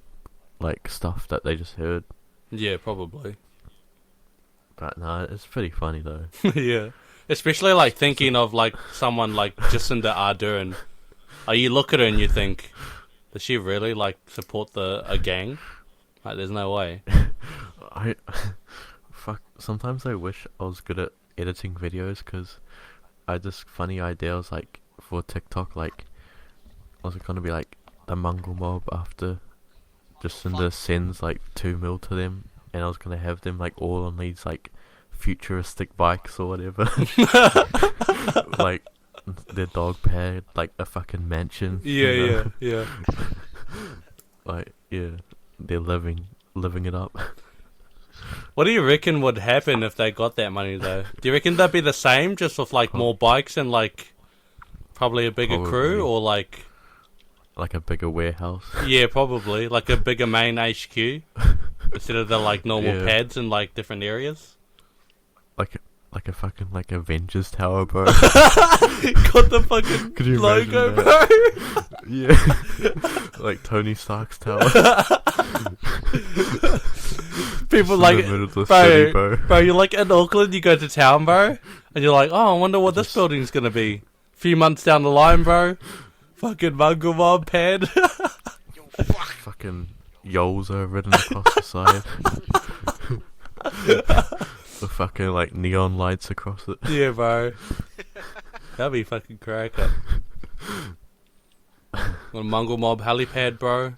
like stuff that they just heard. Yeah, probably. But nah, it's pretty funny though. Yeah. Especially, like, thinking of, like, someone like Jacinda Ardern. You look at her and you think, does she really, like, support a gang? Like, there's no way. I fuck. Sometimes I wish I was good at editing videos because I just funny ideas like for TikTok. Like, was it gonna be like the mongrel mob after Jacinda sends like 2 mil to them, and I was gonna have them like all on these like futuristic bikes or whatever, like their dog pad, like a fucking mansion. you know? Yeah. Like they're living it up. What do you reckon would happen if they got that money, though? Do you reckon they'd be the same, just with, like, more bikes and, like, probably a bigger crew, Probably. or, like... Like a bigger warehouse. Yeah, probably. Like a bigger main HQ, instead of the, like, normal Yeah. pads in, like, different areas? like a fucking like Avengers tower, bro. Got the fucking Could you logo, imagine bro! Yeah. Like Tony Stark's tower. People In like... the middle of the city, bro. You're like in Auckland, you go to town, bro, and you're like, oh, I wonder what this building's gonna be. A few months down the line, bro, fucking mongrel mob pad. Yo, fuck. Fucking yoles are written across the side. The fucking like neon lights across it. Yeah, bro. That'd be fucking cracker. Got a mongrel mob helipad, bro.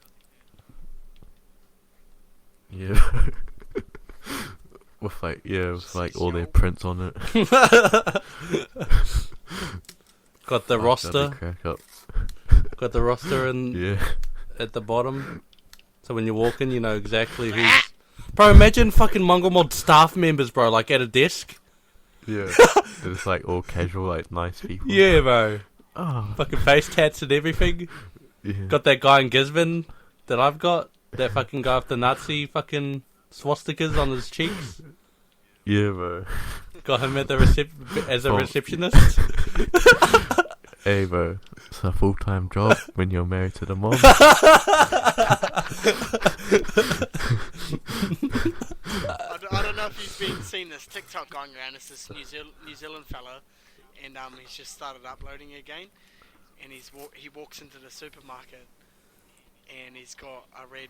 Yeah. with like all their prints on it. Got the Fuck, roster. that'd be crack up. Got the roster Yeah. at the bottom. So when you walk in, you know exactly who's... Bro, imagine fucking mongrel mob staff members, bro, like at a desk. Yeah. They're just like all casual, like nice people. Yeah, bro. Oh. Fucking face tats and everything. Yeah. Got that guy in Gisborne that I've got. That fucking guy with the Nazi fucking swastikas on his cheeks. Yeah, bro. Got him at the as a Oh. receptionist. Hey, bro. It's a full-time job when you're married to the mom. I don't know if you've seen this TikTok going around. It's this New Zealand fella, and he's just started uploading again. And he walks into the supermarket, and he's got a red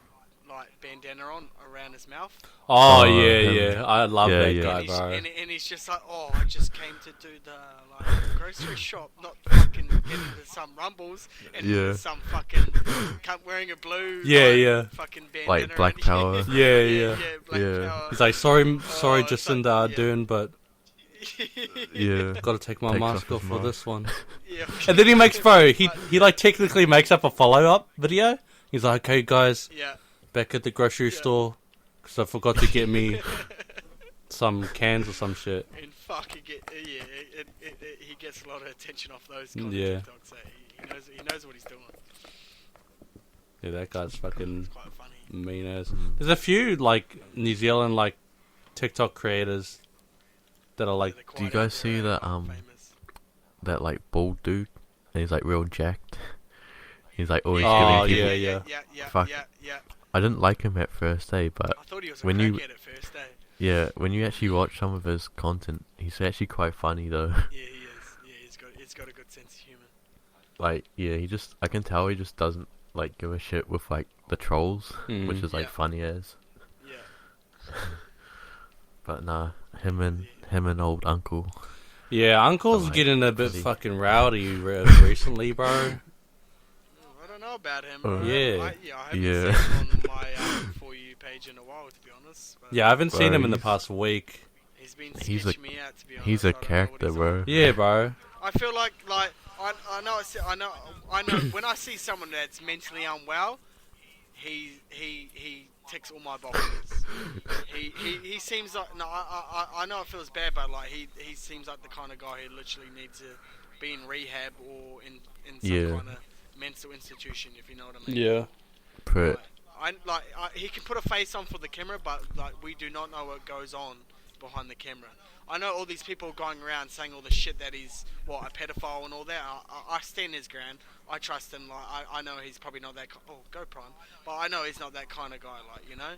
like bandana on around his mouth. Oh, Oh, yeah, him. yeah. I love Yeah, that yeah. guy, And he's, bro. and he's just like, oh, I just came to do the grocery shop, not fucking get into some rumbles and Yeah. there's some fucking cunt wearing a blue Yeah, like, yeah. fucking bandana. Like Black and- Power. Yeah, yeah, yeah. Black Yeah. Power. He's like, sorry, it's Justin, like, yeah. doing, but Yeah. gotta take my Takes mask off off his for mask. this one. Yeah. And then he makes, bro, he like technically makes up a follow-up video. He's like, okay, guys, Yeah. back at the grocery Yeah. store, because I forgot to get me some cans or some shit. And fuck, he gets a lot of attention off those kind Yeah. of TikToks. So he knows what he's doing. Yeah, that guy's fucking It's quite funny. mean as. There's a few, like, New Zealand, like, TikTok creators that are like, They're Do you quite out guys see there, that, quite famous. That like bald dude, and he's like real jacked. He's like always Oh, giving people. yeah. Fuck. Yeah. I didn't like him at first, but I thought he was a when you- crackhead at first, eh? yeah, when you actually watch some of his content, he's actually quite funny though. Yeah, he is. Yeah, he's got a good sense of humour. Like, yeah, I can tell he just doesn't like give a shit with like the trolls, which is like Yeah. funny as. Yeah. But nah, him and old uncle. yeah, Uncle's like, getting a bit pretty- fucking rowdy recently, bro. I don't know about him. Yeah. I haven't Yeah. seen him on my For You page in a while, to be honest. But Yeah, I haven't seen Bro, him in the he's- past week. he's been he's a- sketching me out, to be honest. He's I a don't know what character, he's bro. on. Yeah, bro. I feel like I know when I see someone that's mentally unwell, he ticks all my boxes. he seems like I know it feels bad, but like he seems like the kind of guy who literally needs to be in rehab or in some Yeah. kind of mental institution, if you know what I mean. Yeah. Put He can put a face on for the camera, but like we do not know what goes on behind the camera. I know all these people going around saying all the shit that he's a pedophile and all that. I stand his ground. I trust him. Like I know he's probably not that. Go Prime. But I know he's not that kind of guy. Like you know.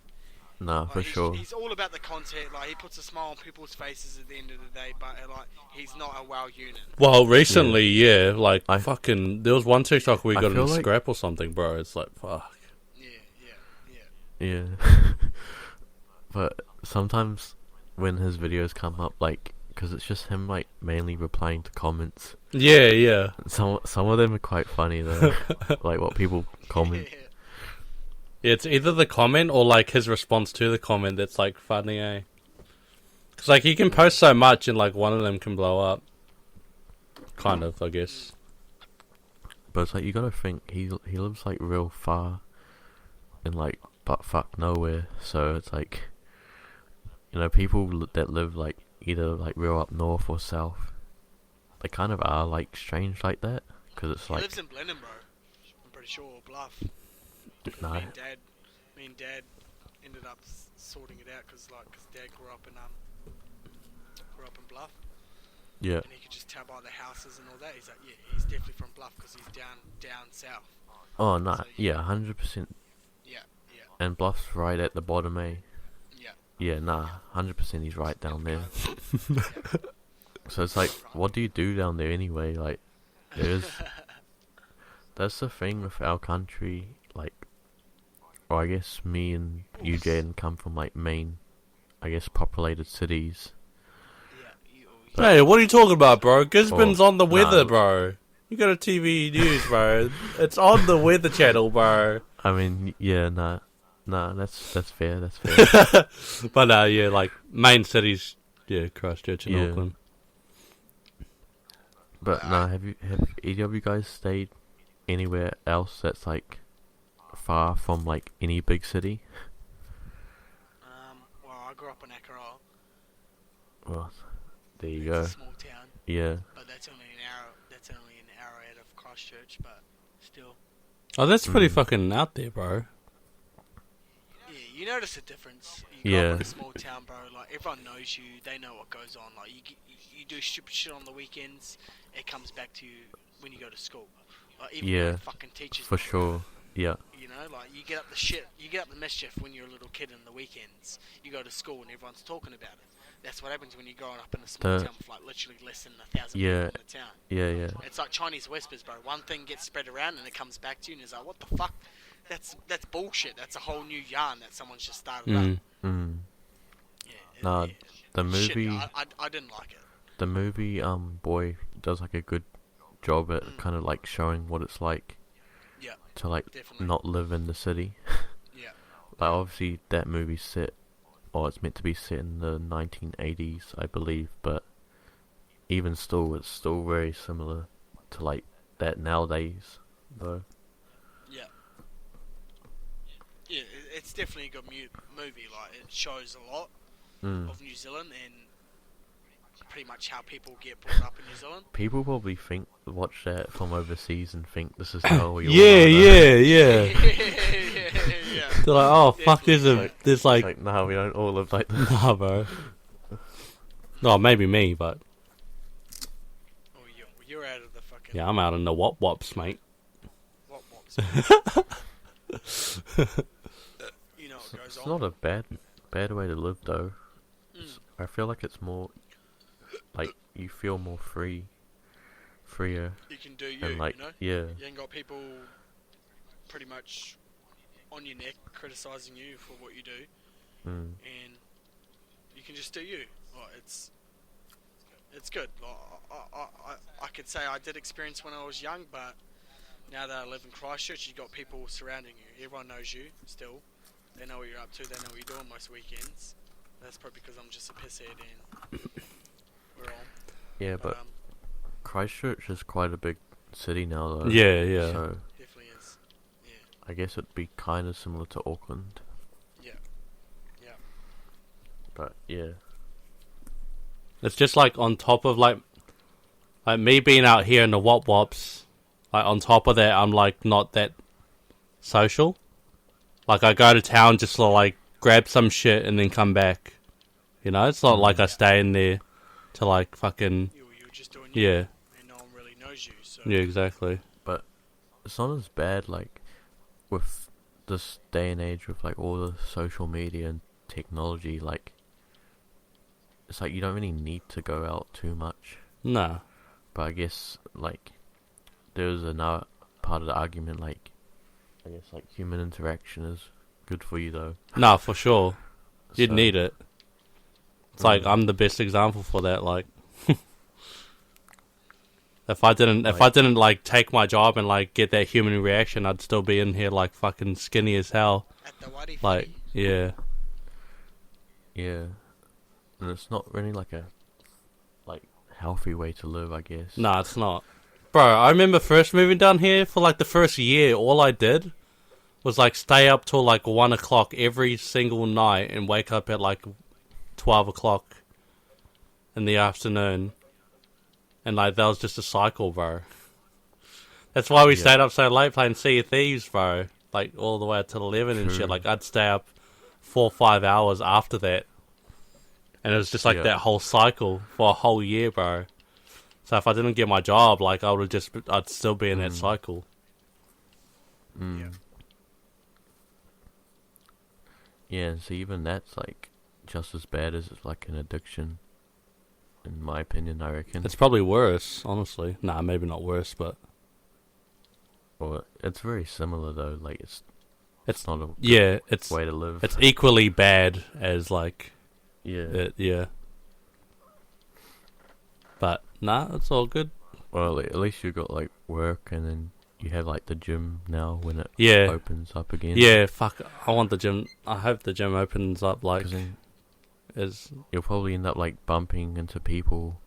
nah, Like, for sure. He's all about the content. Like he puts a smile on people's faces at the end of the day. But like he's not a wow unit. Well, recently, yeah, like, I- fucking, there was one TikTok we I got in a feel like- scrap or something, bro. It's like, fuck. Yeah. Yeah. But sometimes when his videos come up, like, because it's just him, like, mainly replying to comments. Yeah, yeah. Some of them are quite funny, though. Like, what people comment. Yeah, it's either the comment or, like, his response to the comment that's, like, funny, eh? Because, like, he can post so much and, like, one of them can blow up. Kind of, I guess. But it's like, you gotta think, he lives, like, real far in, like, butt fuck nowhere. So it's like, you know, people that live, like, either, like, real up north or south, they kind of are, like, strange like that. Because it's He like, lives in Blenheim, bro. I'm pretty sure, or Bluff. no, Me and Dad ended up sorting it out because Dad grew up in Bluff, yeah. and he could just tell by the houses and all that. He's like, yeah, he's definitely from Bluff because he's down south. Oh, no, So, yeah, 100%. Yeah. And Bluff's right at the bottom, eh? Yeah. Yeah, nah, 100% he's right down there. Yeah. So it's like, what do you do down there anyway? Like, that's the thing with our country, like, or I guess me and you, Jayden, come from, like, main, I guess, populated cities. Hey, what are you talking about, bro? Gisborne's on the nah. weather, bro. You got a TV news, bro. It's on the weather channel, bro. I mean, yeah, nah, that's fair, that's fair. But, yeah, like, main cities, yeah, Christchurch and Yeah. Auckland. But nah, have either of you guys stayed anywhere else that's like far from like any big city? Well, I grew up in Akaroa. Well, there you It's go. a small town, Yeah, but that's only an hour. That's only an hour out of Christchurch, but still. Oh, that's pretty fucking out there, bro. Yeah, you notice the difference. You grow up in a small town, bro. Like everyone knows you. They know what goes on. Like you do stupid shit on the weekends. It comes back to you when you go to school. Like, even Yeah, the fucking teachers. for know. sure. Yeah, You know, like you get up the shit. You get up the mischief when you're a little kid in the weekends. You go to school and everyone's talking about it. That's what happens when you're growing up in a small town with like literally less than 1,000 Yeah. people in the town. yeah. It's like Chinese whispers, bro. One thing gets spread around and it comes back to you, and it's like, what the fuck? that's bullshit. That's a whole new yarn that someone's just started up. Mm. Yeah, Nah, the shit, movie, I didn't like it. the movie, boy does like a good job at Mm. kind of like showing what it's like Yeah, to like definitely. not live in the city. Yeah. Like obviously that movie's set, or it's meant to be set in the 1980s, I believe, but even still, it's still very similar to like that nowadays, though. Yeah. Yeah, it's definitely a good movie. Like, it shows a lot Mm. of New Zealand and pretty much how people get brought up in New Zealand. People probably watch that from overseas and think this is how we all Yeah, are, though. yeah. Yeah. They're like, oh fuck, Definitely. there's It's like, like, no, we don't all live like this. nah, bro. No, maybe me, but Oh, you're out of the fucking... yeah, I'm out in the wop wops, mate. What You know what goes It's on. not a bad way to live, though. Mm. I feel like it's more like you feel more freer, You can do and like you know? yeah, You ain't got people pretty much on your neck criticising you for what you do, mm, and you can just do you. Like, it's good. Like, I could say I did experience when I was young, but now that I live in Christchurch, you've got people surrounding you. Everyone knows you still. They know what you're up to. They know what you're doing most weekends. That's probably because I'm just a pisshead and we're on. yeah. But Christchurch is quite a big city now, though. Yeah, yeah. So Definitely is. Yeah. I guess it'd be kind of similar to Auckland. Yeah. Yeah. But yeah, It's just like on top of like me being out here in the wop wops. Like on top of that, I'm like not that social. Like I go to town just to like grab some shit and then come back. You know, it's not like I stay in there to like fucking You're just doing you, yeah, and no one really knows you. So yeah, exactly. it's not as bad like with this day and age with like all the social media and technology. Like it's like you don't really need to go out too much. No, But I guess like there's another part of the argument, like I guess like human interaction is good for you though. no, for sure. You'd So, need it. It's like I'm the best example for that. Like, if I didn't like take my job and like get that human reaction, I'd still be in here like fucking skinny as hell. at the Wadi Like, yeah, yeah, and it's not really like a like healthy way to live, I guess. nah, it's not. Bro, I remember first moving down here for like the first year. All I did was like stay up till like 1 o'clock every single night and wake up at like 12 o'clock in the afternoon. And like that was just a cycle, bro. That's why we Yeah. stayed up so late playing Sea of Thieves, bro. Like all the way up to 11 and True. shit. Like I'd stay up 4 or 5 hours after that. And it was just like Yeah. that whole cycle for a whole year, bro. So if I didn't get my job, like I'd still be in that cycle. Mm. Yeah. Yeah, and so even that's like just as bad as like an addiction, in my opinion. I reckon. It's probably worse, honestly. Nah, maybe not worse, but Or it's very similar though. Like it's not a good yeah, it's way to live. it's equally bad as like yeah. it, yeah. But nah, it's all good. Well, at least you got like work, and then you have like the gym now when it Yeah, opens up again. yeah. Fuck, I want the gym. I hope the gym opens up like 'Cause then as you'll probably end up like bumping into people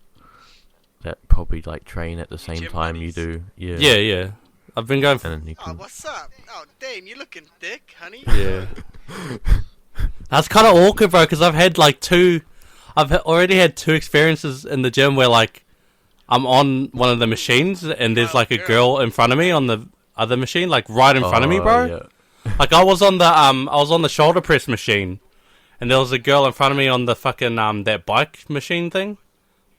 that probably like train at the same gym time you buddies. do. Yeah. yeah, yeah. I've been going. And then you Oh, can. what's up? Oh, damn, you looking thick, honey. Yeah. That's kind of awkward, bro, because I've had like already had two experiences in the gym where like I'm on one of the machines and there's like a girl in front of me on the other machine, like right in front of me, bro. Yeah. Like I was on the shoulder press machine, and there was a girl in front of me on the fucking that bike machine thing,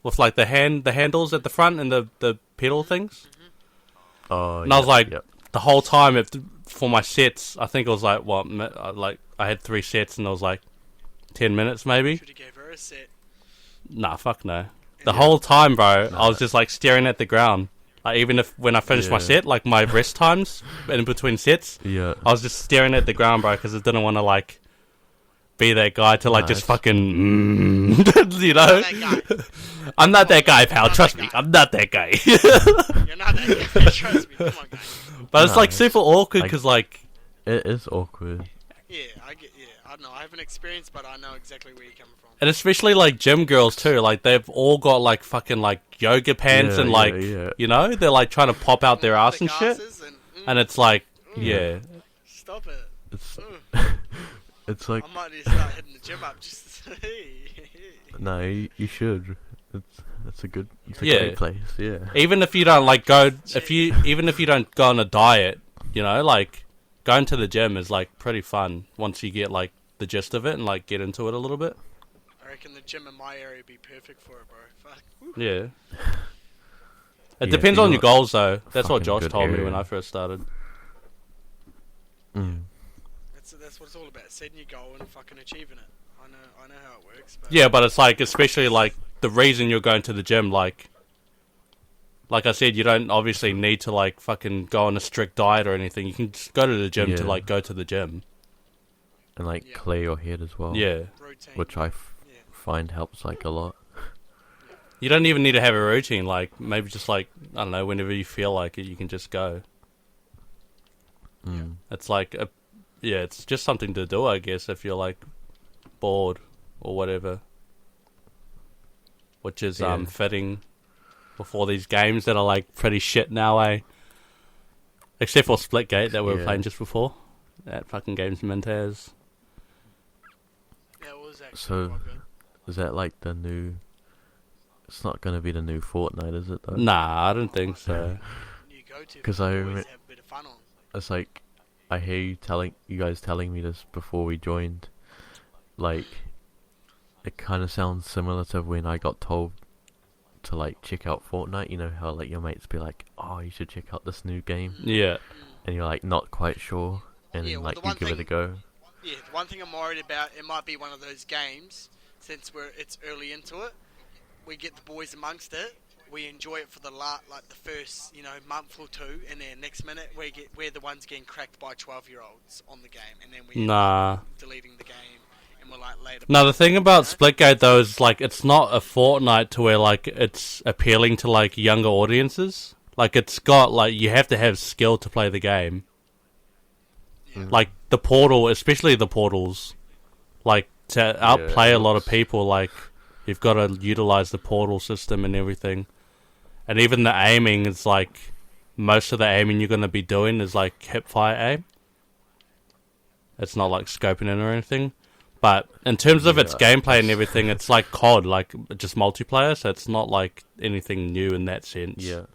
with like the handles at the front and the pedal things. Oh, And I was like, yep. the whole time for my sets, I think it was like like I had 3 sets and it was like 10 minutes maybe. Should have gave her a set. Nah, fuck no. The whole time, bro, I was just like staring at the ground. Like even if when I finished my set, like my rest times in between sets, Yeah. I was just staring at the ground, bro, because I didn't want to like be that guy to like just fucking, you know. That guy. I'm not that guy, You're pal. not Trust that me, guy. I'm not that guy. You're not that guy. Trust me. Come on, guys. But it's No, like super awkward like- because like It is awkward. Yeah, I get. Yeah, I don't know. I haven't experienced, but I know exactly where you're coming from. and especially like gym girls too. Like they've all got like fucking like yoga pants Yeah, and yeah, like yeah. you know they're like trying to pop out their ass Thick and shit. asses And it's like Yeah. yeah. Stop it. It's Ugh. it's like I might need to start hitting the gym up just to no, you should. It's a Yeah. great place. Yeah. Even if you don't like go, even if you don't go on a diet, you know, like going to the gym is like pretty fun once you get like the gist of it and like get into it a little bit. I reckon the gym in my area would be perfect for it, bro. Fuck. Woo. Yeah. It Yeah, depends you on your got goals though. That's what fucking Josh good told me area. when I first started. Mm. That's what it's all about. Setting your goal and fucking achieving it. I know how it works. But Yeah, but it's like especially like the reason you're going to the gym, like I said, you don't obviously need to like fucking go on a strict diet or anything. You can just go to the gym to Yeah. like go to the gym. And like Yeah. clear your head as well. Yeah. routine. Which I Yeah. find helps like a lot. You don't even need to have a routine. Like maybe just like I don't know, whenever you feel like it, you can just go. Mm. It's like yeah, it's just something to do, I guess, if you're like bored or whatever. Which is Yeah. fitting before these games that are like pretty shit now, eh? Except for Splitgate that we were Yeah. playing just before. That fucking game's mint as. Yeah, it was actually So- quite good. Is that like the new? It's not gonna be the new Fortnite, is it? Though. Nah, I don't think so. You go to 'Cause you I always rem- have a bit of fun on. It's like I hear you guys telling me this before we joined. Like, it kind of sounds similar to when I got told to like check out Fortnite. You know how like your mates be like, "Oh, you should check out this new game," Yeah. and you're like not quite sure, and Yeah, then well, like the you one give it a thing- go. Yeah, the one thing I'm worried about, it might be one of those games, since it's early into it, we get the boys amongst it, we enjoy it for the first, month or two, and then next minute we're the ones getting cracked by 12-year-olds on the game, and then we end Nah. up deleting the game, and we're like later. No, the thing about You know? Splitgate though is like it's not a Fortnite to where like it's appealing to like younger audiences. Like it's got like you have to have skill to play the game. Yeah. Like the portal, especially the portals, like to outplay it a lot of looks- people, like you've got to utilize the portal system and everything. And even the aiming is like most of the aiming you're going to be doing is like hip fire aim. It's not like scoping in or anything. But in terms of its Yeah, gameplay and everything, it's like COD, like just multiplayer, so it's not like anything new in that sense. Yeah,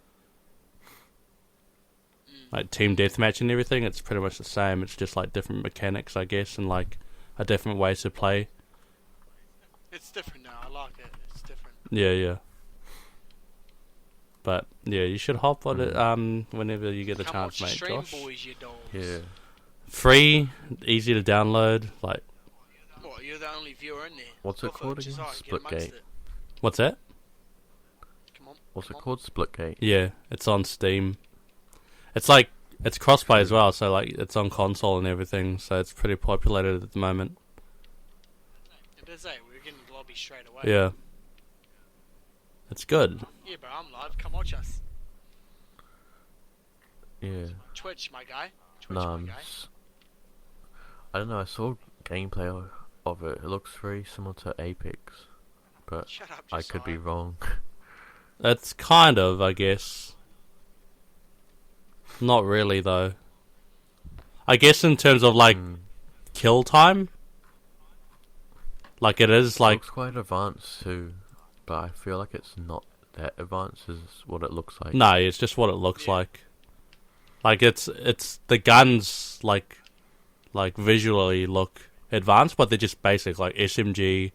Like team deathmatch and everything, it's pretty much the same. It's just like different mechanics, I guess, and like a different way to play. It's different now, I like it, it's different. Yeah, yeah. But yeah, you should hop on it whenever you get the Come chance, watch the mate. stream, Josh. boys, you dogs. yeah. Free, easy to download. Like, What, you're the only viewer in there. What's it Look, called just, again? get amongst Splitgate. it. what's that? Come on. What's come it on. called? Splitgate. Yeah, it's on Steam. It's like it's crossplay as well, so like it's on console and everything. So it's pretty populated at the moment. It is, we're getting the lobby straight away. Yeah, it's good. Yeah, bro, I'm live. Come watch us. Yeah. Twitch, my guy. Twitch, No, my guy. I don't know. I saw gameplay of it. It looks very similar to Apex, but Shut up, I could be Josiah. wrong. It's kind of, I guess. Not really though. I guess in terms of like Mm. kill time, like it is It like looks quite advanced too, but I feel like it's not that advanced as what it looks like. no, it's just what it looks Yeah. like. Like it's the guns like visually look advanced, but they're just basic like SMG,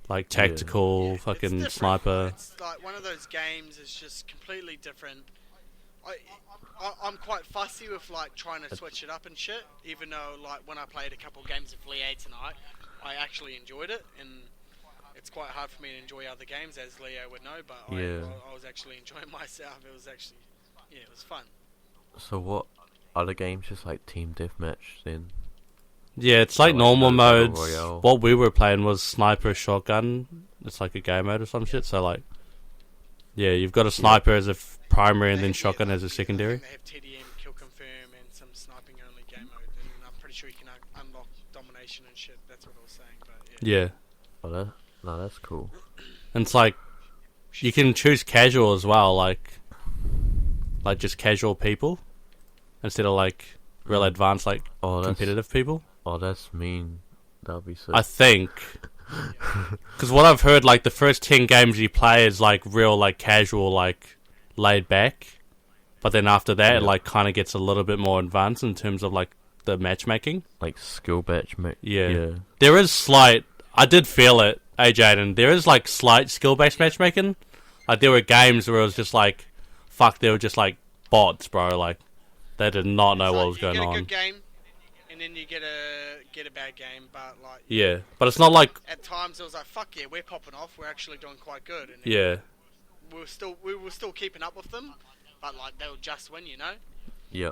like tactical Yeah, it's fucking different. sniper. It's like one of those games is just completely different. I'm quite fussy with like trying to switch it up and shit. Even though like when I played a couple games of Flee 8 tonight, I actually enjoyed it, and it's quite hard for me to enjoy other games, as Leo would know. But Yeah. I was actually enjoying myself. It was actually, yeah, it was fun. So what other games just like team deathmatch then? Yeah, it's like Like normal no Battle modes. Royale. What we were playing was sniper shotgun. It's like a game mode or some shit. So like, yeah, you've got a sniper as a primary and then shotgun as a secondary. They have TDM, kill confirm, and some sniping only game mode. And I'm pretty sure you can unlock domination and shit. That's what I was saying. But yeah. Yeah, Oh, that's cool. and it's like you can choose casual as well, like just casual people instead of like real advanced like Oh, that's competitive people. Oh, that's mean. That'll be so. I think. Because what I've heard, like, the first 10 games you play is, like, real, like, casual, like, laid back. But then after that, it, like, kind of gets a little bit more advanced in terms of, like, the matchmaking. Like skill batch. Yeah. There is slight... I did feel it, Jayden. There is, like, slight skill-based matchmaking. Like, there were games where it was just, like... Fuck, they were just, like, bots, bro. Like, they did not know what was going You get a on. good game, and then you get a bad game. But like, Yeah. But it's not like... at times it was like, fuck yeah, we're popping off. We're actually doing quite good. And Yeah. we were still keeping up with them, but like they would just win, you know. Yeah.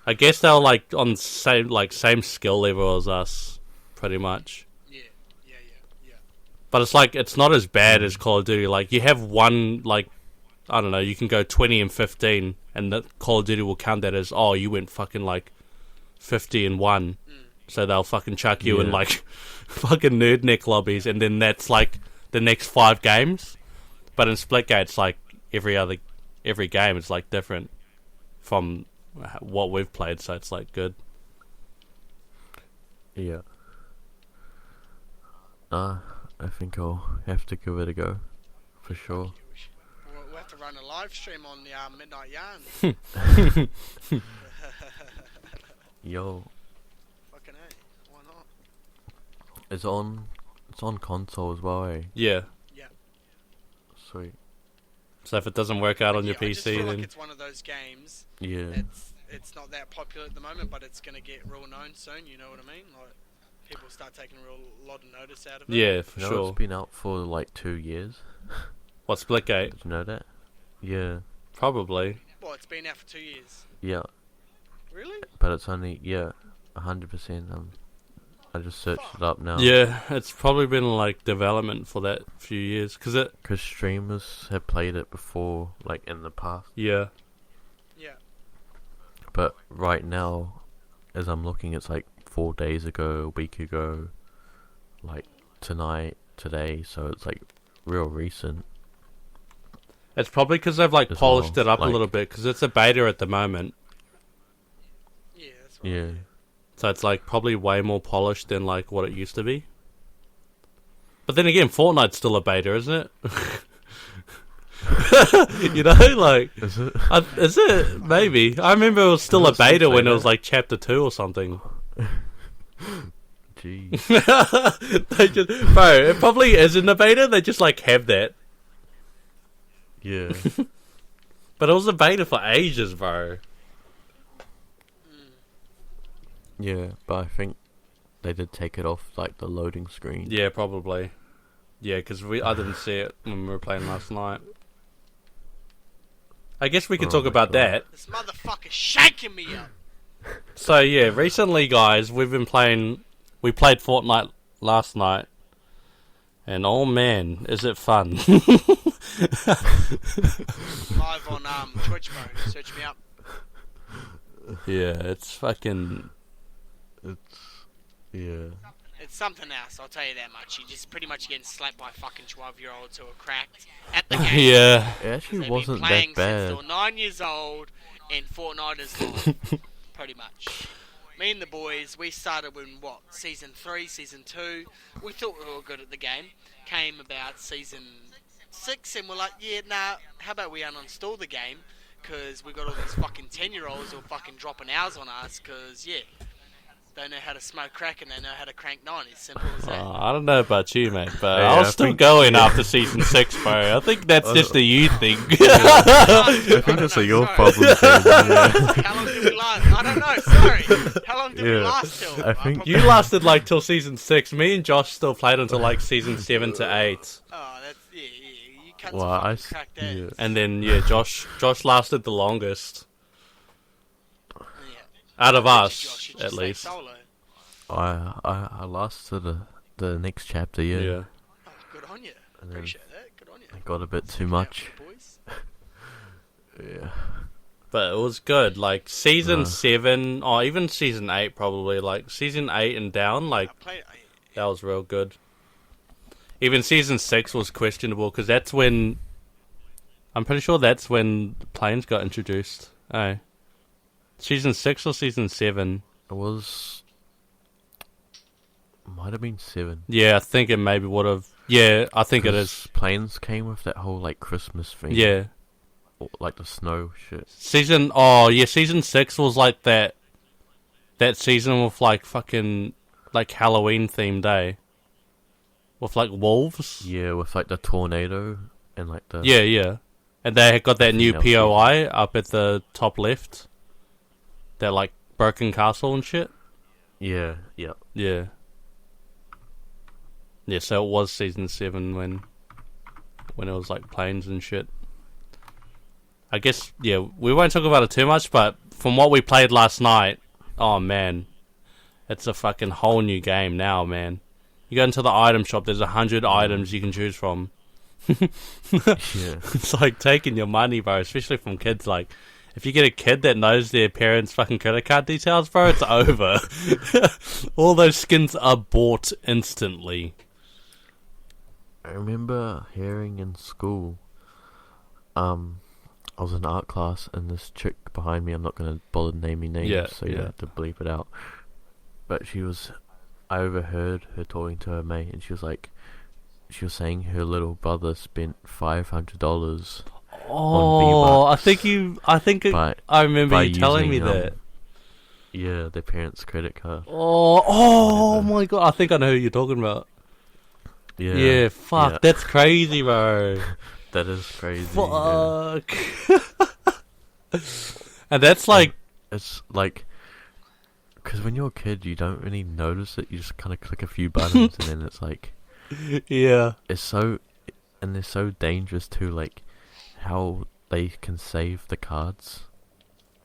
I guess they were, like, on same skill level as us, pretty much. Yeah. But it's like, it's not as bad as Call of Duty. Like, you have one, like, I don't know, you can go 20 and 15, and the Call of Duty will count that as, oh, you went fucking, like, 50 and 1. So they'll fucking chuck you in, Yeah. like, fucking nerd neck lobbies, and then that's, like, the next 5 games. But in Splitgate, it's like, every game is, like, different from what we've played, so it's, like, good. Yeah. I think I'll have to give it a go, for sure. We'll have to run a live stream on the Midnight Yarn. Yo, Fucking A, why not? it's on console as well, eh? Yeah. Yeah. Sweet. So if it doesn't work out on your I just PC, feel then... like it's one of those games. Yeah. It's not that popular at the moment, but it's gonna get real known soon. You know what I mean? Like people start taking a real lot of notice out of it. Yeah, for You know, sure. it's been out for like 2 years. What, Splitgate? Did you know that? Yeah. Probably. Well, it's been out for 2 years. Yeah. Really? But it's only 100%. I just searched it up now. Yeah, it's probably been like development for that few years, because streamers have played it before, like in the past. yeah, Yeah. But right now, as I'm looking, it's like 4 days ago, a week ago, like today. So it's like real recent. it's probably because they've like As polished well, it up a like- little bit, because it's a beta at the moment, Yeah, that's right. Yeah. so it's like probably way more polished than like what it used to be. But then again, Fortnite's still a beta, isn't it? You know, like, Is it? is it? Maybe. I remember it was still a Does it beta say when it was that? like chapter 2 or something. Jeez. They just, bro, it probably isn't a beta. They just like have that. Yeah. But it was a beta for ages, bro. Yeah, but I think they did take it off like the loading screen. Yeah, probably. Yeah, because I didn't see it when we were playing last night. I guess we could Oh talk my about God. that. This motherfucker's shaking me up. So yeah, recently, guys, we played Fortnite last night, and oh man, is it fun! Live on Twitch, bro. Search me up. Yeah, it's fucking. Yeah. It's something else, I'll tell you that much. You're just pretty much getting slapped by fucking 12-year-olds who are cracked at the game. Yeah, It actually They've wasn't been playing that bad. since they were 9 years old, and Fortnite is live. Pretty much. Me and the boys, we started in season 3, season 2. We thought we were good at the game. Came about season 6, and we're like, yeah, nah, how about we uninstall the game? Because we got all these fucking 10-year-olds who are fucking dropping hours on us, because, yeah, they know how to smoke crack and they know how to crank 90s. Simple as that. I don't know about you, mate, but Yeah, I was I still think- going after season 6, bro. I think that's just a you thing. I think that's a your problem. Thing, yeah. How long did we last? I don't know, sorry. How long did we Yeah. last till? I think- You lasted like till season 6. Me and Josh still played until like season 7 to 8. Oh, that's yeah. You cut Well, some I fucking s- cracked yeah. ends. And then yeah, Josh lasted the longest Yeah. out of Josh, us, you at just stayed least. Solo. I lasted the next chapter, yeah. Yeah. Oh, good on you. And then Appreciate that. Good on you. I got a bit too Looking out much. for the boys. Yeah. But it was good. Like season No. 7 or even season 8 probably. Like season 8 and down, like I played. that was real good. Even season 6 was questionable because that's when I'm pretty sure that's when planes got introduced. Oh, season 6 or season 7? It was. Might have been 7. Yeah, I think it maybe would have. Yeah, I think it 'Cause is. Planes came with that whole like Christmas thing. Yeah, Or, like the snow shit. season 6 was like that season with like fucking like Halloween themed day with like wolves. Yeah, with like the tornado and like the. Yeah. And they had got that new Everything else, POI up at the top left. That like broken castle and shit. Yeah. Yeah. Yeah. Yeah, so it was season 7 when it was like planes and shit. I guess, yeah, we won't talk about it too much, but from what we played last night, oh man, it's a fucking whole new game now, man. You go into the item shop, there's 100 items you can choose from. Yeah. It's like taking your money, bro, especially from kids. Like, if you get a kid that knows their parents' fucking credit card details, bro, it's over. All those skins are bought instantly. I remember hearing in school, I was in art class and this chick behind me, I'm not going to bother naming names, Yeah, so you yeah. have to bleep it out. But I overheard her talking to her mate and she was saying her little brother spent $500 Oh, I V-Bucks think by- I remember by you telling me using, that. yeah, their parents' credit card. Oh Whatever. my god, I think I know who you're talking about. Yeah, Yeah, fuck, yeah. that's crazy, bro. That is crazy. Yeah. Fuck. And that's like, It's like, because when you're a kid, you don't really notice it. You just kind of click a few buttons, and then it's like, yeah, and they're so dangerous too. Like, how they can save the cards.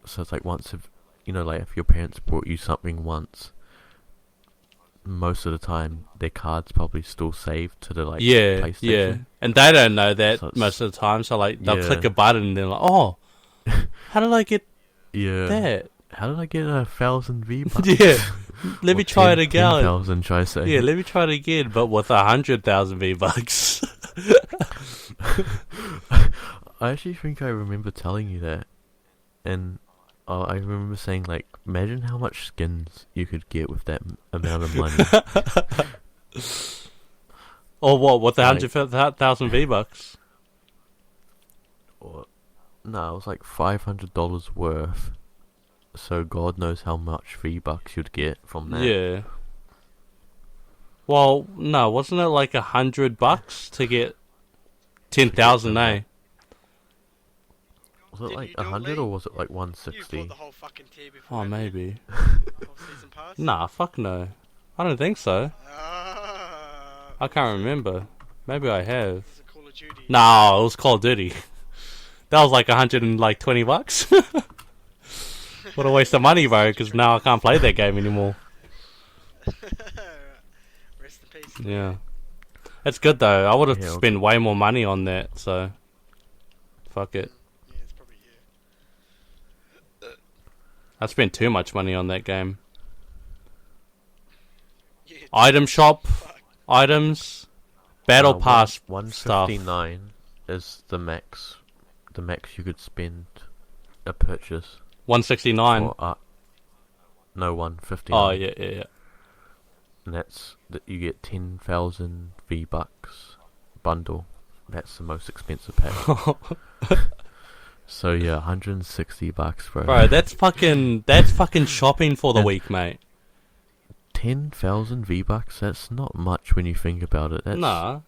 So it's like if your parents bought you something once, most of the time their card's probably still saved to the yeah, PlayStation. yeah. And they don't know that So it's- most of the time, so like they'll Yeah. click a button and they're like, oh, how did I get Yeah. that? How did I get 1,000 V-Bucks? Yeah, let me try it again. 10,000, try to say. Yeah, let me try it again, but with 100,000 V-Bucks. I actually think I remember telling you that, and I remember saying like, imagine how much skins you could get with that amount of money. Or what? With the Like- 100,000 V-Bucks? No, it was like $500 worth. So God knows how much V-Bucks you'd get from that. Yeah. Well, no, wasn't it like $100 to get 10,000? Eh? Was it Did like you do it, 100 Lee? or was it like You 160? bought the whole fucking tier before. Oh, didn't you? maybe. Whole season pass? Nah, fuck no. I don't think so. I can't remember. Maybe I have. It's a Call of Duty. No, it was Call of Duty. That was like $120. What a waste of money, bro, because now I can't play that game anymore. Rest in peace. Yeah. That's good, though. I would have Yeah, spent way more money on that, so... Fuck it. Yeah, it's probably you. I spent too much money on that game. Yeah, Item shop, items, battle pass stuff. 159 is the max. The max you could spend a purchase. 169. No, 159. Oh, yeah. And that's that you get 10,000 V-Bucks bundle. That's the most expensive pack. So yeah, $160, bro. Bro, that's fucking shopping for the And- week, mate. 10,000 V-Bucks. That's not much when you think about it. Nah.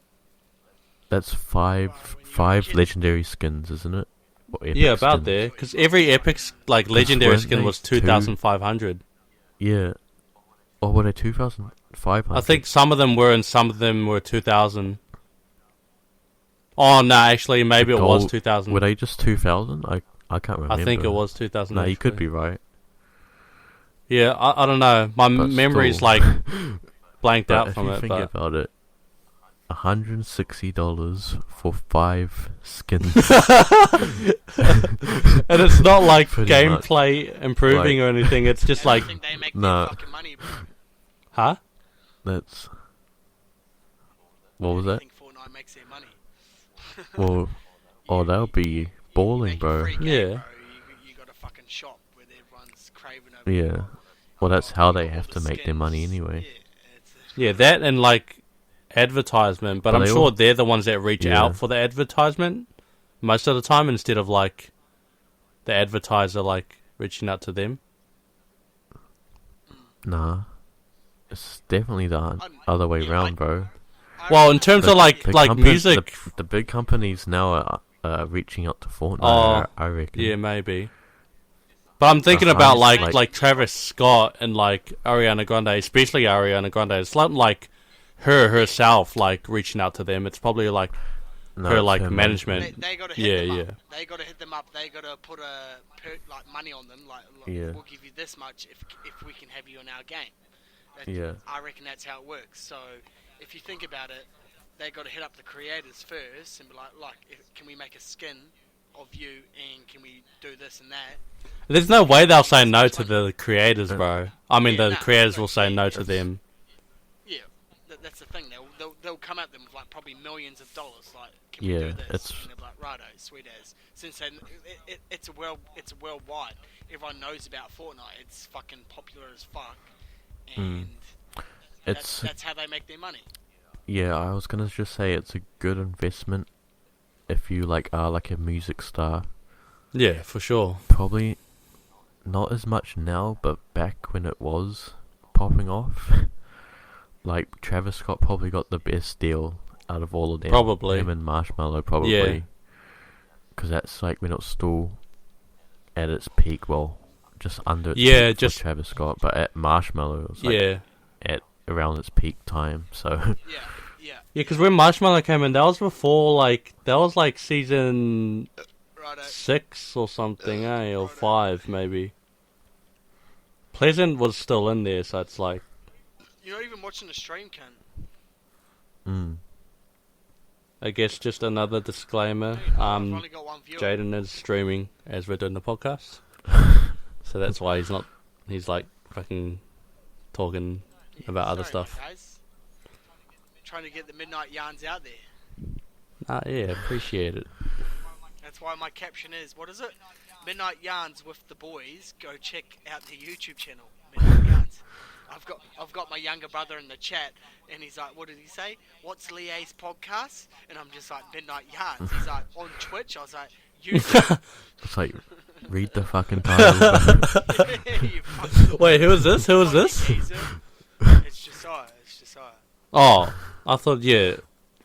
That's five kid. legendary skins, isn't it? Or epic Yeah, about skins. there. Because every epic, legendary weren't skin they was two- 2,500. Yeah. Or were they 2,500? I think some of them were, and some of them were 2,000. Oh no, actually, maybe it was 2,000. Were they just 2,000? I can't remember. I think it was 2,000. No, actually. you could be right. Yeah, I don't know. My But memory's still. like blanked out from if it. you think But about it, $160 for 5 skins. and it's not like Pretty gameplay improving Like- or anything. It's just I like, think they make Nah. their fucking money, bro. huh? That's... What was I that? think Fortnite makes their money. Well, oh, that'll be balling, Make a bro. free game, Yeah. bro. You got a fucking shop where everyone's craving over. Yeah. Well, that's how they all have the to make their money skins. anyway. Yeah, it's Yeah, that and like advertisement. But But I'm they sure all- they're the ones that reach Yeah. out for the advertisement most of the time, instead of like the advertiser like reaching out to them. Nah. It's definitely the other way yeah, round, bro. Well, in terms of like music, the big companies now are reaching out to Fortnite. Oh, I reckon. yeah, maybe. But I'm thinking Uh-huh. about Like- like Travis Scott and like Ariana Grande, especially Ariana Grande. It's not like herself like reaching out to them. It's probably like No, her it's like her management. They got to Yeah, hit them yeah. up. They got to hit them up. They got to put like money on them. Like, look, Yeah. we'll give you this much if we can have you in our game. Yeah. I reckon that's how it works. So if you think about it, they got to hit up the creators first and be like, can we make a skin of you, and can we do this and that? There's no way they'll say no to the creators, bro. I mean, Yeah, the nah, creators like, will say no to that's- them. Yeah, that's the thing. They'll come at them with like probably millions of dollars. Like, can we Yeah, do this? it's- And they're like, righto, sweet as. Since then, it's worldwide. Everyone knows about Fortnite. It's fucking popular as fuck, and It's that's how they make their money. yeah. I was gonna just say it's a good investment if you like are like a music star. Yeah, for sure. Probably not as much now, but back when it was popping off, like Travis Scott probably got the best deal out of all of them. Probably. Him and Marshmallow probably. Yeah. Because that's like when it was still at its peak. Well, just under its Yeah, peak for just- Travis Scott, but at Marshmallow it was like Yeah. at around its peak time. So Yeah, yeah, Yeah, because when Marshmallow came in, that was before, like, that was like season righto. 6 or something, eh? Or 5, maybe. Pleasant was still in there, so it's like, You're not even watching the stream, Ken. I guess just another disclaimer. Dude, I've only got one viewer. Jayden is streaming as we're doing the podcast. So that's why he's like fucking talking Yeah, about other sorry, stuff. Guys. Trying to get the midnight yarns out there. Yeah, appreciate it. That's why my caption is, what is it? Midnight Yarns with the boys. Go check out the YouTube channel. Midnight Yarns. I've got my younger brother in the chat, and he's like, what did he say? What's Lea's podcast? And I'm just like, Midnight Yarns. He's like, on Twitch. I was like, YouTube. it's like read the fucking title. You fucking Wait, who is this? Who is this? geezer. It's Josiah. Oh, I thought, yeah,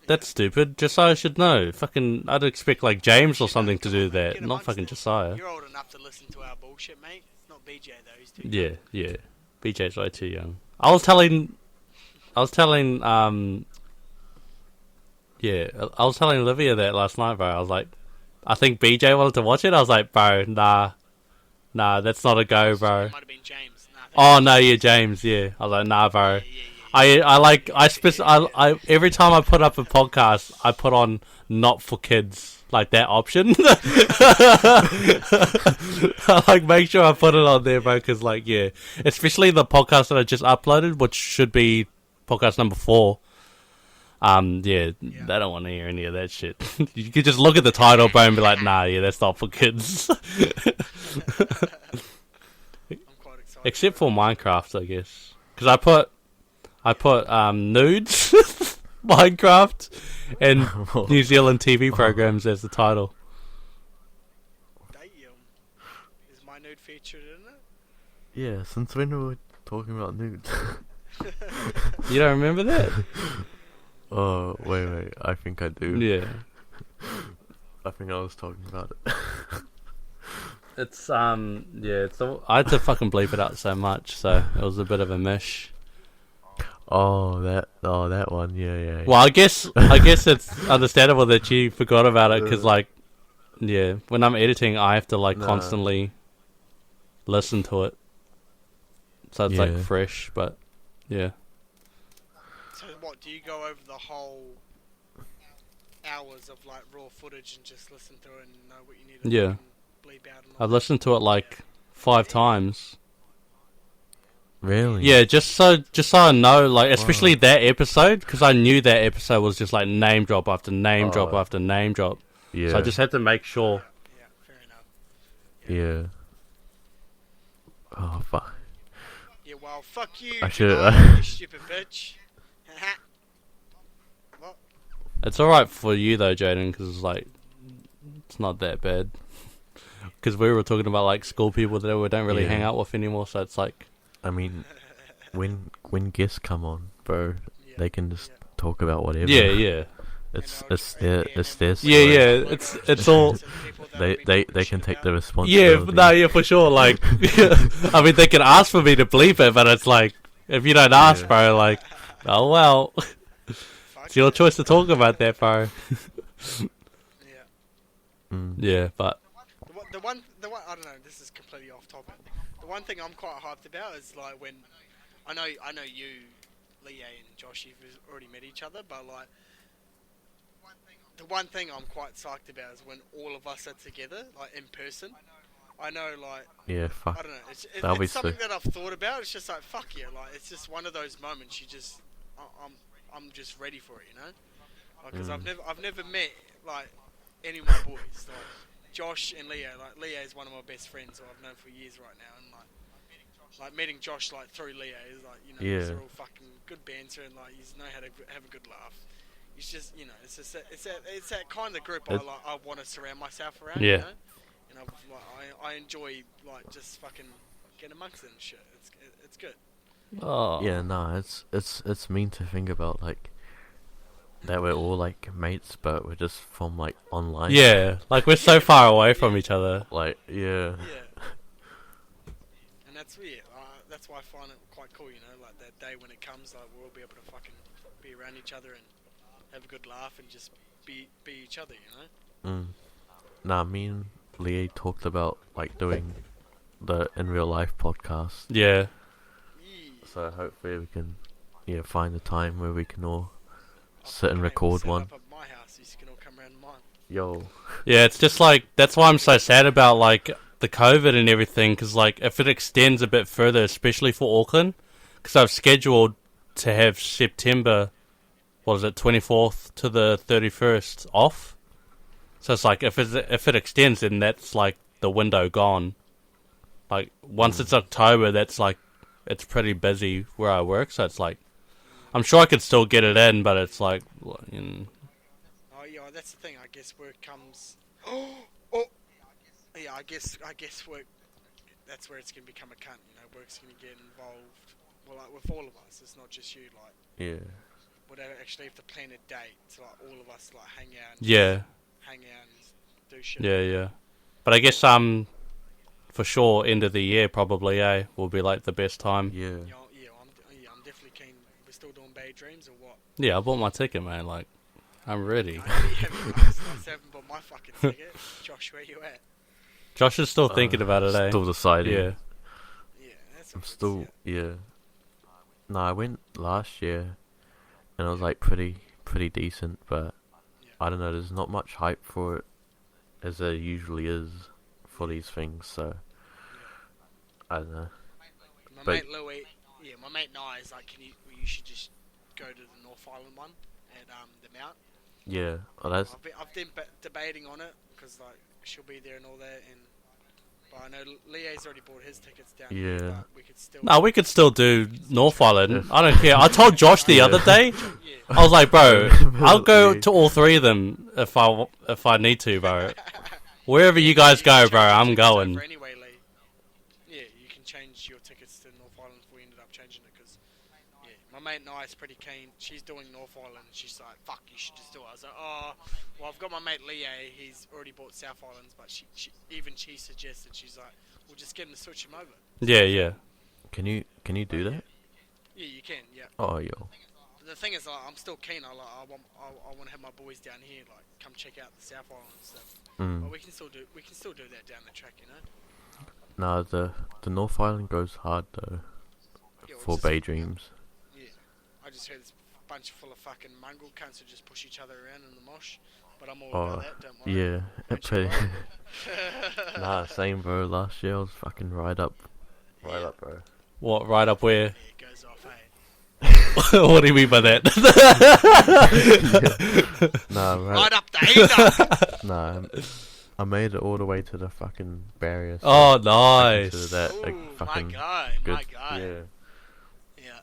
that's stupid. Josiah should know. Fucking, I'd expect like James or something to do that, Get not amongst fucking it. Josiah. You're old enough to listen to our bullshit, mate. It's not BJ though. He's too Yeah, yeah. BJ's way too young. I was telling, Olivia that last night, bro. I was like, I think BJ wanted to watch it. I was like, bro, nah, that's not a go, bro. It might have been James. Nah, Oh no, yeah, James, yeah. I was like, nah, bro. yeah. I every time I put up a podcast, I put on not for kids, like that option. I like make sure I put it on there, bro, because like, yeah, especially the podcast that I just uploaded, which should be podcast number 4. Yeah, they don't want to hear any of that shit. You could just look at the title, bro, and be like, nah, yeah, that's not for kids. I'm quite excited. Except for Minecraft, I guess, because I put nudes, Minecraft, and New Zealand TV programs as the title. Damn. Is my nude featured in it? Yeah, since when were we talking about nudes? You don't remember that? Oh, wait, I think I do. Yeah. I think I was talking about it. It's yeah. I had to fucking bleep it out so much, so it was a bit of a mish. that one, yeah. Well, I guess it's understandable that you forgot about it because, like, yeah, when I'm editing, I have to like Nah. constantly listen to it, so it's like Yeah. fresh. But yeah, So what? Do you go over the whole hours of like raw footage and just listen through it and know what you need to Yeah. fucking bleep out? And all I've that? listened to it like 5 times. Really? Yeah, just so I know, like, especially Wow. that episode, because I knew that episode was just like name drop after name drop Oh. after name drop. Yeah. So I just had to make sure. Yeah, fair enough. Yeah. Oh fuck. Yeah, well, fuck you, I should- Jamal, you stupid bitch. What? It's alright for you though, Jayden, because like it's not that bad. Because we were talking about like school people that we don't really Yeah. hang out with anymore, so it's like I mean, when guests come on, bro, Yeah. they can just talk about whatever. yeah. It's their Yeah, story. it's all. They can take the Yeah, responsibility. no, yeah, for sure. Like, I mean, they can ask for me to bleep it, but it's like, if you don't ask, Yeah. bro, like, oh well, it's your choice to talk about that, bro. Yeah. Mm. Yeah, but The one, I don't know. This is completely off topic. The one thing I'm quite hyped about is like when I know you, Leah and Josh, you've already met each other, but like the one thing I'm quite psyched about is when all of us are together, like in person. I know, like Yeah, I fuck. don't know. That'll be It's something sick. that I've thought about. It's just like fuck yeah, like it's just one of those moments. I'm just ready for it, you know. Because Mm. I've never met like any of my boys. Like Josh and Leo. Like Leo is one of my best friends who I've known for years right now, and like meeting Josh like through Leo is like, you know, Yeah. they're all fucking good banter and like you know how to have a good laugh. It's just, you know, it's that kind of group I want to surround myself around. Yeah. You know? And I enjoy like just fucking getting amongst it and shit. It's good. oh Yeah, nah, it's mean to think about like that we're all like mates, but we're just from like online. yeah, like we're so far away from each other. Like yeah. Yeah. And that's weird. That's why I find it quite cool, you know, like that day when it comes, like we'll all be able to fucking be around each other and have a good laugh and just be each other, you know. Mm. Nah, me and Lee talked about like doing the in real life podcast. Yeah, Yeah. So hopefully we can find a time where we can all I'll sit and fucking record set one. Up at my house, you can all come around mine. Yo. yeah. It's just like that's why I'm so sad about like the COVID and everything. Because like if it extends a bit further, especially for Auckland, because I've scheduled to have September, what is it, 24th to the 31st off. So it's like if it extends, then that's like the window gone. Like once it's October, that's like it's pretty busy where I work. So it's like I'm sure I could still get it in, but it's like you know, Oh yeah, that's the thing. I guess work comes. Oh, yeah. I guess work. That's where it's gonna become a cunt. You know, work's gonna get involved. Well, like with all of us, it's not just you. Like, Yeah. we'd actually have to plan a date to like all of us like hang out. And yeah. hang out and do shit. Yeah. But I guess for sure end of the year probably will be like the best time. Yeah. I'm definitely keen. We're still doing Bay Dreams or what? Yeah, I bought my ticket, man. Like I'm ready. I haven't bought my fucking ticket. Josh, where you at? Josh is still thinking about it, eh? Still deciding. Yeah. Yeah, that's. I'm all still good, yeah. No, I went last year, and it was like pretty decent, but Yeah. I don't know. There's not much hype for it, as there usually is for these things. So I don't know. My But- mate Louis, my mate Nye is like, you should just go to the North Island one at the Mount. Yeah, well, that's I've been debating on it because like she'll be there and all that, but I know Leo's already bought his tickets down. Yeah. Here, but we could still. No, we could still do North Island. I don't care. I told Josh the Yeah. other day. Yeah. I was like, bro, I'll go Yeah. to all three of them if I need to, bro. Wherever you guys You can go, bro, change your I'm tickets going. over anyway, Lee. Yeah, you can change your tickets to North Island if we ended up changing it because, my mate Nia's pretty keen. She's doing North Island. She's like, fuck, you should just do it. I was like, oh, well, I've got my mate Leo. He's already bought South Islands, but she suggested, she's like, we'll just get him to switch him over. Yeah. Can you do that? Yeah, you can. Yeah. Oh, yo. The thing is, like, I'm still keen. I want to have my boys down here, like, come check out the South Island stuff. But we can still do that down the track, you know. Nah, the North Island goes hard though. Yeah, For Bay Dreams. Yeah, I just heard this bunch full of fucking mongrel cunts who just push each other around in the mosh. But I'm all about that. Don't worry. Yeah. Don't you worry. Nah, same bro. Last year I was fucking right up, bro. What? Right up where? There it goes off, eh? What do you mean by that? Nah, Right up the heater. Nah, I made it all the way to the fucking barrier. So Oh, I nice. consider that Ooh, like fucking my guy, good. my guy. Yeah, Yeah.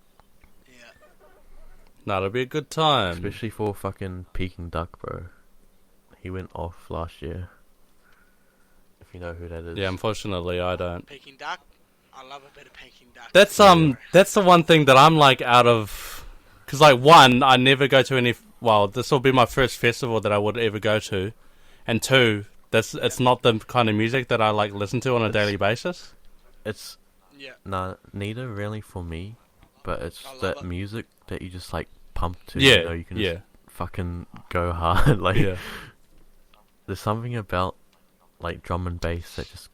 No, it'll be a good time. especially for fucking Peking Duck, bro. He went off last year. If you know who that is. Yeah, unfortunately, I don't. Peking duck. I love a bit of Peking duck. That's the one thing that I'm like out of, because like one, I never go to any. Well, this will be my first festival that I would ever go to, and two, it's not the kind of music that I like listen to on a daily basis. It's Yeah. nah, neither really for me, but it's I love that it. music that you just like pump to. Yeah, You know, you can yeah, just fucking go hard. Like, yeah. there's something about like drum and bass that just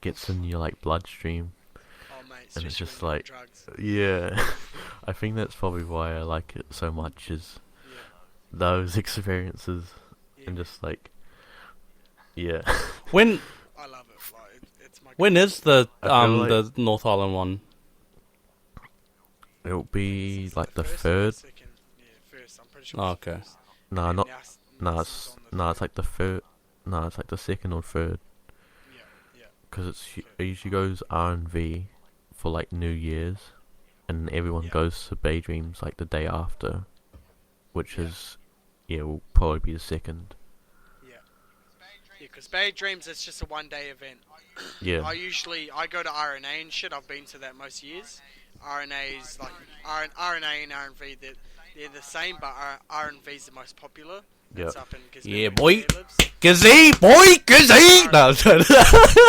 gets in your like bloodstream. Oh, mate. And it's especially just when you're on like- drugs. Yeah, I think that's probably why I like it so much. Is Yeah. those experiences Yeah. and just like, yeah. When I love it. Like, it's my. when is the I feel like- the North Island one? It'll be Is it like the first or third. second? Yeah, first. I'm pretty sure. Oh, it's okay. first. Nah, And not. now Nah, this it's is on the nah. It's third. like the third. Nah, it's like the second or third. Yeah. Because it usually goes R&V for like New Year's, and everyone Yeah. goes to Bay Dreams like the day after, which Yeah. is will probably be the second. Yeah, because Bay Dreams, it's just a one-day event. Yeah. I go to RNA and shit. I've been to that most years. RNA is like RNA and R&V. They're the same, but R&V is the most popular. That's Yep. up in Gisborne, Yeah, where boy. Claire lives. Gazee, boy, gazee. No, I'm sorry.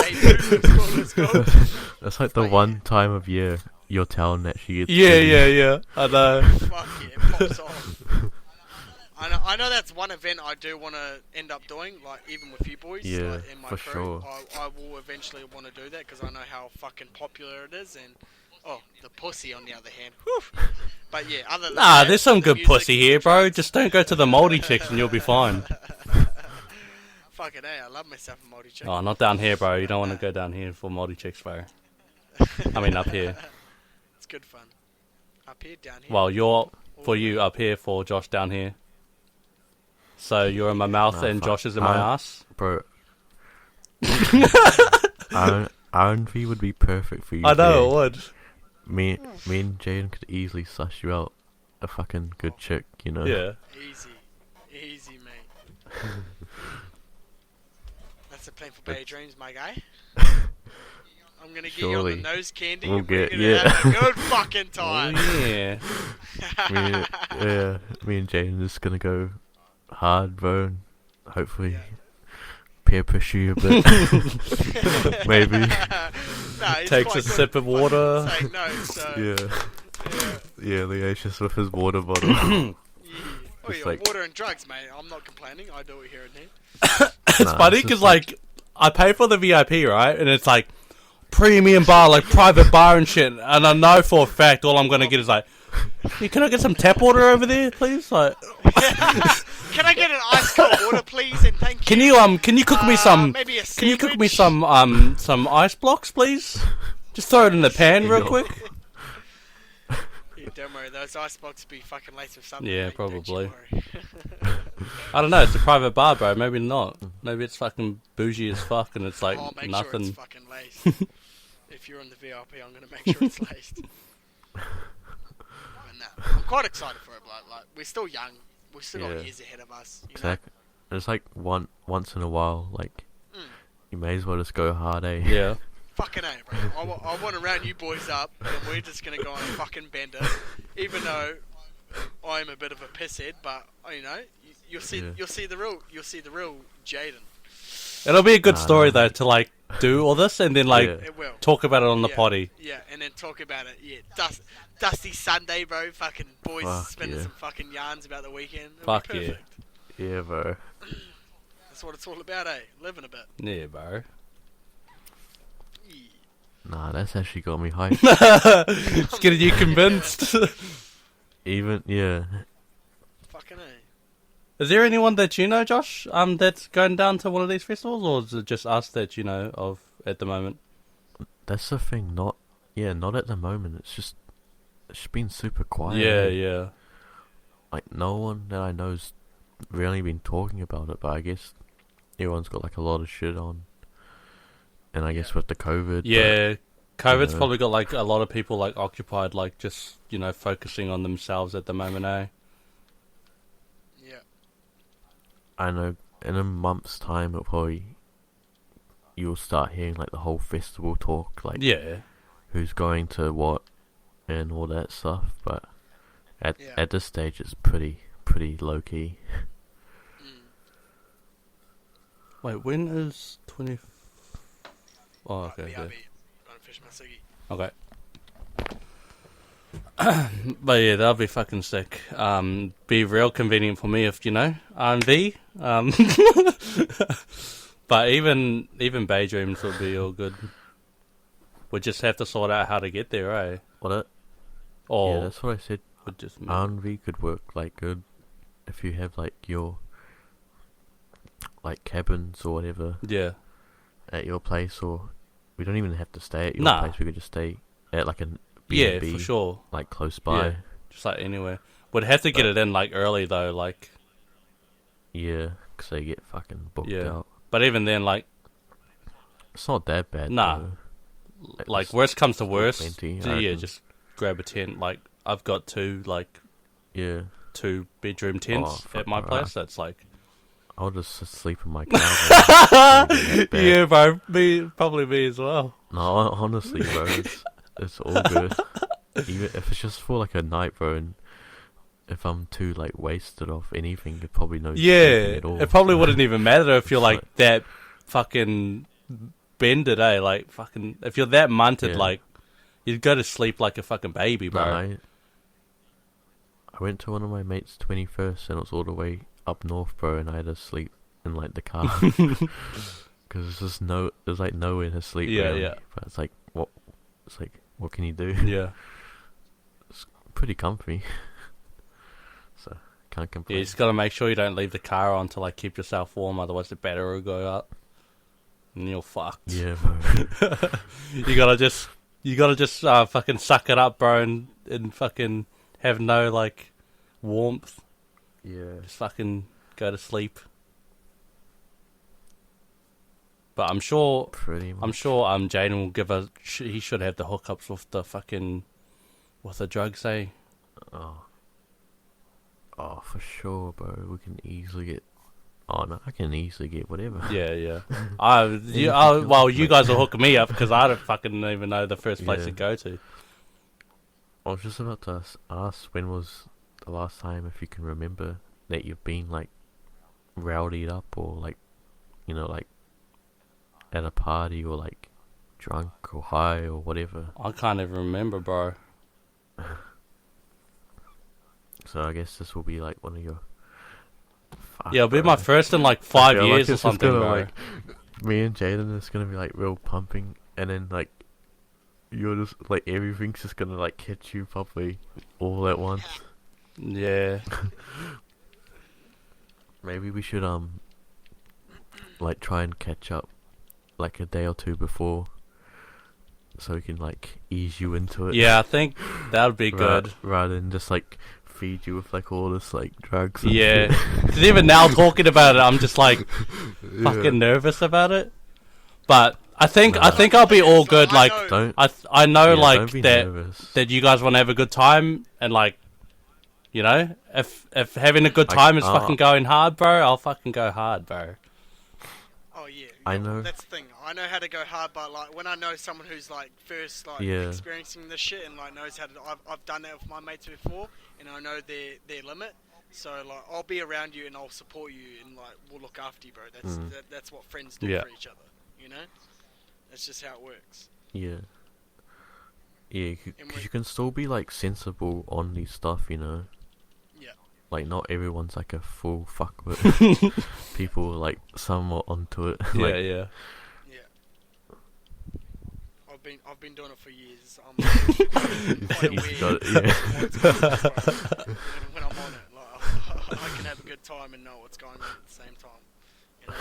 Hey, dude, let's go. That's like the But one yeah. time of year your town actually gets Yeah, busy. yeah. I know. Fuck yeah, it pops off. I know that's one event I do want to end up doing, like even with you boys. Yeah, like, in my for crew. sure. I will eventually want to do that because I know how fucking popular it is, and the pussy on the other hand. Whew. But yeah, other than Nah, that, there's some the good music pussy and here, the bro. drugs- Just don't go to the moldy chicks and you'll be fine. Fucking hey, I love myself a multi chick. Oh, not down here, bro. You don't want to go down here for moldy chicks, bro. I mean, up here. It's good fun. Up here, down here. Well, you're for you up here, for Josh down here. So you're in my mouth Nah, and fuck. Josh is in my ass. Bro. R&V would be perfect for you. I know there. it would. Me and Jayden could easily suss you out a fucking good chick, you know. Yeah. Easy, mate. That's the plan for Bay Dreams, my guy. I'm gonna get you on Surely. the nose candy. We'll and we're get- gonna yeah. have a good fucking Oh, time. yeah. Me and Jayden just gonna go hard, bro. And hopefully Yeah. peer pressure you a bit. Maybe. No, he's Takes quite a good. sip of water. Fucking saying no, so, Yeah, Leo's just with his water bottle. yeah. Oh, Just yeah, like- water and drugs, mate. I'm not complaining. I do it here and there. It's Nah, funny it's because, just like- like, I pay for the VIP, right? And it's like premium bar, like private bar and shit. And I know for a fact all I'm going to get is like, "Hey, can I get some tap water over there, please? Like, Can I get an ice cold water, please, and thank you? can you cook me some, maybe a can you cook me sandwich? some ice blocks, please? Just throw it in the pan real Yo. quick. Yeah, don't worry, those ice blocks be fucking laced with something. Yeah, mate, don't you probably. worry. I don't know, it's a private bar, bro. Maybe not. Maybe it's fucking bougie as fuck and it's like I'll make sure nothing. it's fucking laced. If you're on the VIP, I'm gonna make sure it's laced. But nah, I'm quite excited for it, bloke. Like, we're still young. We've still Yeah. got years ahead of us. You know? Exactly. It's like once in a while, like Mm. you may as well just go hard, eh? Yeah. Fucking A, bro. I want to round you boys up, and we're just gonna go on a fucking bender. Even though I'm a bit of a pisshead, but you know, you'll see the real Jayden. It'll be a good story though to like do all this and then like It will. talk about it on the potty. Yeah, and then talk about it. Yeah, Dusty Sunday, bro. Fucking boys spinning some fucking yarns about the weekend. It'll be perfect. Yeah, bro. That's what it's all about, eh? Living a bit. Yeah, bro. Yeah. Nah, that's actually got me hyped. It's getting you convinced. Even, yeah. Fucking A. Is there anyone that you know, Josh, that's going down to one of these festivals, or is it just us that you know of at the moment? That's the thing, not at the moment. It's been super quiet. Yeah. Like, no one that I know's really been talking about it, but I guess everyone's got like a lot of shit on. And I guess with the COVID. Yeah, COVID's probably got like a lot of people like occupied, like just, you know, focusing on themselves at the moment, eh? Yeah. I know in a month's time you'll start hearing like the whole festival talk, like who's going to what and all that stuff, but at this stage it's pretty low key. Wait, when is 20? Oh, okay. BRB. Gonna fish my ciggy. Okay. But yeah, that'll be fucking sick. Be real convenient for me if, you know, I'm V. But even Bay Dreams will be all good. We just have to sort out how to get there, eh? Yeah, that's what I said. Just R&V could work like good if you have like your like cabins or whatever. Yeah. At your place, or we don't even have to stay at your place. We could just stay at like an B&B, for sure, like close by. Yeah, just like anywhere. We'd have to get it in like early though, like. Yeah, because they get fucking booked out. But even then, like, it's not that bad. Nah. Though. Like, worst comes to worst, plenty, just grab a tent. Like, I've got two 2-bedroom tents at my place. That's like. I'll just sleep in my car. Yeah, bro. Probably me as well. No, honestly, bro, it's all good. Even if it's just for like a night, bro, and if I'm too like wasted off anything, it probably no. Yeah, at all. It probably wouldn't even matter if you're like that fucking bended, eh? Like fucking, if you're that munted, like you'd go to sleep like a fucking baby, bro. No, I went to one of my mates' 21st, and it was all the way up north, bro, and I had to sleep in like the car because there's like nowhere to sleep. Yeah. But it's like what can you do? Yeah, it's pretty comfy, so can't complain. Yeah, you just gotta make sure you don't leave the car on to like keep yourself warm, otherwise the battery will go up and you're fucked. Yeah, bro. you gotta just fucking suck it up, bro, and fucking have no like warmth. Yeah. Just fucking go to sleep. But I'm sure Jayden will give us. He should have the hookups with the drugs, eh? Oh, for sure, bro. We can easily get. Oh no, I can easily get whatever. Yeah. You guys will hook me up because I don't fucking even know the first place to go to. I was just about to ask when was the last time, if you can remember, that you've been like rowdied up or like, you know, like at a party or like drunk or high or whatever. I can't even remember, bro. So I guess this will be like one of your. It'll be my first in like 5 years like or something, gonna, bro. like, me and Jayden is gonna be like real pumping, and then like you're just like everything's just gonna like hit you properly all at once. Yeah. Maybe we should like try and catch up like a day or two before, so we can like ease you into it. Yeah, I think that would be good. Rather than just like feed you with like all this like drugs. Yeah, because even now talking about it, I'm just like fucking nervous about it. But I think I'll be all good. Like I know like that you guys want to have a good time, and like, you know, if having a good time is fucking going hard, bro, I'll fucking go hard, bro. Oh yeah, I know. That's the thing. I know how to go hard, but like when I know someone who's like first like Yeah. experiencing this shit and like knows how to, I've done that with my mates before, and I know their limit. So like I'll be around you and I'll support you and like we'll look after you, bro. That's what friends do for each other. You know, that's just how it works. Yeah. Yeah, because you can still be like sensible on these stuff, you know. Yeah. Like not everyone's like a full fuckwit. People like somewhat onto it. Yeah, like, yeah. I've been doing it for years. I'm quite He's aware got it, when I'm on it. Like, I can have a good time and know what's going on at the same time. You know?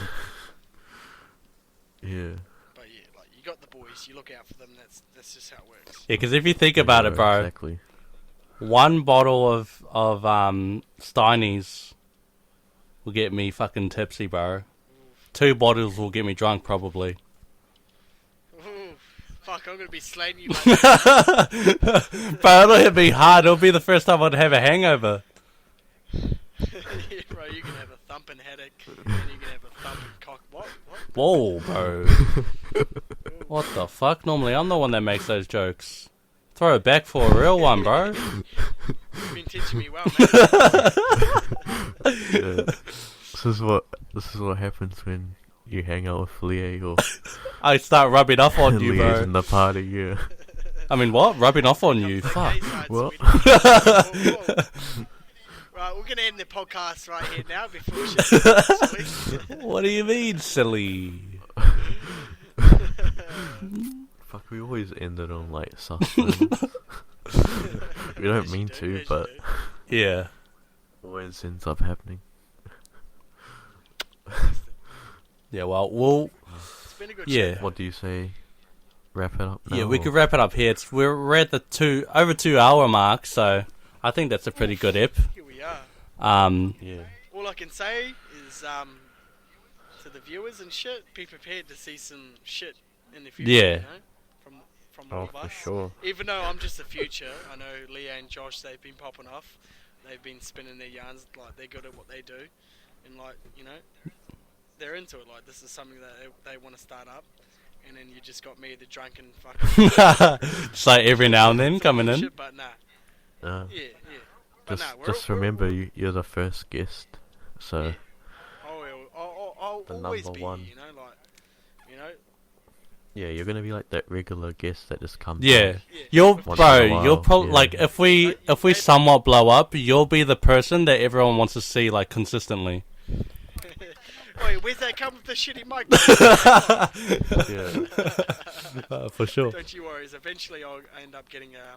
Yeah. But yeah, like you got the boys, you look out for them. That's just how it works. Yeah, because if you think about it, bro, Exactly. one bottle of Steinies will get me fucking tipsy, bro. 2 bottles will get me drunk, probably. Ooh, fuck, I'm gonna be slaying you. Like Bro, it'll hit me hard. It'll be the first time I'd have a hangover. yeah, bro, you can have a thumping headache, and you can have a thumping cock. What? Whoa, bro. What the fuck? Normally I'm the one that makes those jokes. Throw it back for a real one, bro. You've been teaching me well, man. Yeah. This is what happens when you hang out with Lee or I start rubbing off on you, Lee's bro. in the party, yeah. I mean, what? Rubbing off on you? Come Fuck. to the gay side, so What? we don't- Whoa. Right, we're gonna end the podcast right here now before shit. What do you mean, silly? Fuck, we always end it on like sustenance. We don't mean to, but Yeah. always ends up happening. Yeah, well, we'll... It's been a good Yeah. chat. What do you say? Wrap it up now? Yeah, we or- could wrap it up here. We're at the over 2 hour mark, so I think that's a pretty good ep. Here we are. Yeah. All I can say is to the viewers and shit, be prepared to see some shit in the future. Yeah. You know? From all Oh, of for us. sure. Even though I'm just the future, I know Leah and Josh, they've been popping off. They've been spinning their yarns, like they're good at what they do, and like you know, they're into it. Like this is something that they want to start up, and then you just got me, the drunken fucking. So every now and then coming in. Shit, but nah, Uh, yeah. But just nah, just remember, you're the first guest, so Yeah. I'll The always number be, one. you know, like, you know, yeah, you're gonna be like that regular guest that just comes. Yeah. yeah. You'll, Once in a bro, you'll while, probably, yeah. like, if we somewhat blow up, you'll be the person that everyone wants to see, like, consistently. Wait, where's that come with the shitty mic? Yeah. For sure. Don't you worry, eventually I'll end up getting a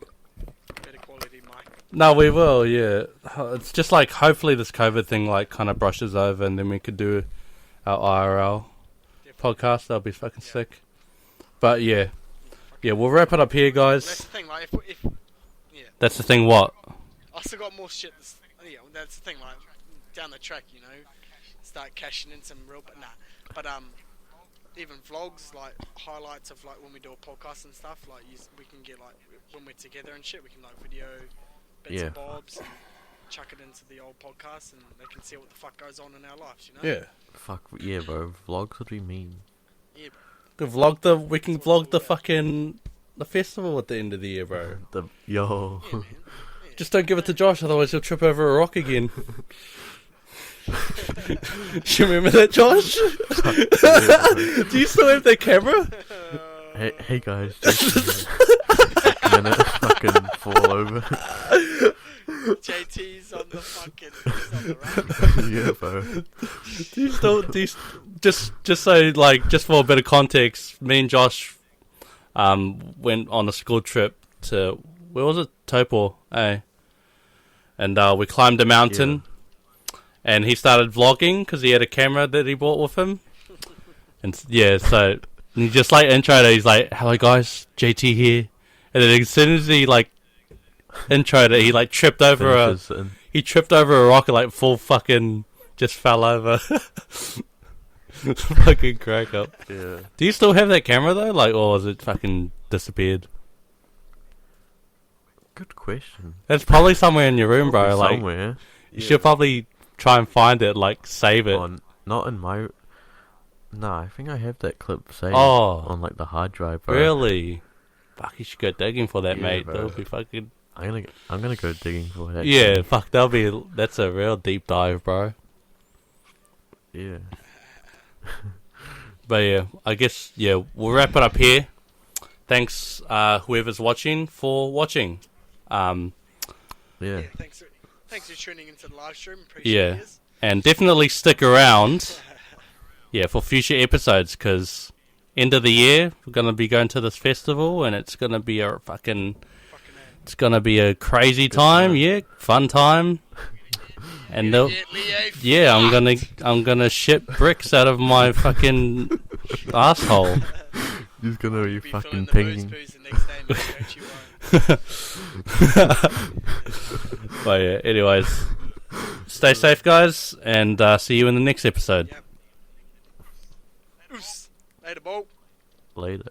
better quality mic. No, we will, yeah. It's just like, hopefully this COVID thing, like, kind of brushes over and then we could do our IRL podcast. That'll be fucking sick. But, yeah. Yeah, we'll wrap it up here, That's guys. the thing, like, if yeah, That's the thing, what? I still got more shit. Yeah, that's the thing, like, down the track, you know, start cashing in some real, but nah. But even vlogs, like highlights of like when we do a podcast and stuff, like we can get like when we're together and shit, we can like video bits Yeah. and bobs and chuck it into the old podcast, and they can see what the fuck goes on in our lives, you know? Fuck yeah, bro. Vlogs would be mean. Yeah, We bro. can vlog the fucking the festival at the end of the year, bro. Yo. Yeah, man. Yeah. Just don't give it to Josh, otherwise he'll trip over a rock again. Do you remember that, Josh? Do you still have that camera? Hey guys. Just a minute, fucking fall over. JT's on the fucking. He's on the run. Yeah, bro. Just so, like, just for a bit of context, me and Josh went on a school trip to, where was it? Topor, eh? And we climbed a mountain, and he started vlogging because he had a camera that he brought with him. And yeah, so he just like introed it. He's like, "Hello guys, JT here." And then as soon as he like introed it, he like tripped over Finishes and a rock and like full fucking just fell over. Fucking crack up. yeah. Do you still have that camera though? Like, or has it fucking disappeared? Good question. It's probably somewhere in your room, bro. Like, Somewhere. you should probably try and find it, like, save it. Not in my. Nah, I think I have that clip saved Oh. on like the hard drive, bro. Really? Fuck, you should go digging for that, Yeah, mate. bro. That'll be fucking... I'm gonna go digging for that. Yeah, too. fuck, that's a real deep dive, bro. Yeah. But yeah, I guess, yeah, we'll wrap it up here. Thanks, whoever's watching, for watching. Yeah. Yeah, thanks for tuning into the live stream. Appreciate Yeah. it. And definitely stick around, yeah, for future episodes, because end of the year, we're going to be going to this festival, and it's going to be a fucking... It's going to be a crazy time, yeah, fun time. And they'll... Yeah, I'm gonna ship bricks out of my fucking asshole. He's gonna be Be fucking filling the pinging. moose the next day, mate, don't you worry. But yeah, anyways, stay safe, guys, and see you in the next episode. Yep. Oos. Later, ball. Later.